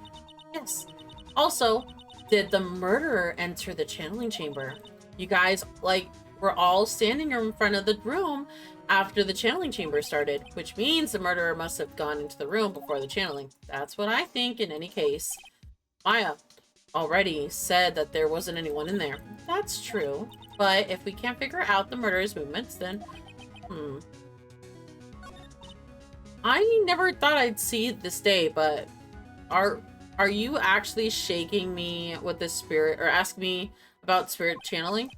Yes. Also, did the murderer enter the channeling chamber? You guys, like, were all standing in front of the room after the channeling chamber started, which means the murderer must have gone into the room before the channeling. That's what I think in any case. Maya already said that there wasn't anyone in there. That's true. But if we can't figure out the murderer's movements, then... I never thought I'd see this day, but... Are you actually shaking me with this spirit, or asking me about spirit channeling?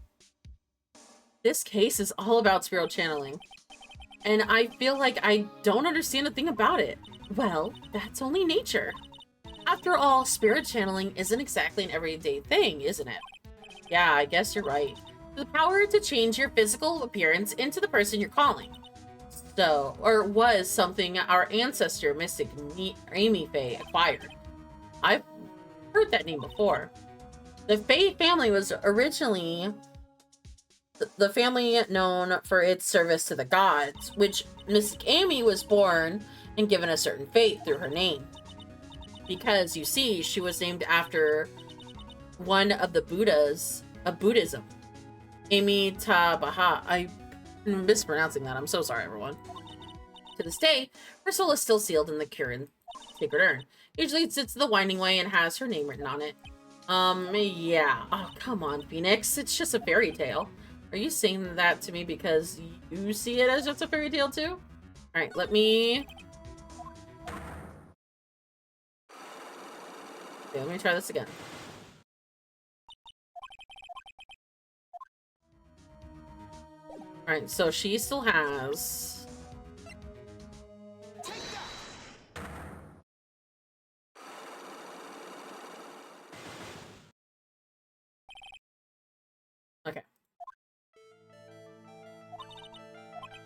This case is all about spirit channeling. And I feel like I don't understand a thing about it. Well, that's only nature. After all, spirit channeling isn't exactly an everyday thing, isn't it? Yeah, I guess you're right. The power to change your physical appearance into the person you're calling. So, or was something our ancestor, Mystic Amy Faye, acquired. I've heard that name before. The Faye family was originally the family known for its service to the gods, which Mystic Amy was born and given a certain fate through her name. Because, you see, she was named after one of the Buddhas of Buddhism. Amitabha. I'm mispronouncing that. I'm so sorry, everyone. To this day, her soul is still sealed in the Kirin sacred urn. Usually it sits the winding way and has her name written on it. Yeah. Oh, come on, Phoenix. It's just a fairy tale. Are you saying that to me because you see it as just a fairy tale too? Alright, let me try this again. Alright, so she still has... Okay.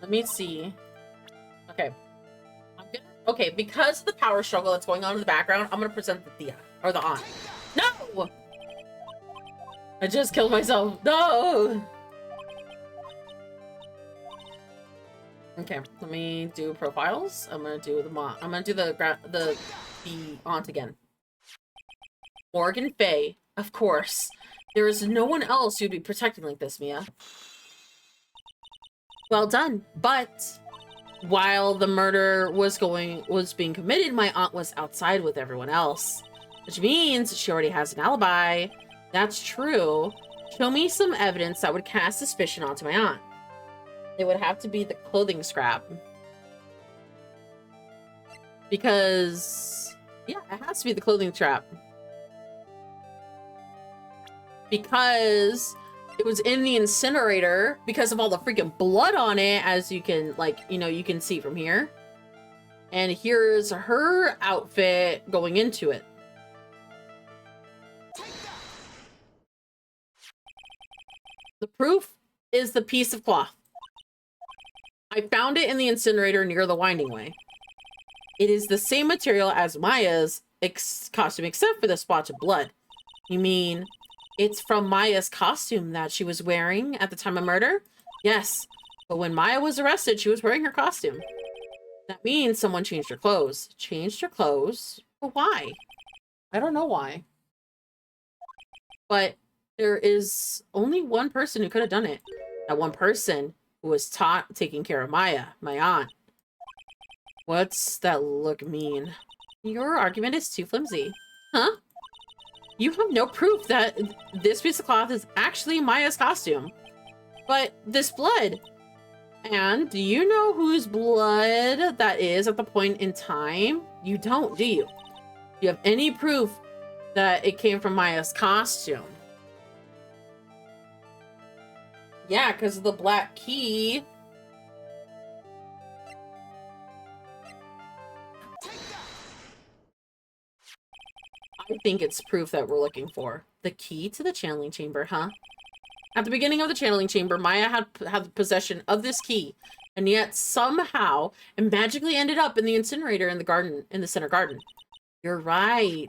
Let me see. Okay. Okay, because of the power struggle that's going on in the background, I'm gonna present the Thea. Or the aunt. No! I just killed myself. No! Okay, let me do profiles. I'm gonna do the mom. I'm gonna do the aunt again. Morgan Fay, of course. There is no one else you'd be protecting like this, Mia. Well done, but while the murder was being committed, my aunt was outside with everyone else, which means she already has an alibi. That's true. Show me some evidence that would cast suspicion onto my aunt. It would have to be the clothing scrap. Because, yeah, it has to be the clothing scrap. Because it was in the incinerator because of all the freaking blood on it, as you can, like, you know, you can see from here. And here's her outfit going into it. The proof is the piece of cloth. I found it in the incinerator near the winding way. It is the same material as Maya's costume, except for the spots of blood. You mean it's from Maya's costume that she was wearing at the time of murder? Yes, but when Maya was arrested, she was wearing her costume. That means someone changed her clothes. Changed her clothes? But why? I don't know why. But there is only one person who could have done it. That one person who was taking care of Maya, my aunt. What's that look mean? Your argument is too flimsy. Huh? You have no proof that this piece of cloth is actually Maya's costume. But this blood... And do you know whose blood that is at the point in time? You don't, do you? Do you have any proof that it came from Maya's costume? Yeah, because of the black key. I think it's proof that we're looking for. The key to the channeling chamber, huh? At the beginning of the channeling chamber, Maya had possession of this key, and yet somehow it magically ended up in the incinerator in the garden, in the center garden. You're right.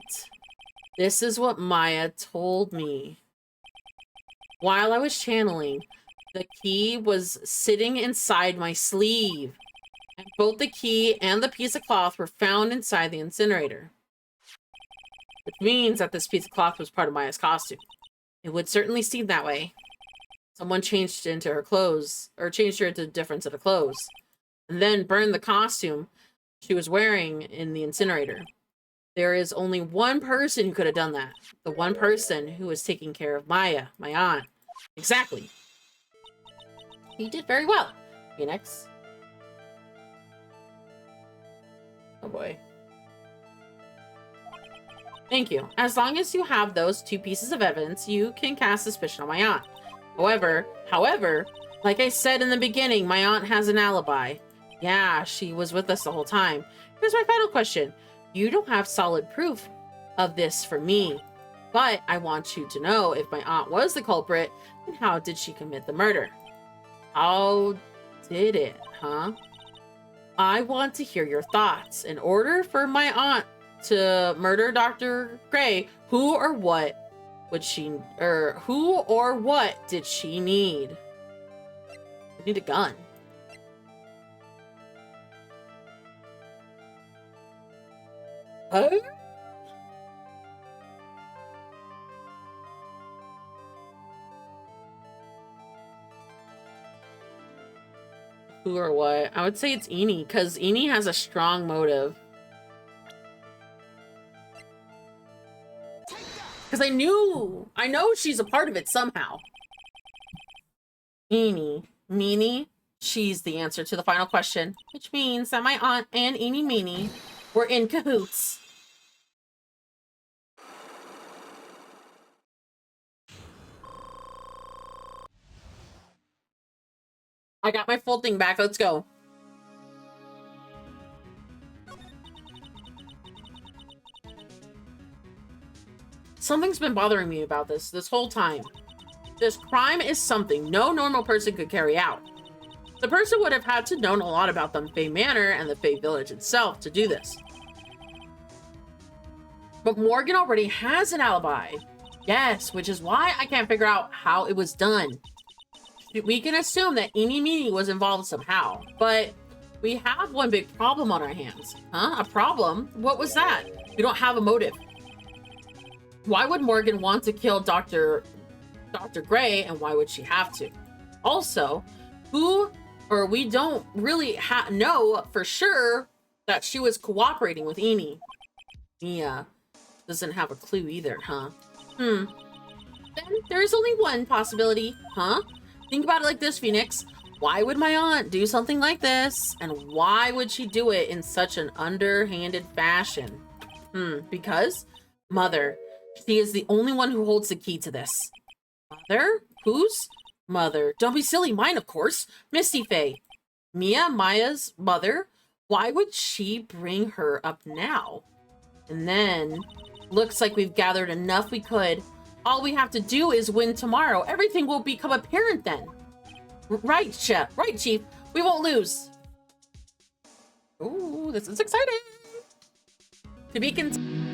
This is what Maya told me. While I was channeling, the key was sitting inside my sleeve, and both the key and the piece of cloth were found inside the incinerator. Which means that this piece of cloth was part of Maya's costume. It would certainly seem that way. Someone changed into her clothes, or changed her into a different set of clothes, and then burned the costume she was wearing in the incinerator. There is only one person who could have done that. The one person who was taking care of Maya, my aunt. Exactly. You did very well, Phoenix. Oh boy. Thank you. As long as you have those two pieces of evidence, you can cast suspicion on my aunt. However, like I said in the beginning, my aunt has an alibi. Yeah, she was with us the whole time. Here's my final question. You don't have solid proof of this for me, but I want you to know if my aunt was the culprit, then how did she commit the murder? How did it, huh? I want to hear your thoughts. In order for my aunt to murder Dr. Gray, who or what did she need? I need a gun. Huh? Who or what? I would say it's Eni, because Eni has a strong motive. Because I know she's a part of it somehow. Eenie, Meanie, she's the answer to the final question, which means that my aunt and Eenie Meanie were in cahoots. I got my full thing back. Let's go. Something's been bothering me about this whole time. This crime is something no normal person could carry out. The person would have had to know a lot about the Fey Manor and the Fey Village itself to do this. But Morgan already has an alibi. Yes, which is why I can't figure out how it was done. We can assume that Eenie Meenie was involved somehow, but we have one big problem on our hands. Huh? A problem? What was that? We don't have a motive. Why would Morgan want to kill Dr. Gray, and why would she have to? Also, we don't really know for sure that she was cooperating with Eenie. Mia doesn't have a clue either, huh? Then there's only one possibility, huh? Think about it like this, Phoenix. Why would my aunt do something like this? And why would she do it in such an underhanded fashion? Because Mother. She is the only one who holds the key to this. Mother? Whose? Mother. Don't be silly. Mine, of course. Misty Fey. Mia, Maya's mother? Why would she bring her up now? And then, looks like we've gathered enough we could. All we have to do is win tomorrow. Everything will become apparent then. Right, Chef. Right, Chief. We won't lose. Ooh, this is exciting. To be continued.